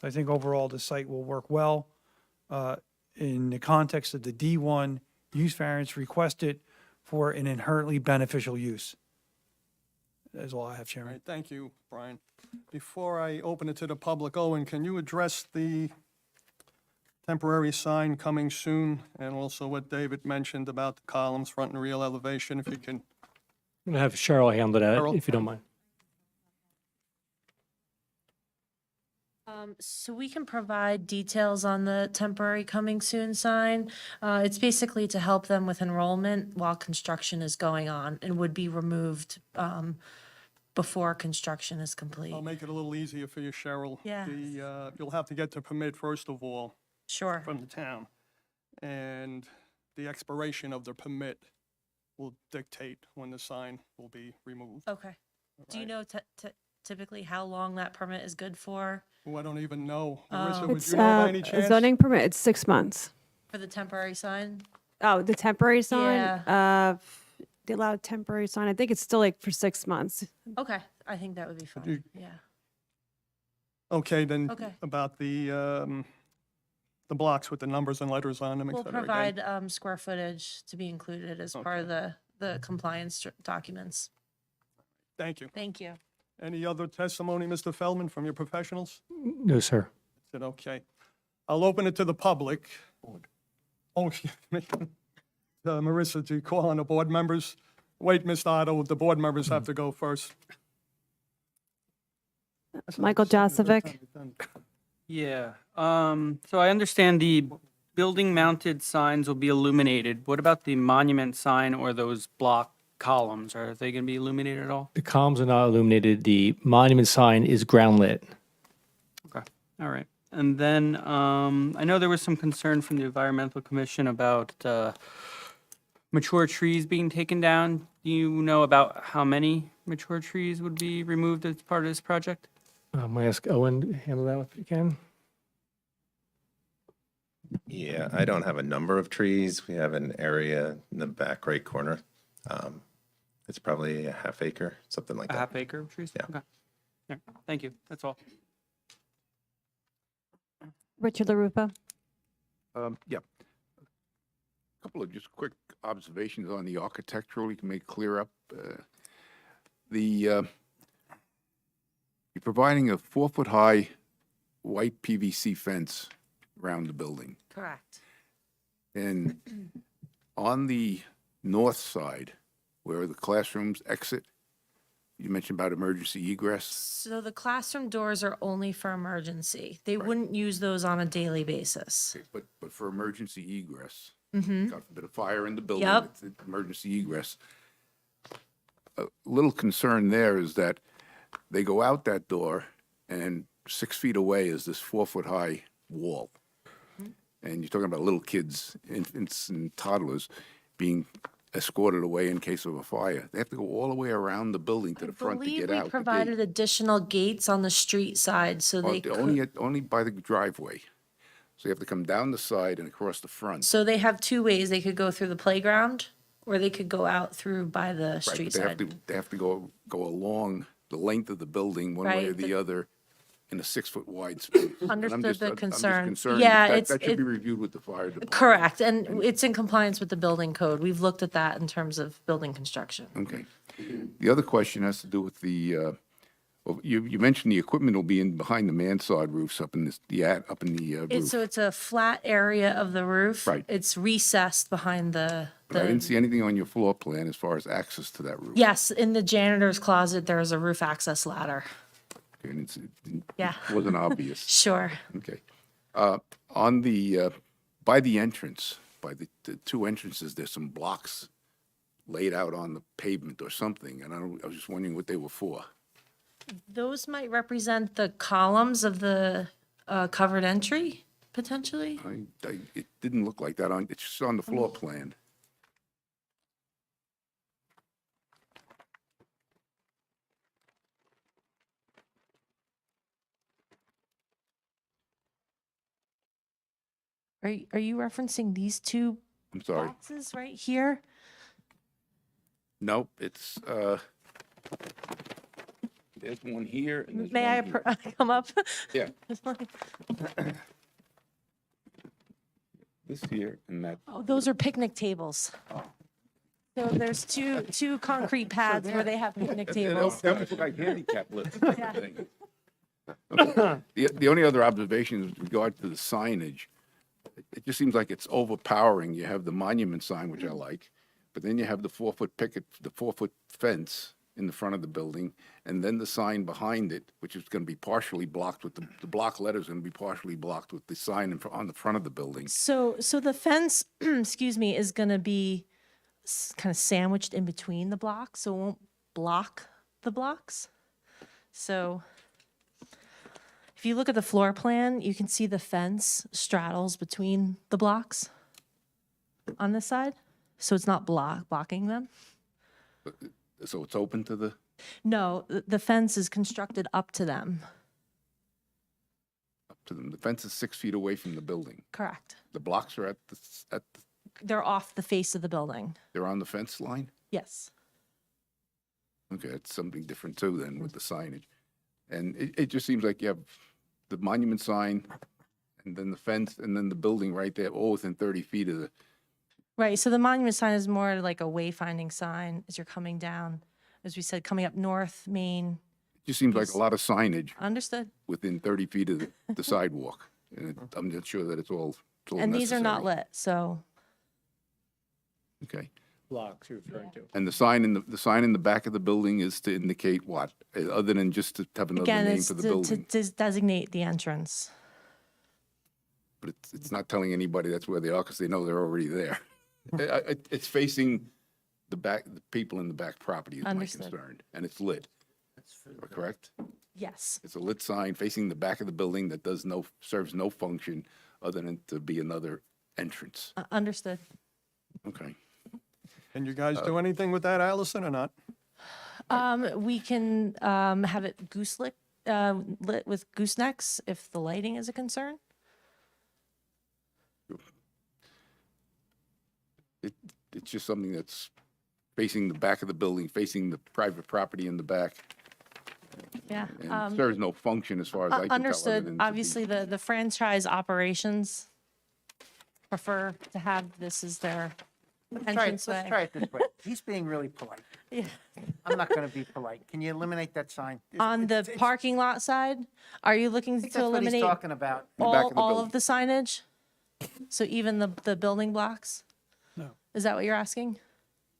I think overall the site will work well in the context of the D1 use variance requested for an inherently beneficial use. That's all I have, All Chairman. right, thank you, Brian. Before I open it to the public, Owen, can you address the temporary sign coming soon and also what David mentioned about the columns, front and rear elevation, if you can? I'm going to have Cheryl handle that, Cheryl? if you don't mind. So we can provide details on the temporary coming soon sign. It's basically to help them with enrollment while construction is going on and would be removed before construction is complete. I'll make it a little easier for you, Cheryl. Yeah. You'll have to get the permit first of all Sure. from the town. And the expiration of the permit will dictate when the sign will be removed. Okay. Do you Right. know typically how long that permit is good for? Oh, I don't even know. Oh. Marissa, would It's you know by any a chance? zoning permit, it's 6 months. For the temporary sign? Oh, the temporary sign? Yeah. The allowed temporary sign, I think it's still like for 6 months. Okay, I think that would be fine, yeah. Okay, then Okay. about the blocks with the numbers and letters on them, et We'll cetera, again. provide square footage to be included as part of the compliance documents. Thank you. Thank you. Any other testimony, Mr. Feldman, from your professionals? No, sir. Is it okay? I'll open it to the public. Oh, excuse me. Marissa, do you call on the board members? Wait, Mr. Otto, the board members have to go first. Michael Josovic. Yeah, so I understand the building mounted signs will be illuminated. What about the monument sign or those block columns? Are they gonna be illuminated at all? The columns are not illuminated. The monument sign is ground lit. Okay, all right. And then, I know there was some concern from the Environmental Commission about, mature trees being taken down. Do you know about how many mature trees would be removed as part of this project? I'm gonna ask Owen to handle that if you can. Yeah, I don't have a number of trees. We have an area in the back right corner. It's probably a half acre, something like A that. half acre of trees? Yeah. Okay. Yeah, thank you, that's all. Richard LaRupa. Yeah. A couple of just quick observations on the architectural, we can make clear up. You're providing a 4-foot-high white PVC fence around the building. Correct. And on the north side, where the classrooms exit, you mentioned about emergency egress. So the classroom doors are only for emergency. They wouldn't use those on a daily basis. Okay, but for emergency egress, Mm-hmm. God forbid a fire in the building, Yep. it's emergency egress. A little concern there is that they go out that door and 6 feet away is this 4-foot-high wall. And you're talking about little kids, infants and toddlers being escorted away in case of a fire. They have to go all the way around the building to the front to Believe get we out. the gate. provided additional gates on the street side so they could. Only by the driveway. So you have to come down the side and across the front. So they have two ways. They could go through the playground or they could go out through by the Right, street but they have side. to, they have to go along the length of the building, one way or Right, the but- other, in a 6-foot wide space. And I'm Understood just- the I'm just concern. concerned Yeah, that it's- that should be it- reviewed with the fire department. Correct, and it's in compliance with the building code. We've looked at that in terms of building construction. Okay. The other question has to do with you mentioned the equipment will be in behind the mansard roofs up in up in the roof. So it's a flat area of the roof. Right. It's recessed behind But I didn't see anything on your floor plan as far as access to that roof. Yes, in the janitor's closet, there is a roof access ladder. And Yeah. it wasn't obvious. Sure. Okay. On by the entrance, by the two entrances, there's some blocks laid out on the pavement or something, and I was just wondering what they were for. Those might represent the columns of the covered entry, potentially. It didn't look like that it's just on the floor plan. Are you referencing these two I'm sorry. boxes right here? Nope, it's, there's one here and there's May one I here. come up? Yeah. This here and that. Oh, those are picnic tables. So there's two concrete pads where they have picnic tables. That was like handicap lifts. Yeah. The only other observation is with regard to the signage. It just seems like it's overpowering. You have the monument sign, which I like, but then you have the 4-foot picket, the 4-foot fence in the front of the building, and then the sign behind it, which is going to be partially blocked with the block letters going to be partially blocked with the sign on the front of the building. So the fence, excuse me, is going to be kind of sandwiched in between the blocks, so it won't block the blocks. So if you look at the floor plan, you can see the fence straddles between the blocks on this side. so it's not blocking them. So it's open to the, No, the fence is constructed up to them. up to them. The fence is 6 feet away from the building. Correct. The blocks are They're off the face of the building. they're on the fence line? Yes. Okay, it's something different too then with the signage. And it just seems like you have the monument sign and then the fence and then the building right there, all within 30 feet of the, Right, so the monument sign is more like a wayfinding sign as you're coming down, as we said, coming up North Main. it just seems like a lot of signage Understood. within 30 feet of the sidewalk. And I'm not sure that it's all And these are not necessary. lit, so Okay. Blocks you're referring to. And the sign in the sign in the back of the building is to indicate what, other than just to have another again, name it's for the to building? designate the entrance. But it's not telling anybody that's where they are because they know they're already there. It's facing the back, the people in the back property is my Understood. concern, and it's lit. Correct? Yes. It's a lit sign facing the back of the building that serves no function other than to be another entrance. Understood. Okay. Can you guys do anything with that, Allison, or not? We can have it lit with goosenecks if the lighting is a concern. It's just something that's facing the back of the building, facing the private property in the back, Yeah. and serves no function as far as I can tell. other Understood. than to be- Obviously, the franchise operations prefer to have this as their Let's try entranceway. it this way. He's being really polite. Yeah. I'm not gonna be polite. Can you eliminate that sign? On the parking lot side, are you looking I think to that's what he's eliminate talking about. the back of the all building. of the signage? So even the building blocks? No. Is that what you're asking?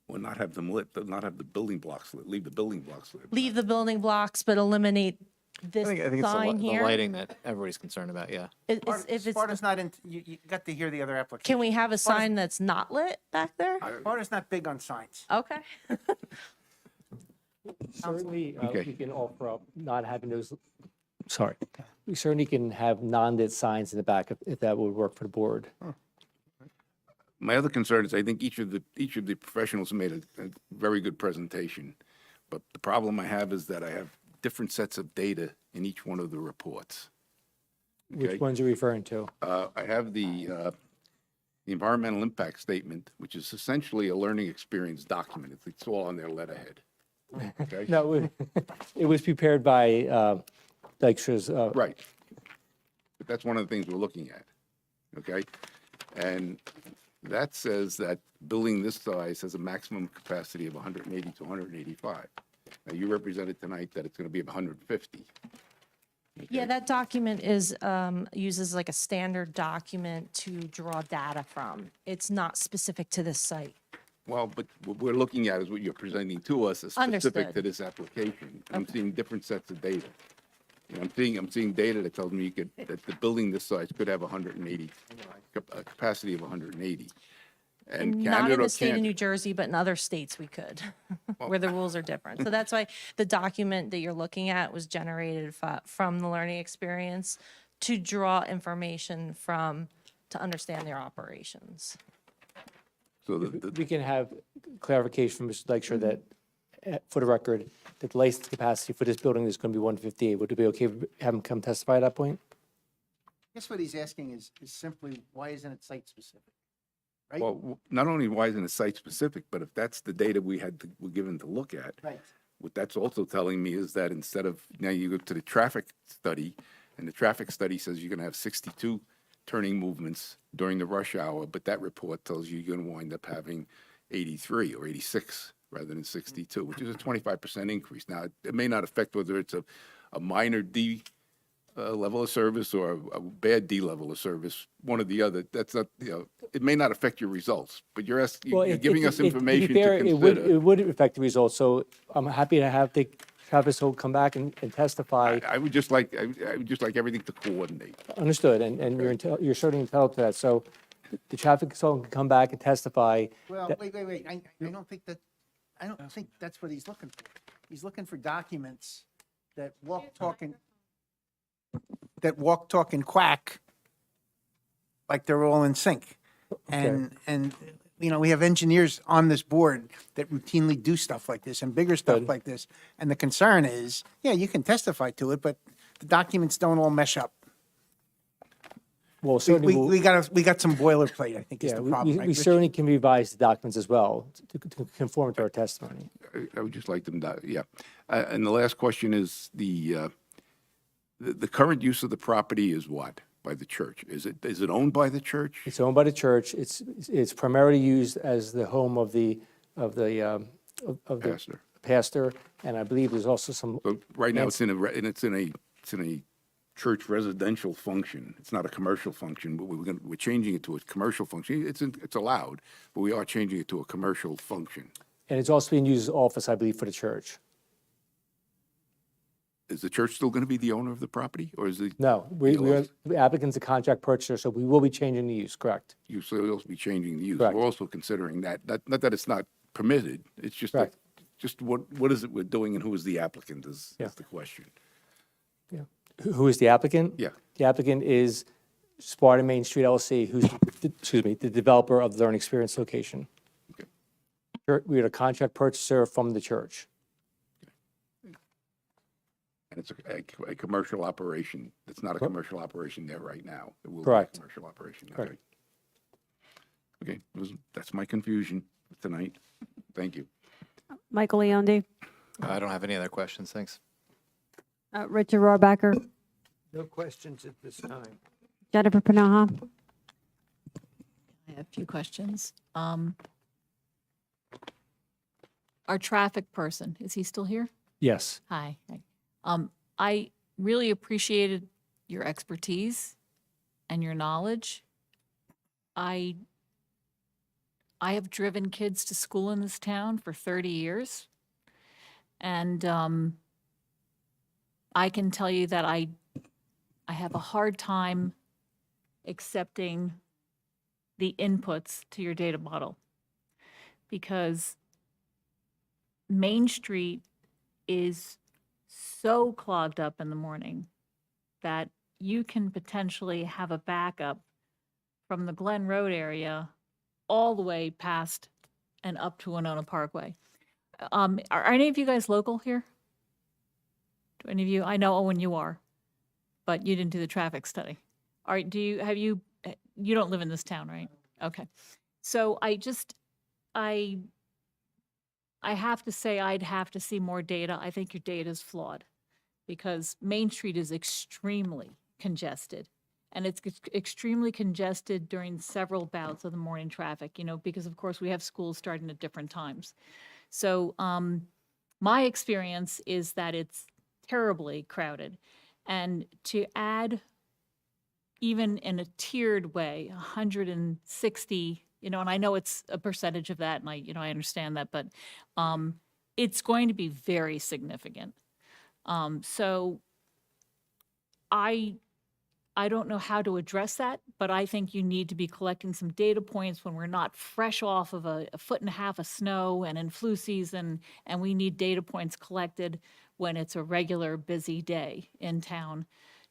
Or not have them lit, not have the building blocks lit, leave the building blocks lit. Leave the building blocks, but eliminate this I think it's sign the here? lighting that everybody's concerned about, yeah. If it's, Sparta's not in, you got to hear the other application. can we have a sign that's not lit back there? Sparta's not big on signs. Okay. Certainly, Okay. we can offer up not having those, sorry. We certainly can have non-lit signs in the back if that would work for the board. My other concern is I think each of the professionals made a very good presentation. But the problem I have is that I have different sets of data in each one of the reports. Okay. Which ones are you referring to? I have the environmental impact statement, which is essentially a learning experience document. It's all on their letterhead. Okay? No, it was prepared by Dykstra's, Right. But that's one of the things we're looking at, okay? And that says that building this size has a maximum capacity of 180 to 185. Now, you represented tonight that it's going to be 150. Yeah, that document is, uses like a standard document to draw data from. It's not specific to this site. Well, but what we're looking at is what you're presenting to us is specific Understood. to this application. I'm seeing different sets of data. And I'm seeing data that tells me that the building this size could have 180, a capacity of 180. And can Not it in or the state of can't New it? Jersey, but in other states we could, where the rules are different. So that's why the document that you're looking at was generated from the learning experience to draw information from, to understand their operations. So we can have clarification from Mr. Dykstra that, for the record, that the license capacity for this building is going to be 158. Would it be okay to have him come testify at that point? I guess what he's asking is simply, why isn't it site specific? Right? Well, not only why isn't it site-specific, but if that's the data were given to look at, Right. what that's also telling me is that instead of, now you go to the traffic study, and the traffic study says you're gonna have 62 turning movements during the rush hour, but that report tells you you're gonna wind up having 83 or 86 rather than 62, which is a 25% increase. Now, it may not affect whether it's a minor D level of service or a bad D level of service, one or the other. That's not, it may not affect your results, but you're asking, Well, you're it- giving it- us it- information be fair, to it would- consider. It would affect the results, so I'm happy to have Travis Holt come back and testify. I would just like everything to coordinate. Understood, and you're certainly entitled to that. So the traffic consultant can come back and testify. Well, that- wait. I don't think that's what he's looking for. He's looking for documents that walk, talk, and quack like they're all in sync. And you know, we have engineers on this board that routinely do stuff like this and bigger stuff like this. And the concern is, yeah, you can testify to it, but the documents don't all mesh up. Well, certainly, We got some boilerplate, I think is yeah, the problem, right? we Rich? certainly can revise the documents as well to conform to our testimony. I would just like them to, yeah. And the last question is the current use of the property is what? By the church? Is it owned by the church? It's owned by the church. It's primarily used as the home of the Pastor. pastor, and I believe there's also some. So right now, it's in a church residential function. It's not a commercial function, but we're changing it to a commercial function. It's allowed, but we are changing it to a commercial function. And it's also being used as office, I believe, for the church. Is the church still going to be the owner of the property, or is the? No, the applicant's a contract purchaser, so we will be changing the use, correct? So you'll also be changing the use. Correct. We're also considering that, not that it's not permitted, it's just that, Correct. just what is it we're doing and who is the applicant is Yeah. the question. Yeah. Who is the applicant? Yeah. The applicant is Sparta Main Street LLC, who's, the developer of the Learning Experience location. Okay. We are a contract purchaser from the church. And it's a commercial operation. It's not a commercial operation there right now. It will be a Correct. commercial operation. Correct. Okay, that's my confusion tonight. Thank you. Michael Leondi, I don't have any other questions, thanks. Richard Rohrbacher, No questions at this time. Jennifer Panaha. I have a few questions. Our traffic person, is he still here? Yes. Hi. I really appreciated your expertise and your knowledge. I have driven kids to school in this town for 30 years. And I can tell you that I have a hard time accepting the inputs to your data model because Main Street is so clogged up in the morning that you can potentially have a backup from the Glen Road area all the way past and up to Winona Parkway. Are any of you guys local here? Do any of you? I know Owen, you are, but you didn't do the traffic study. You don't live in this town, right? Okay. So I have to say I'd have to see more data. I think your data is flawed because Main Street is extremely congested. And it's extremely congested during several bouts of the morning traffic, because of course we have schools starting at different times. So my experience is that it's terribly crowded. And to add, even in a tiered way, 160, and I know it's a percentage of that, and I understand that, but it's going to be very significant. So I don't know how to address that, but I think you need to be collecting some data points when we're not fresh off of a foot and a half of snow and in flu season, and we need data points collected when it's a regular busy day in town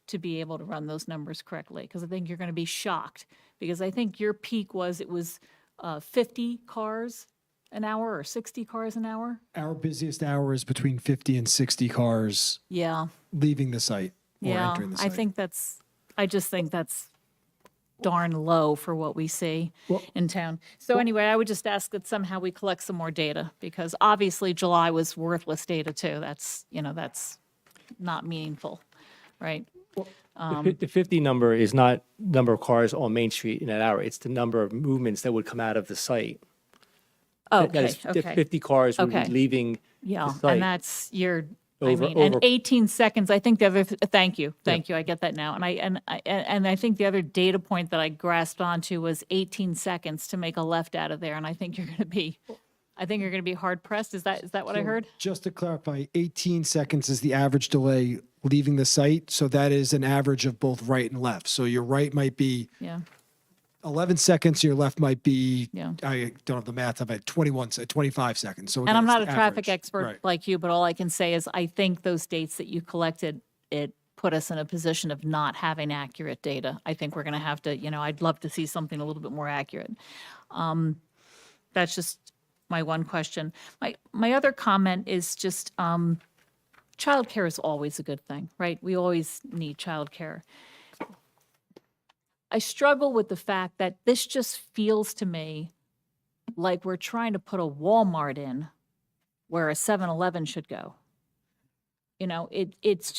to be able to run those numbers correctly. Because I think you're going to be shocked, because I think your peak was 50 cars an hour or 60 cars an hour. Our busiest hour is between 50 and 60 cars Yeah. leaving the site or Yeah, entering the I site. just think that's darn low for what we see in town. So anyway, I would just ask that somehow we collect some more data, because obviously July was worthless data too. That's not meaningful, right? The 50 number is not number of cars on Main Street in an hour. It's the number of movements that would come out of the site. That is, Okay, the okay. 50 cars would be Okay. leaving Yeah, the site. and that's Over- and over- 18 seconds, I think the other, thank you, I get that now. And I think the other data point that I grasped onto was 18 seconds to make a left out of there, and I think you're going to be hard pressed. Is that what I So heard? Just to clarify, 18 seconds is the average delay leaving the site. So that is an average of both right and left. So your right might be Yeah. 11 seconds, your left might be, Yeah. I don't have the math, I've had 25 seconds. So And again, I'm it's not a the traffic average. expert Right. like you, but all I can say is I think those dates that you collected, it put us in a position of not having accurate data. I think we're going to have to, I'd love to see something a little bit more accurate. That's just my one question. My other comment is just, childcare is always a good thing, right? We always need childcare. I struggle with the fact that this just feels to me like we're trying to put a Walmart in where a 7-Eleven should go. You know, it's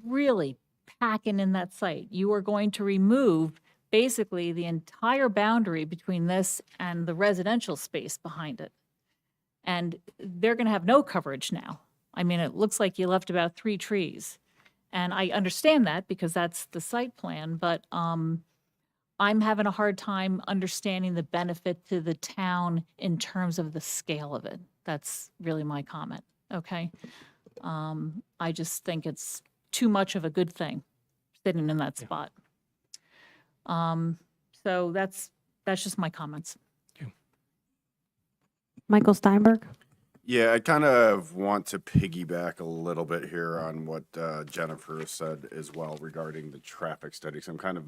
really packing in that site. You are going to remove basically the entire boundary between this and the residential space behind it. And they're going to have no coverage now. I mean, it looks like you left about 3 trees. And I understand that because that's the site plan, but I'm having a hard time understanding the benefit to the town in terms of the scale of it. That's really my comment, okay? I just think it's too much of a good thing sitting in that spot. So that's just my comments. Michael Steinberg? Yeah, I kind of want to piggyback a little bit here on what Jennifer said as well regarding the traffic study. So I'm kind of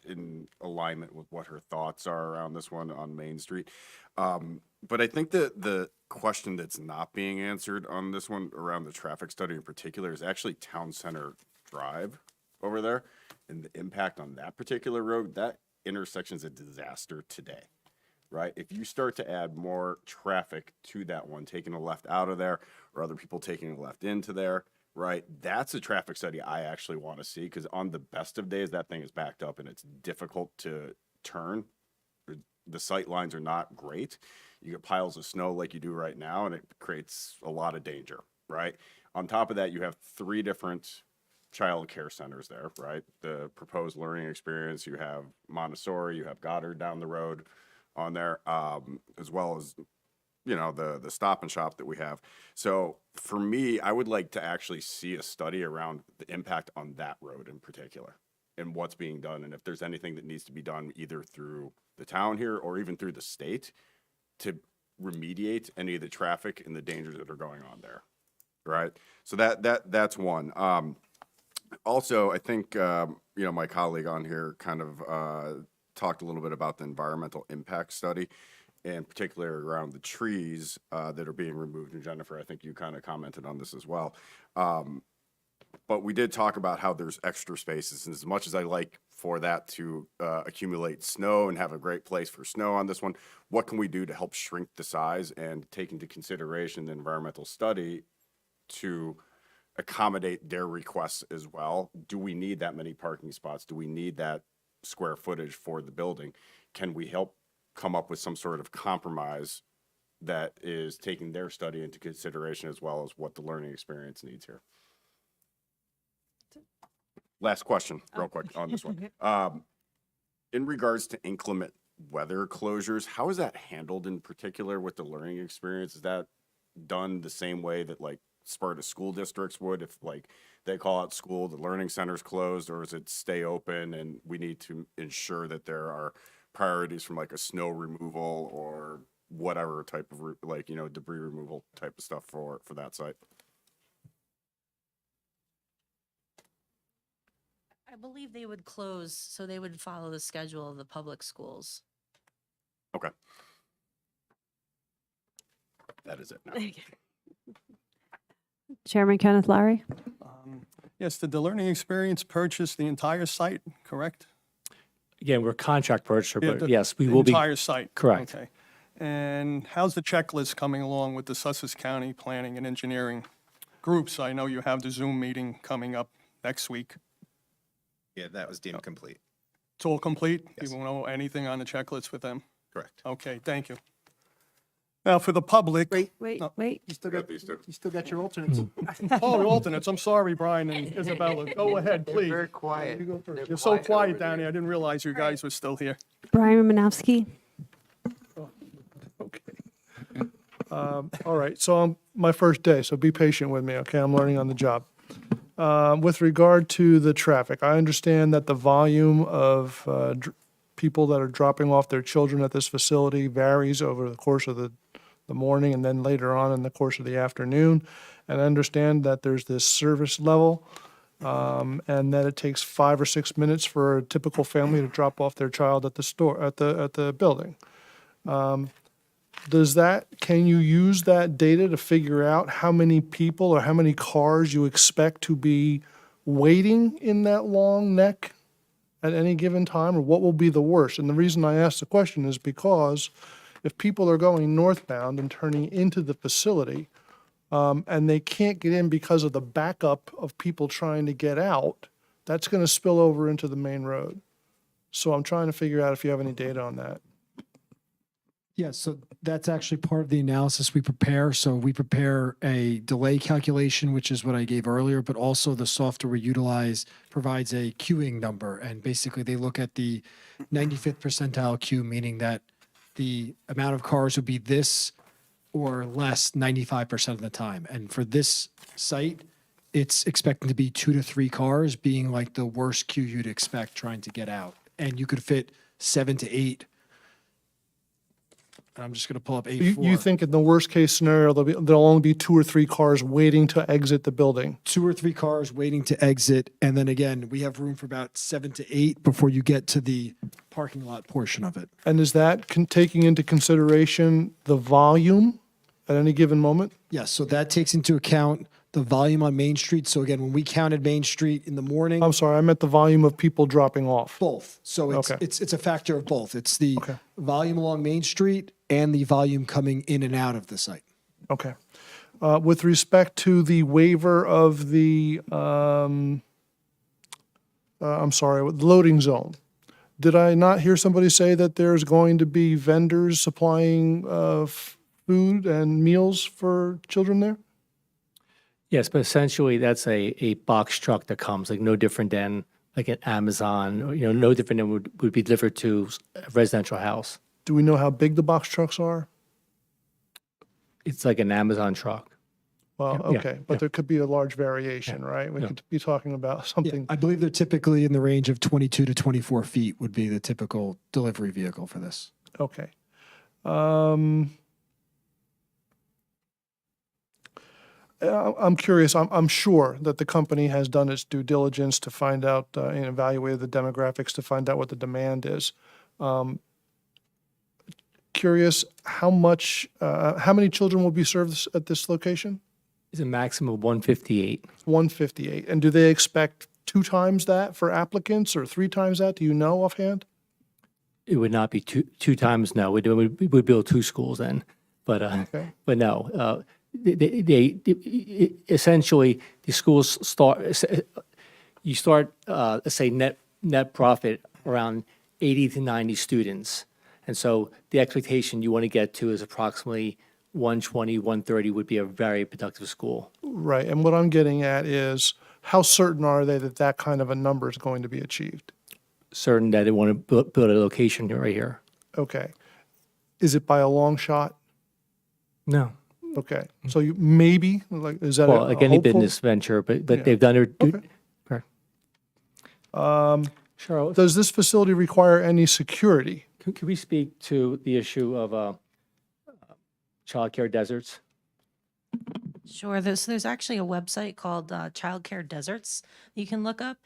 in alignment with what her thoughts are around this one on Main Street. But I think that the question that's not being answered on this one around the traffic study in particular is actually Town Center Drive over there and the impact on that particular road. That intersection is a disaster today. Right? If you start to add more traffic to that one, taking a left out of there or other people taking a left into there, right? That's a traffic study I actually want to see because on the best of days, that thing is backed up and it's difficult to turn. The sight lines are not great. You get piles of snow like you do right now and it creates a lot of danger, right? On top of that, you have 3 different child care centers there, right? The proposed learning experience, you have Montessori, you have Goddard down the road on there, as well as, you know, the Stop and Shop that we have. So for me, I would like to actually see a study around the impact on that road in particular and what's being done. And if there's anything that needs to be done either through the town here or even through the state to remediate any of the traffic and the dangers that are going on there. Right. So that's one. Also, I think, you know, my colleague on here kind of, talked a little bit about the environmental impact study, and particularly around the trees that are being removed. And Jennifer, I think you kind of commented on this as well. But we did talk about how there's extra spaces, and as much as I like for that to accumulate snow and have a great place for snow on this one, what can we do to help shrink the size and take into consideration the environmental study to accommodate their requests as well? Do we need that many parking spots? Do we need that square footage for the building? Can we help come up with some sort of compromise that is taking their study into consideration as well as what the learning experience needs here? Last question, real quick on this one. In regards to inclement weather closures, how is that handled in particular with the learning experience? Is that done the same way that like Sparta school districts would if like they call out school, the learning center's closed, or does it stay open and we need to ensure that there are priorities from like a snow removal or whatever type of like, you know, debris removal type of stuff for that site? I believe they would close, so they would follow the schedule of the public schools. Okay. That is it now. Chairman Kenneth Larry? Yes, did the learning experience purchase the entire site, correct? Again, we're a contract purchaser, Yeah, but the- yes, we the will be. entire site? Correct. Okay. And how's the checklist coming along with the Sussex County Planning and Engineering groups? I know you have the Zoom meeting coming up next week. Yeah, that was deemed complete. It's all complete? Yes. You won't know anything on the checklist with them? Correct. Okay, thank you. Now, for the public. Wait, No. wait. You still got your alternates. Oh, the alternates. I'm sorry, Brian and Isabella. Go ahead, please. Very quiet. You're so quiet down here. I didn't realize you guys were still here. Brian Romanowski? All right, so my first day, so be patient with me, okay? I'm learning on the job. With regard to the traffic, I understand that the volume of people that are dropping off their children at this facility varies over the course of the morning and then later on in the course of the afternoon. And I understand that there's this service level and that it takes 5 or 6 minutes for a typical family to drop off their child at the store, at the building. Can you use that data to figure out how many people or how many cars you expect to be waiting in that long neck at any given time, or what will be the worst? And the reason I ask the question is because if people are going northbound and turning into the facility, and they can't get in because of the backup of people trying to get out, that's going to spill over into the main road. So I'm trying to figure out if you have any data on that. Yeah, so that's actually part of the analysis we prepare. So we prepare a delay calculation, which is what I gave earlier, but also the software we utilize provides a queuing number. And basically they look at the 95th percentile queue, meaning that the amount of cars would be this or less 95% of the time. And for this site, it's expecting to be 2 to 3 cars being like the worst queue you'd expect trying to get out. And you could fit 7 to 8. I'm just going to pull up 8. You think in the worst case scenario, there'll only be 2 or 3 cars waiting to exit the building? 2 or 3 cars waiting to exit. And then again, we have room for about 7 to 8 before you get to the parking lot portion of it. And is that taking into consideration the volume at any given moment? Yes, so that takes into account the volume on Main Street. So again, when we counted Main Street in the morning, I'm sorry, I meant the volume of people dropping off. both. So it's Okay. it's a factor of both. It's the Okay. volume along Main Street and the volume coming in and out of the site. Okay. With respect to the waiver of the, I'm sorry, the loading zone, did I not hear somebody say that there's going to be vendors supplying food and meals for children there? Yes, but essentially that's a box truck that comes, like no different than like an Amazon, or, no different than would be delivered to a residential house. Do we know how big the box trucks are? It's like an Amazon truck. Well, Yeah, okay, but there could be a large variation, right? We yeah. could be talking about Yeah, something. I believe they're typically in the range of 22 to 24 feet would be the typical delivery vehicle for this. Okay. I'm curious, I'm sure that the company has done its due diligence to find out and evaluated the demographics to find out what the demand is. Curious, how many children will be served at this location? It's a maximum of 158. 158. And do they expect 2 times that for applicants or 3 times that? Do you know offhand? It would not be two times, no. We would build 2 schools then, but Okay. but no. They essentially the schools start. You start, let's say net profit around 80 to 90 students, and so the expectation you want to get to is approximately 120, 130 would be a very productive school. Right. And what I'm getting at is how certain are they that that kind of a number is going to be achieved? Certain that they want to build a location right here. Okay. Is it by a long shot? No. Okay. So you maybe, like, is that Well, like any hopeful? business venture, but Yeah. they've done their Okay. Charles, Does this facility require any security? could we speak to the issue of childcare deserts? Sure. There's actually a website called Childcare Deserts you can look up,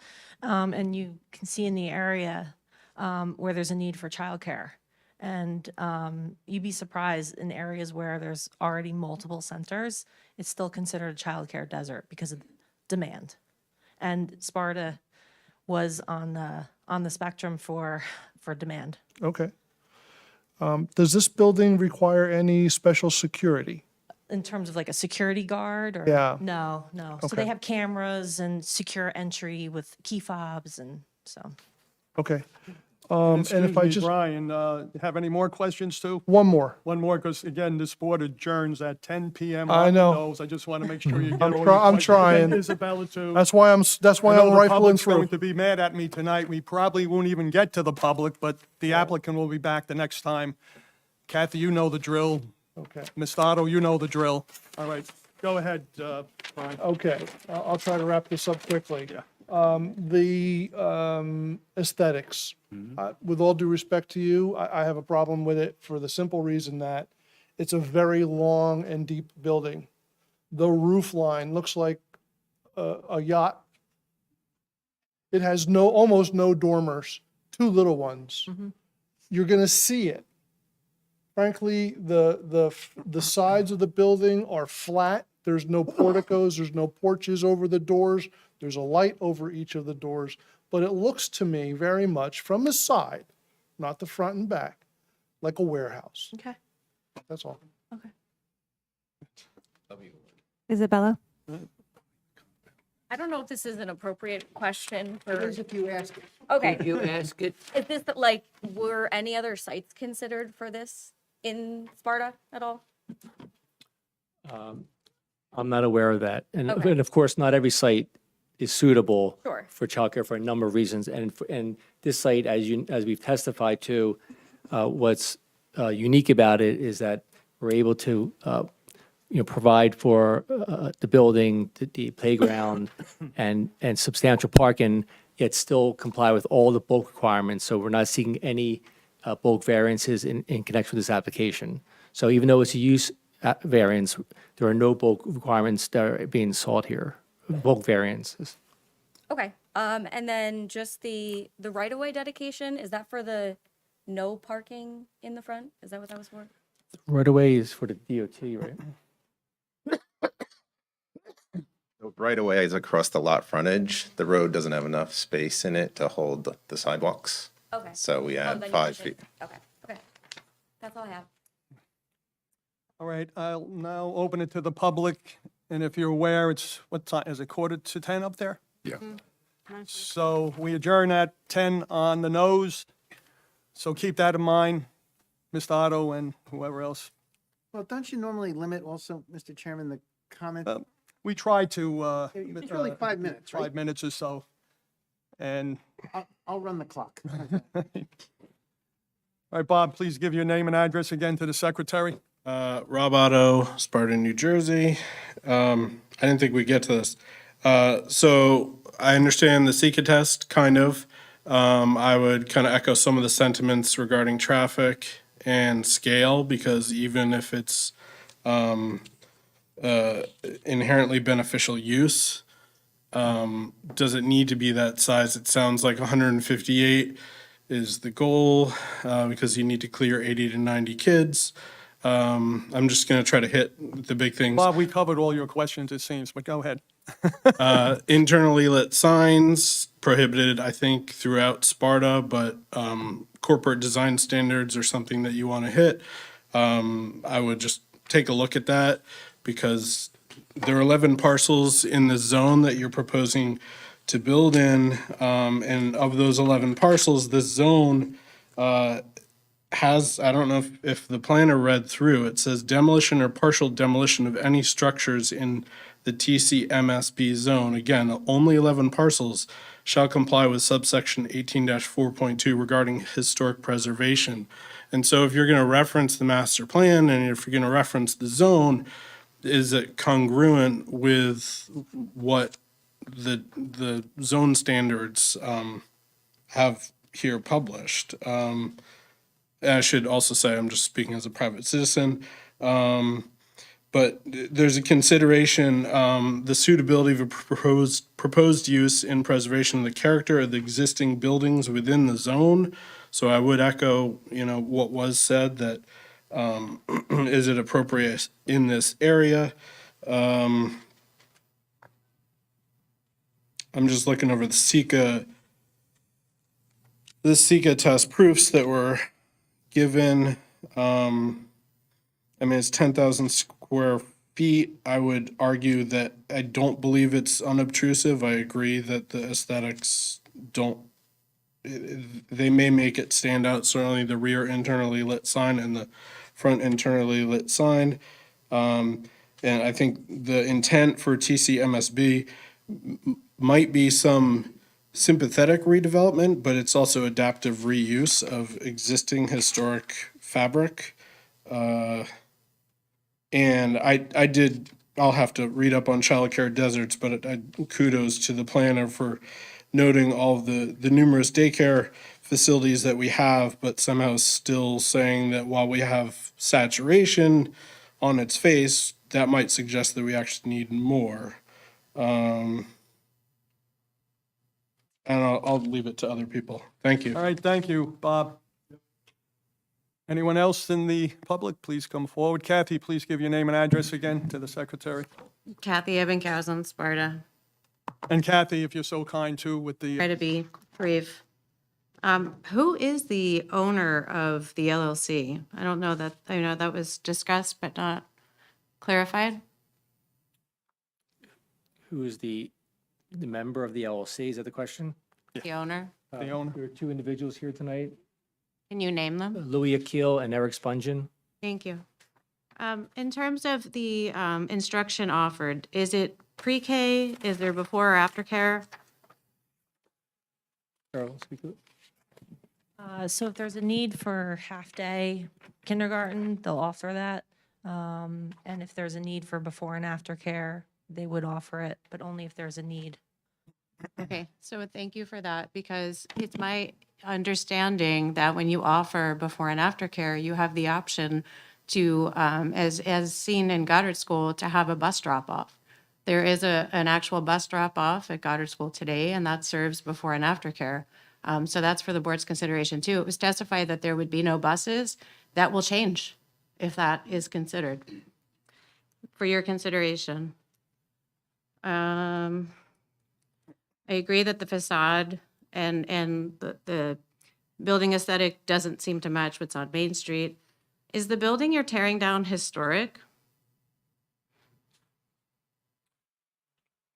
and you can see in the area where there's a need for childcare. And you'd be surprised in areas where there's already multiple centers, it's still considered a childcare desert because of demand. And Sparta was on the spectrum for demand. Okay. Does this building require any special security? In terms of like a security guard or? Yeah. No. So Okay. they have cameras and secure entry with key fobs and so. Okay. And Excuse if I me, just, Brian, have any more questions too? one more. One more, because again, this board adjourns at 10 PM. I on the know. nose. I just want to make sure you get I'm all try- your I'm questions. trying. Again, Isabella too. That's why I'm I know the rifling public's through. going to be mad at me tonight. We probably won't even get to the public, but the applicant will be back the next time. Kathy, you know the drill. Okay. Ms. Otto, you know the drill. All right, go ahead, Brian. Okay, I'll try to wrap this up quickly. Yeah. The aesthetics, with all due respect to you, I have a problem with it for the simple reason that it's a very long and deep building. The roof line looks like a yacht. It has almost no dormers, 2 little ones. You're going to see it. Frankly, the sides of the building are flat. There's no porticos, there's no porches over the doors. There's a light over each of the doors. But it looks to me very much from the side, not the front and back, like a warehouse. Okay. That's all. Okay. Isabella? I don't know if this is an appropriate question for. It is if you ask it. Okay. If you ask it, Is this like, were any other sites considered for this in Sparta at all? I'm not aware of that. Okay. And of course, not every site is suitable Sure. for childcare for a number of reasons. And this site, as we've testified to, what's unique about it is that we're able to, provide for the building, the playground, and substantial parking, yet still comply with all the bulk requirements. So we're not seeking any bulk variances in connection with this application. So even though it's a use variance, there are no bulk requirements that are being sought here, bulk variances. Okay. And then just the right-of-way dedication, is that for the no parking in the front? Is that what that was for? Right away is for the DOT, right? Right away is across the lot frontage. The road doesn't have enough space in it to hold the sidewalks. Okay. So we Oh, add then you 5 should- feet. Okay, okay. That's all I have. All right, I'll now open it to the public, and if you're aware, it's, what time, is it 9:45 up there? Yeah. So we adjourn at 10 on the nose, so keep that in mind, Mr. Otto and whoever else. Well, don't you normally limit also, Mr. Chairman, the comment? We try to. It's really 5 minutes, right? 5 minutes or so. And, I'll run the clock. all right, Bob, please give your name and address again to the secretary. Rob Otto, Sparta, New Jersey. I didn't think we'd get to this. So I understand the Sika test, kind of. I would kind of echo some of the sentiments regarding traffic and scale, because even if it's inherently beneficial use, does it need to be that size? It sounds like 158 is the goal, because you need to clear 80 to 90 kids. I'm just going to try to hit the big things. Bob, we covered all your questions, it seems, but go ahead. Internally lit signs prohibited, I think, throughout Sparta, but corporate design standards are something that you want to hit. I would just take a look at that, because there are 11 parcels in the zone that you're proposing to build in, and of those 11 parcels, this zone has, I don't know if the planner read through, it says demolition or partial demolition of any structures in the TCMSB zone. Again, only 11 parcels shall comply with subsection 18-4.2 regarding historic preservation. And so if you're going to reference the master plan and if you're going to reference the zone, is it congruent with what the zone standards have here published? I should also say, I'm just speaking as a private citizen, but there's a consideration, the suitability of a proposed use in preservation of the character of the existing buildings within the zone. So I would echo, what was said, that is it appropriate in this area? I'm just looking over the Sika test proofs that were given. It's 10,000 square feet. I would argue that I don't believe it's unobtrusive. I agree that the aesthetics they may make it stand out, certainly the rear internally lit sign and the front internally lit sign. And I think the intent for TCMSB might be some sympathetic redevelopment, but it's also adaptive reuse of existing historic fabric. And I'll have to read up on childcare deserts, but kudos to the planner for noting all of the numerous daycare facilities that we have, but somehow still saying that while we have saturation on its face, that might suggest that we actually need more. And I'll leave it to other people. Thank you. All right, thank you, Bob. Anyone else in the public, please come forward. Kathy, please give your name and address again to the secretary. Kathy Ebbinghausen, Sparta. And Kathy, if you're so kind too, with the, Try to be brief. Who is the owner of the LLC? I don't know that, I know that was discussed but not clarified. Who is the member of the LLC? Is that the question? The owner? The owner. There are two individuals here tonight, Can you name them? Louis Akil and Eric Spungen. Thank you. In terms of the instruction offered, is it pre-K? Is there before or after care? Carol, speak to it. So if there's a need for half-day kindergarten, they'll offer that. And if there's a need for before and after care, they would offer it, but only if there's a need. Okay, so thank you for that, because it's my understanding that when you offer before and after care, you have the option to, as seen in Goddard School, to have a bus drop-off. There is an actual bus drop-off at Goddard School today, and that serves before and after care. So that's for the board's consideration too. It was testified that there would be no buses. That will change if that is considered. For your consideration. I agree that the facade and the building aesthetic doesn't seem to match what's on Main Street. Is the building you're tearing down historic?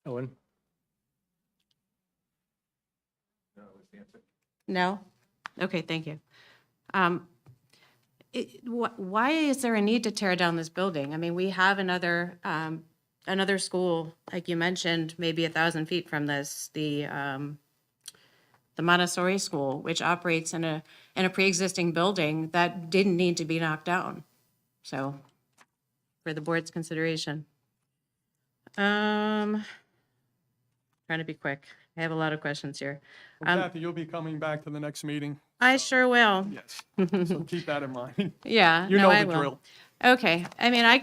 Owen? No? Okay, thank you. Why is there a need to tear down this building? I mean, we have another school, like you mentioned, maybe 1,000 feet from this, the Montessori school, which operates in a pre-existing building that didn't need to be knocked down. So, for the board's consideration. Trying to be quick. I have a lot of questions here. Well, Kathy, you'll be coming back to the next meeting. I sure will. Yes, so keep that in mind. Yeah, You no, know I the will. drill. Okay, I mean, I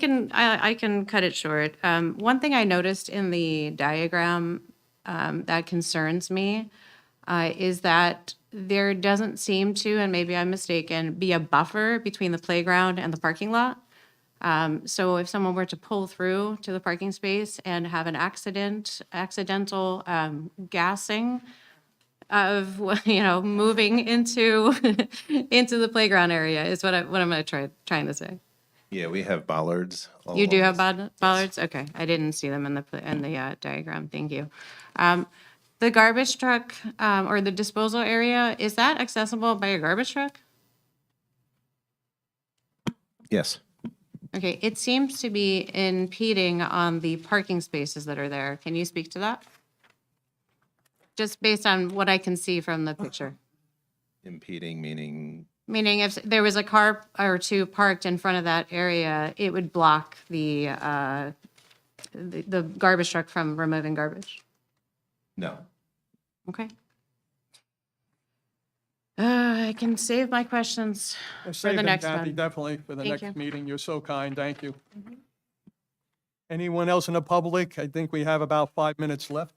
can cut it short. One thing I noticed in the diagram that concerns me is that there doesn't seem to, and maybe I'm mistaken, be a buffer between the playground and the parking lot. So if someone were to pull through to the parking space and have an accidental gassing of, moving into into the playground area is what I'm trying to say. Yeah, we have bollards. all You do along have this- bollards? Okay, I didn't see them in the diagram. Thank you. The garbage truck or the disposal area, is that accessible by a garbage truck? Yes. Okay, it seems to be impeding on the parking spaces that are there. Can you speak to that? Just based on what I can see from the picture. Impeding, meaning, Meaning if there was a car or two parked in front of that area, it would block the garbage truck from removing garbage. no. Okay. I can save my questions for Save the them, next Kathy, one. definitely for the Thank next you. meeting. You're so kind. Thank you. Anyone else in the public? I think we have about 5 minutes left.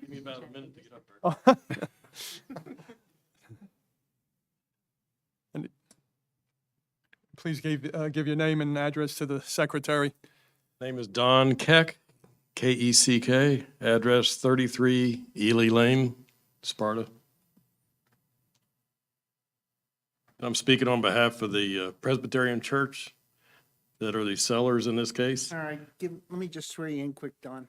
Give me about a minute to get up there. And please give your name and address to the secretary. Name is Don Keck, K-E-C-K, address 33 Ely Lane, Sparta. I'm speaking on behalf of the Presbyterian Church that are the sellers in this case. All right, let me just swear you in quick, Don.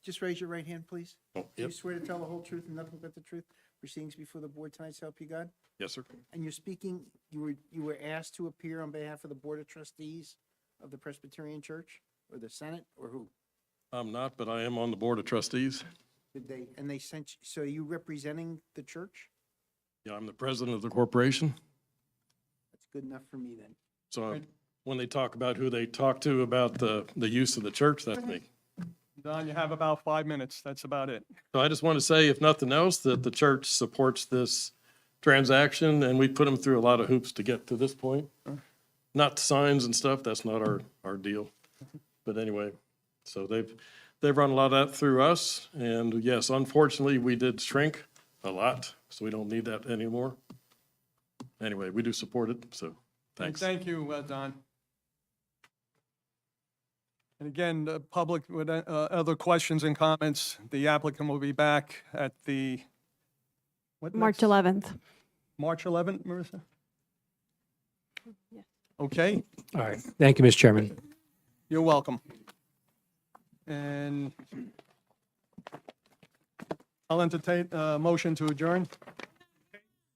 Just raise your right hand, please. Oh, Do you yep. swear to tell the whole truth and nothing but the truth? Proceedings before the board tonight, so help you God? Yes, sir. And you're speaking, you were asked to appear on behalf of the Board of Trustees of the Presbyterian Church, or the Senate, or who? I'm not, but I am on the Board of Trustees. And they sent, so are you representing the church? Yeah, I'm the president of the corporation. That's good enough for me then. So when they talk about who they talk to about the use of the church, that's me. Don, you have about 5 minutes. That's about it. So I just want to say, if nothing else, that the church supports this transaction, and we put them through a lot of hoops to get to this point. Not signs and stuff, that's not our deal. But anyway, so they've run a lot of that through us, and yes, unfortunately, we did shrink a lot, so we don't need that anymore. anyway, we do support it, so And thanks. thank you, Don. And again, the public with other questions and comments, the applicant will be back at the, what March next? 11th. March 11th, Marissa? Okay, All right. Thank you, Mr. Chairman. you're welcome. And I'll entertain a motion to adjourn.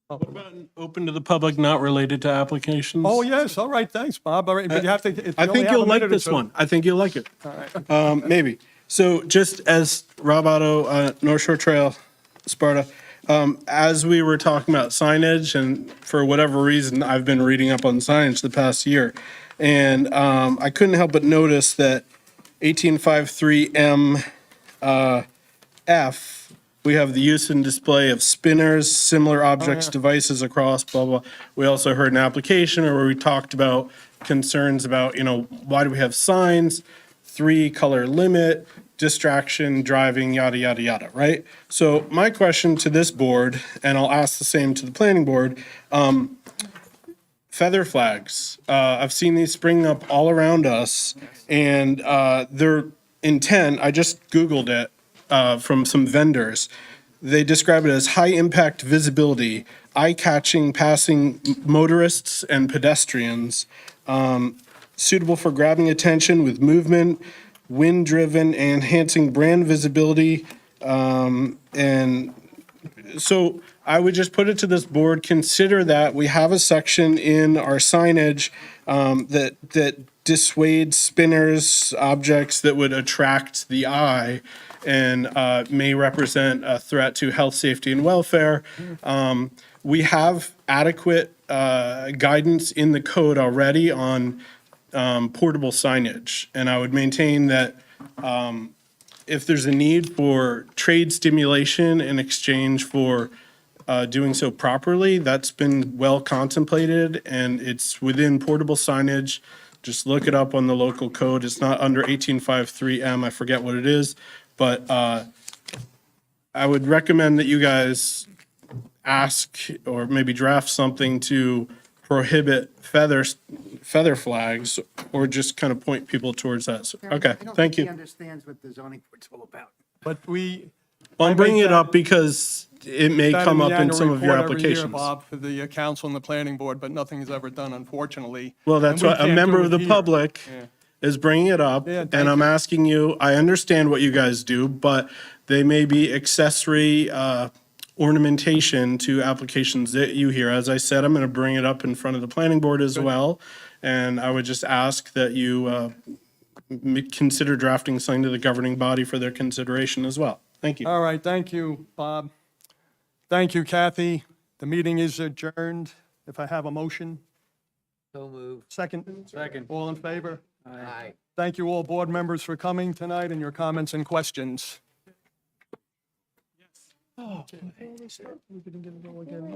What about open to the public not related to applications? Oh, yes, all right, thanks, Bob. All right, but you have to. if I you only think have a you'll like minute or this two. one. I think you'll like it. All right. Maybe. So just as Rob Otto, North Shore Trail, Sparta, as we were talking about signage, and for whatever reason, I've been reading up on signage the past year. And I couldn't help but notice that 1853M F, we have the use and display of spinners, similar objects, devices across, blah, blah. We also heard an application where we talked about concerns about, why do we have signs, 3-color limit, distraction, driving, yada, yada, yada, right? So my question to this board, and I'll ask the same to the planning board, feather flags. I've seen these spring up all around us, and their intent, I just Googled it from some vendors. They describe it as high-impact visibility, eye-catching passing motorists and pedestrians, suitable for grabbing attention with movement, wind-driven, enhancing brand visibility, and so I would just put it to this board, consider that we have a section in our signage that dissuades spinners, objects that would attract the eye and may represent a threat to health, safety, and welfare. We have adequate guidance in the code already on portable signage, and I would maintain that if there's a need for trade stimulation in exchange for doing so properly, that's been well contemplated, and it's within portable signage. Just look it up on the local code. It's not under 1853M. I forget what it is, but I would recommend that you guys ask or maybe draft something to prohibit feather flags, or just kind of point people towards that. So, okay, thank He you. understands what the zoning board's all about. But we. Well, I'm bringing it up because it may that come the up in annual some of your report every year, applications. Bob, for the council and the planning board, but nothing is ever done, unfortunately. Well, that's And we why a can't member do of it the here. public Yeah. is bringing it up, Yeah, thank and I'm you. asking you, I understand what you guys do, but they may be accessory ornamentation to applications that you hear. As I said, I'm going to bring it up in front of the planning board as well, and I would just ask that you consider drafting something to the governing body for their consideration as well. Thank you. All right, thank you, Bob. Thank you, Kathy. The meeting is adjourned. If I have a motion, So moved. second? Second. All in favor? Aye. Thank you all board members for coming tonight and your comments and questions. Oh, we didn't get it all again.